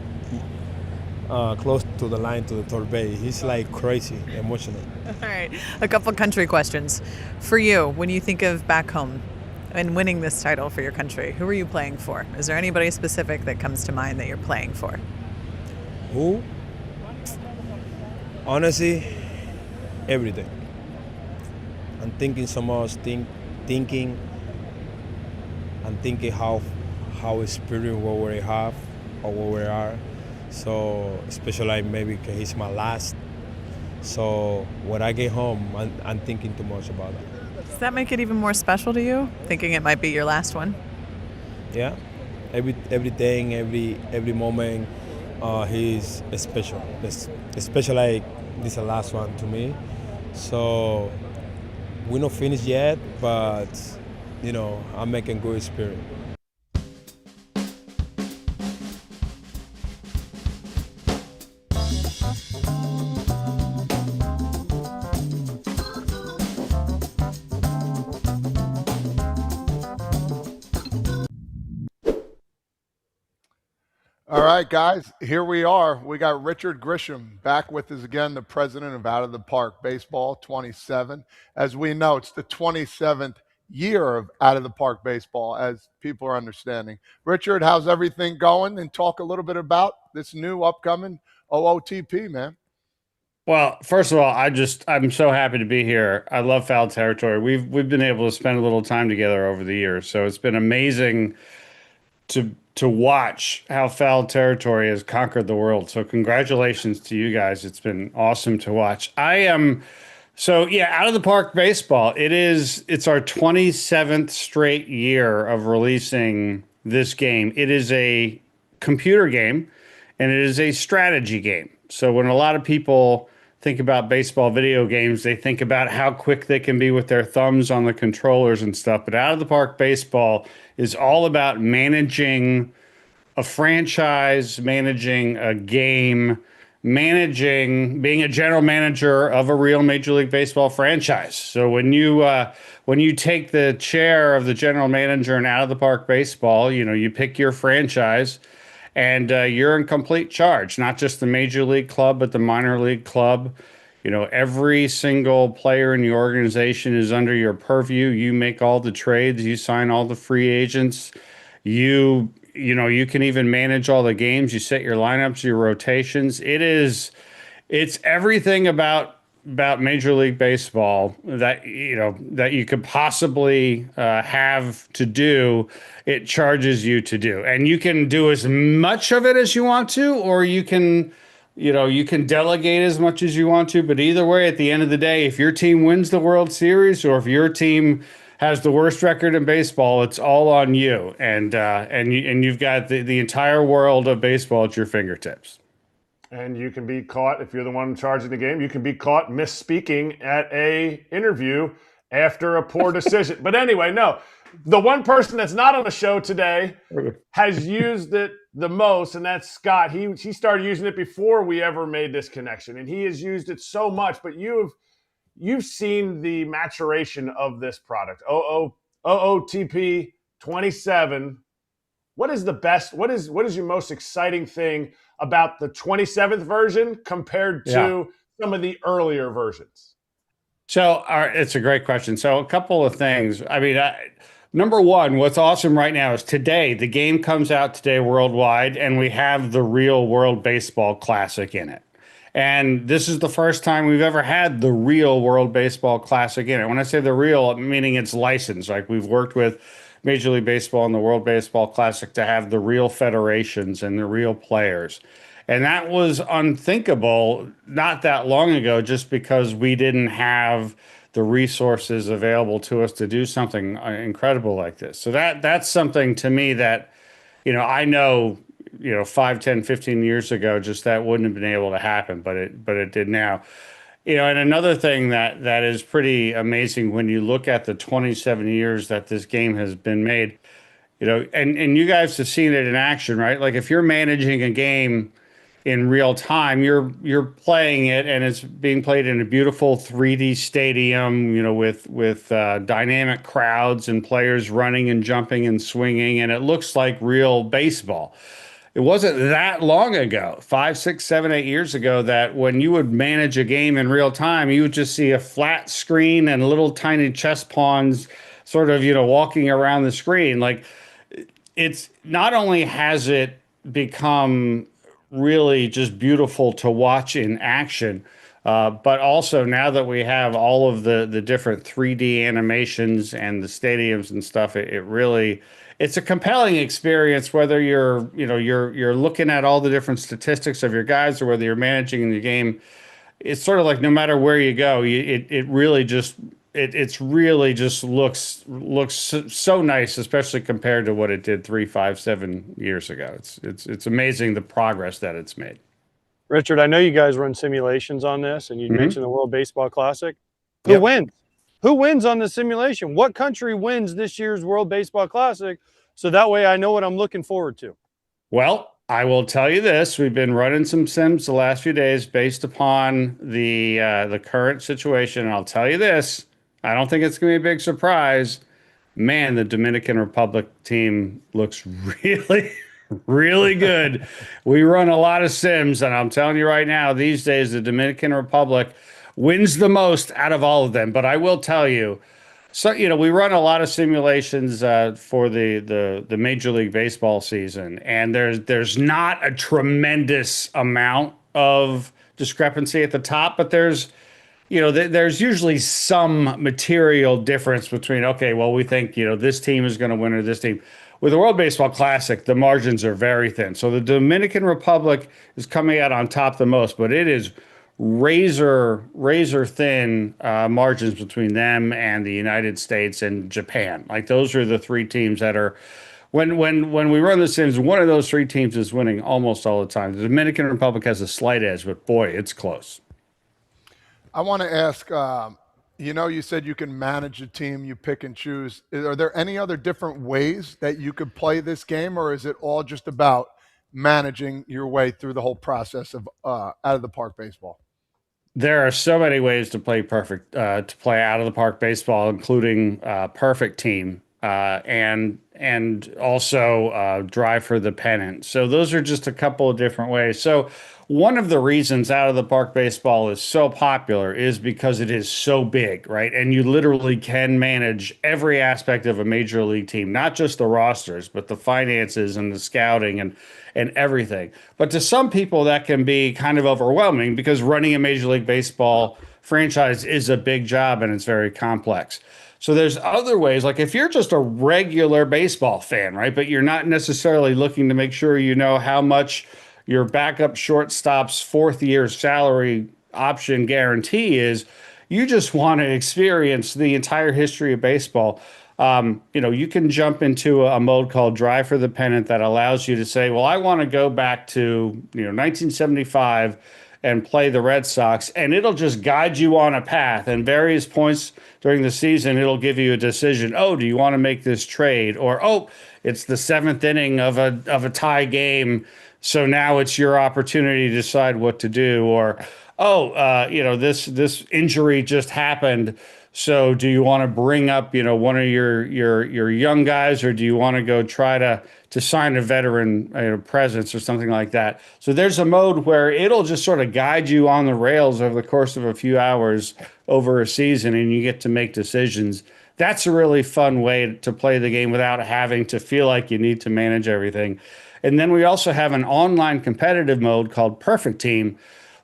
[SPEAKER 9] close to the line to the third base. He's like crazy emotional.
[SPEAKER 5] All right, a couple country questions for you. When you think of back home and winning this title for your country, who are you playing for? Is there anybody specific that comes to mind that you're playing for?
[SPEAKER 9] Who? Honestly, everything. I'm thinking so much, thinking how experience what we have or what we are. So especially maybe because it's my last. So when I get home, I'm thinking too much about that.
[SPEAKER 5] Does that make it even more special to you, thinking it might be your last one?
[SPEAKER 9] Yeah, everything, every moment, he's special. Especially like this is the last one to me. So we're not finished yet, but I'm making good experience.
[SPEAKER 4] All right, guys, here we are. We got Richard Grisham back with us again, the president of Out of the Park Baseball 27. As we know, it's the 27th year of Out of the Park Baseball, as people are understanding. Richard, how's everything going? And talk a little bit about this new upcoming OOTP, man.
[SPEAKER 14] Well, first of all, I'm so happy to be here. I love Foul Territory. We've been able to spend a little time together over the years, so it's been amazing to watch how foul territory has conquered the world. So congratulations to you guys. It's been awesome to watch. So yeah, out of the park baseball. It's our 27th straight year of releasing this game. It is a computer game and it is a strategy game. So when a lot of people think about baseball video games, they think about how quick they can be with their thumbs on the controllers and stuff. But out of the park baseball is all about managing a franchise, managing a game, being a general manager of a real Major League Baseball franchise. So when you take the chair of the general manager in out of the park baseball, you pick your franchise and you're in complete charge, not just the major league club, but the minor league club. Every single player in the organization is under your purview. You make all the trades, you sign all the free agents. You can even manage all the games. You set your lineups, your rotations. It's everything about Major League Baseball that you could possibly have to do. It charges you to do, and you can do as much of it as you want to, or you can delegate as much as you want to. But either way, at the end of the day, if your team wins the World Series or if your team has the worst record in baseball, it's all on you, and you've got the entire world of baseball at your fingertips.
[SPEAKER 3] And you can be caught, if you're the one in charge of the game, you can be caught misspeaking at a interview after a poor decision. But anyway, no. The one person that's not on the show today has used it the most, and that's Scott. He started using it before we ever made this connection, and he has used it so much. But you've seen the maturation of this product. OOTP 27. What is the best? What is your most exciting thing about the 27th version compared to some of the earlier versions?
[SPEAKER 14] So it's a great question. So a couple of things. Number one, what's awesome right now is today, the game comes out today worldwide, and we have the real World Baseball Classic in it. And this is the first time we've ever had the real World Baseball Classic in it. When I say the real, meaning it's licensed. Like, we've worked with Major League Baseball and the World Baseball Classic to have the real federations and the real players. And that was unthinkable not that long ago, just because we didn't have the resources available to us to do something incredible like this. So that's something to me that, I know, 5, 10, 15 years ago, just that wouldn't have been able to happen, but it did now. And another thing that is pretty amazing when you look at the 27 years that this game has been made, and you guys have seen it in action, right? Like, if you're managing a game in real time, you're playing it, and it's being played in a beautiful 3D stadium, with dynamic crowds and players running and jumping and swinging, and it looks like real baseball. It wasn't that long ago, 5, 6, 7, 8 years ago, that when you would manage a game in real time, you would just see a flat screen and little tiny chess pawns sort of, walking around the screen. Like, it's not only has it become really just beautiful to watch in action, but also now that we have all of the different 3D animations and the stadiums and stuff, it's a compelling experience, whether you're looking at all the different statistics of your guys or whether you're managing the game. It's sort of like, no matter where you go, it really just looks so nice, especially compared to what it did 3, 5, 7 years ago. It's amazing the progress that it's made.
[SPEAKER 1] Richard, I know you guys run simulations on this, and you mentioned the World Baseball Classic. Who wins? Who wins on the simulation? What country wins this year's World Baseball Classic? So that way I know what I'm looking forward to.
[SPEAKER 14] Well, I will tell you this. We've been running some sims the last few days based upon the current situation. And I'll tell you this. I don't think it's going to be a big surprise. Man, the Dominican Republic team looks really, really good. We run a lot of sims, and I'm telling you right now, these days, the Dominican Republic wins the most out of all of them. But I will tell you, so, we run a lot of simulations for the Major League Baseball season, and there's not a tremendous amount of discrepancy at the top, but there's usually some material difference between, okay, well, we think, this team is going to win or this team. with the World Baseball Classic, the margins are very thin. So the Dominican Republic is coming out on top the most, but it is razor thin margins between them and the United States and Japan. Like those are the three teams that are, when we run the Sims, one of those three teams is winning almost all the time. The Dominican Republic has a slight edge, but boy, it's close.
[SPEAKER 4] I want to ask, you said you can manage a team, you pick and choose. Are there any other different ways that you could play this game, or is it all just about managing your way through the whole process of out of the park baseball?
[SPEAKER 14] There are so many ways to play to play out of the park baseball, including perfect team and also drive for the pennant. So those are just a couple of different ways. So one of the reasons out of the park baseball is so popular is because it is so big, right? And you literally can manage every aspect of a major league team, not just the rosters, but the finances and the scouting and everything. But to some people that can be kind of overwhelming because running a Major League Baseball franchise is a big job and it's very complex. So there's other ways, like if you're just a regular baseball fan, right, but you're not necessarily looking to make sure you know how much your backup shortstop's fourth year salary option guarantee is, you just want to experience the entire history of baseball. You can jump into a mode called Drive for the Pennant that allows you to say, well, I want to go back to 1975 and play the Red Sox, and it'll just guide you on a path. And various points during the season, it'll give you a decision. Oh, do you want to make this trade? Or, oh, it's the seventh inning of a tie game, so now it's your opportunity to decide what to do. Or, this injury just happened, so do you want to bring up one of your young guys, or do you want to go try to sign a veteran presence or something like that? So there's a mode where it'll just sort of guide you on the rails over the course of a few hours over a season, and you get to make decisions. That's a really fun way to play the game without having to feel like you need to manage everything. And then we also have an online competitive mode called Perfect Team,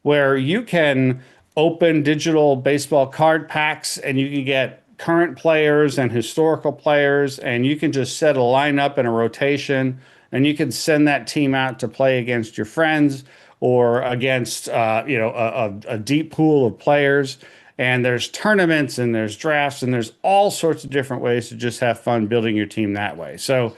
[SPEAKER 14] where you can open digital baseball card packs and you can get current players and historical players, and you can just set a lineup and a rotation, and you can send that team out to play against your friends or against a deep pool of players. And there's tournaments and there's drafts and there's all sorts of different ways to just have fun building your team that way. So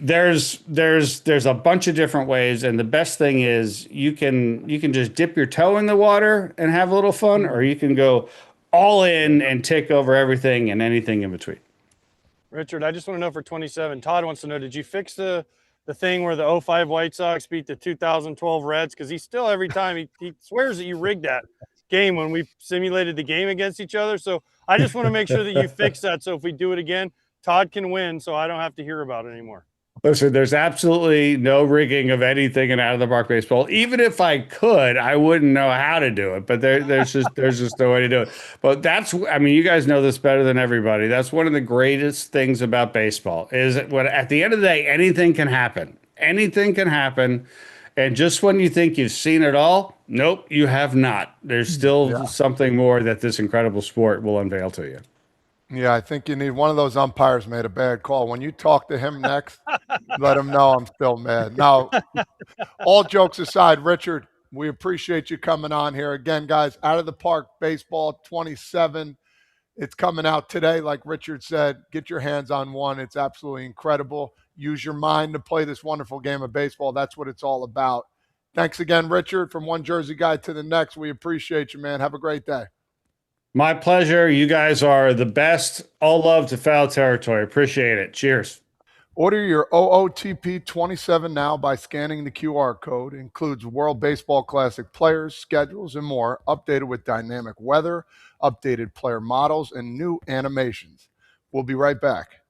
[SPEAKER 14] there's a bunch of different ways, and the best thing is you can just dip your toe in the water and have a little fun, or you can go all in and take over everything and anything in between.
[SPEAKER 1] Richard, I just want to know for 27, Todd wants to know, did you fix the thing where the 05 White Sox beat the 2012 Reds? Because he still, every time, he swears that you rigged that game when we simulated the game against each other. So I just want to make sure that you fix that, so if we do it again, Todd can win, so I don't have to hear about it anymore.
[SPEAKER 14] Listen, there's absolutely no rigging of anything in out of the park baseball. Even if I could, I wouldn't know how to do it. But there's just no way to do it. But you guys know this better than everybody. That's one of the greatest things about baseball is that at the end of the day, anything can happen. Anything can happen. And just when you think you've seen it all, nope, you have not. There's still something more that this incredible sport will unveil to you.
[SPEAKER 4] Yeah, I think you need one of those umpires made a bad call. When you talk to him next, let him know I'm still mad. Now, all jokes aside, Richard, we appreciate you coming on here. Again, guys, Out of the Park Baseball 27. It's coming out today, like Richard said. Get your hands on one. It's absolutely incredible. Use your mind to play this wonderful game of baseball. That's what it's all about. Thanks again, Richard. From one Jersey guy to the next, we appreciate you, man. Have a great day.
[SPEAKER 14] My pleasure. You guys are the best. All love to Foul Territory. Appreciate it. Cheers.
[SPEAKER 4] Order your OOTP 27 now by scanning the QR code. It includes World Baseball Classic players, schedules, and more, updated with dynamic weather, updated player models, and new animations. We'll be right back.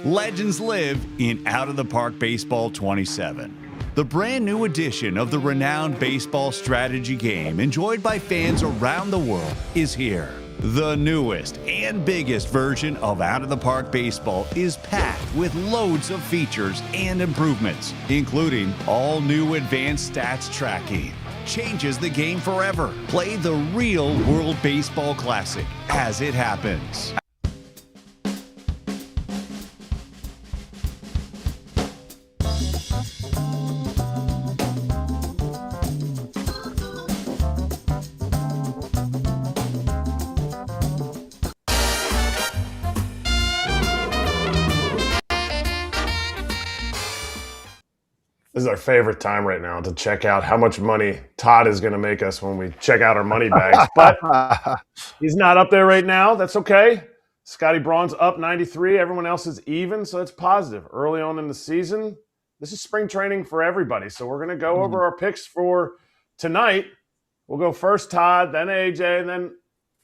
[SPEAKER 15] Legends live in Out of the Park Baseball 27. The brand new edition of the renowned baseball strategy game enjoyed by fans around the world is here. The newest and biggest version of Out of the Park Baseball is packed with loads of features and improvements, including all new advanced stats tracking. Changes the game forever. Play the real World Baseball Classic as it happens.
[SPEAKER 3] This is our favorite time right now to check out how much money Todd is going to make us when we check out our money bags. But he's not up there right now. That's okay. Scotty Braun's up 93. Everyone else is even, so it's positive. Early on in the season, this is spring training for everybody. So we're going to go over our picks for tonight. We'll go first Todd, then AJ, and then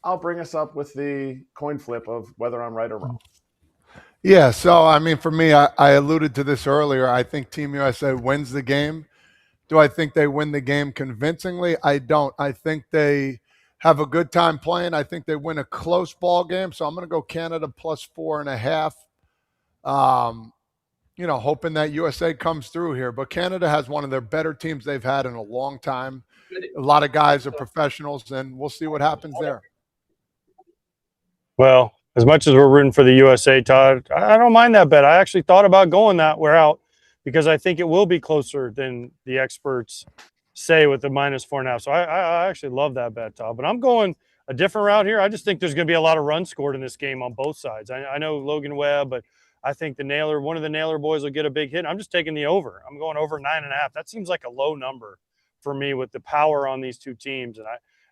[SPEAKER 3] I'll bring us up with the coin flip of whether I'm right or wrong.
[SPEAKER 4] Yeah, so, I mean, for me, I alluded to this earlier. I think Team USA wins the game. Do I think they win the game convincingly? I don't. I think they have a good time playing. I think they win a close ball game. So I'm going to go Canada plus 4.5. Hoping that USA comes through here. But Canada has one of their better teams they've had in a long time. A lot of guys are professionals, and we'll see what happens there.
[SPEAKER 1] Well, as much as we're rooting for the USA, Todd, I don't mind that bet. I actually thought about going that route because I think it will be closer than the experts say with the -4.5. So I actually love that bet, Todd. But I'm going a different route here. I just think there's going to be a lot of runs scored in this game on both sides. I know Logan Webb, but I think one of the Naylor boys will get a big hit. I'm just taking the over. I'm going over 9.5. That seems like a low number for me with the power on these two teams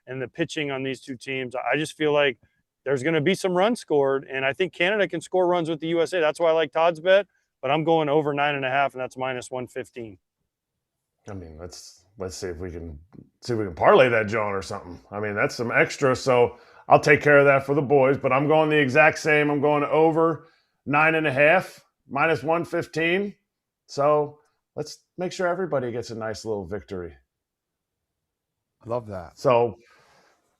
[SPEAKER 1] and the pitching on these two teams. I just feel like there's going to be some runs scored, and I think Canada can score runs with the USA. That's why I like Todd's bet, but I'm going over 9.5, and that's -115.
[SPEAKER 3] I mean, let's see if we can parlay that, John, or something. I mean, that's some extra, so I'll take care of that for the boys, but I'm going the exact same. I'm going over 9.5, -115. So let's make sure everybody gets a nice little victory.
[SPEAKER 4] I love that.
[SPEAKER 3] So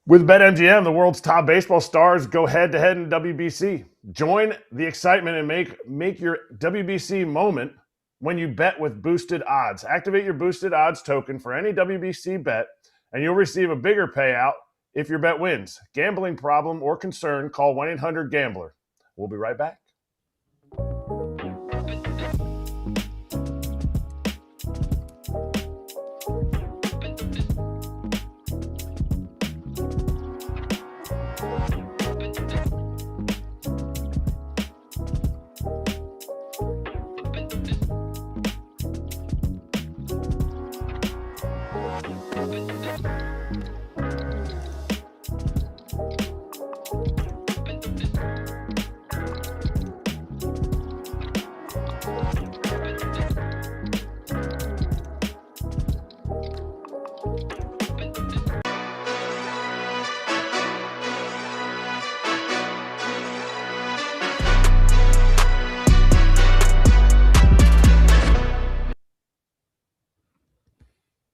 [SPEAKER 3] with BetMGM, the world's top baseball stars go head-to-head in WBC. Join the excitement and make your WBC moment when you bet with Boosted Odds. Activate your Boosted Odds token for any WBC bet, and you'll receive a bigger payout if your bet wins. Gambling problem or concern, call 1-800-GAMBLER. We'll be right back.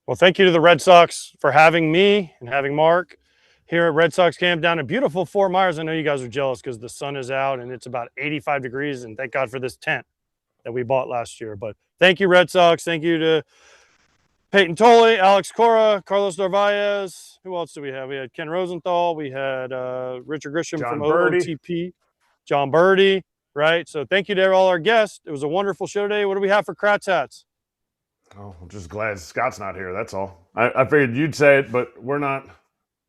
[SPEAKER 1] Well, thank you to the Red Sox for having me and having Mark here at Red Sox camp down in beautiful Fort Myers. I know you guys are jealous because the sun is out and it's about 85 degrees, and thank God for this tent that we bought last year. But thank you, Red Sox. Thank you to Payton Tolley, Alex Cora, Carlos Narvaez. Who else do we have? We had Ken Rosenthal. We had Richard Grisham from OTP. John Berti, right? So thank you to all our guests. It was a wonderful show today. What do we have for Kratz hats?
[SPEAKER 3] Oh, I'm just glad Scott's not here. That's all. I figured you'd say it, but we're not.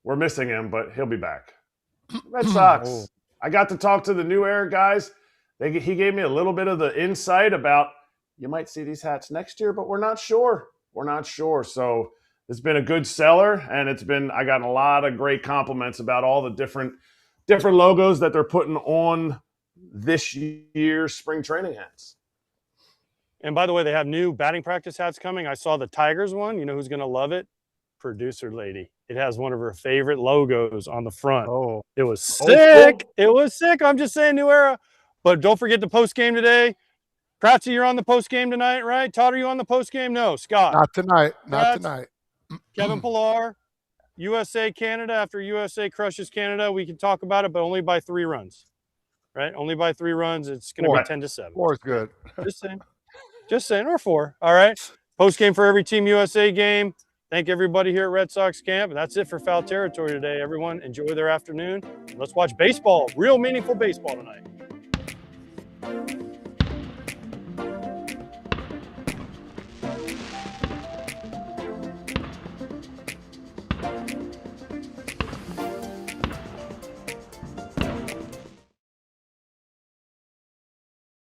[SPEAKER 3] We're missing him, but he'll be back. Red Sox. I got to talk to the New Era guys. He gave me a little bit of the insight about you might see these hats next year, but we're not sure. We're not sure. So it's been a good seller, and I got a lot of great compliments about all the different logos that they're putting on this year's spring training hats.
[SPEAKER 1] And by the way, they have new batting practice hats coming. I saw the Tigers one. You know who's going to love it? Producer lady. It has one of her favorite logos on the front.
[SPEAKER 8] Oh,
[SPEAKER 1] it was sick. It was sick. I'm just saying, New Era. But don't forget the post game today. Kratzy, you're on the post game tonight, right? Todd, are you on the post game? No, Scott.
[SPEAKER 4] Not tonight. Not
[SPEAKER 1] Kratz,
[SPEAKER 4] tonight.
[SPEAKER 1] Kevin Pillar, USA Canada. After USA crushes Canada, we can talk about it, but only by 3 runs, right? Only by 3 runs. It's going to be 10-7.
[SPEAKER 4] 4 is good.
[SPEAKER 1] Just saying, or 4. All right. Post game for every Team USA game. Thank everybody here at Red Sox camp. And that's it for Foul Territory today, everyone. Enjoy their afternoon. Let's watch baseball, real meaningful baseball tonight.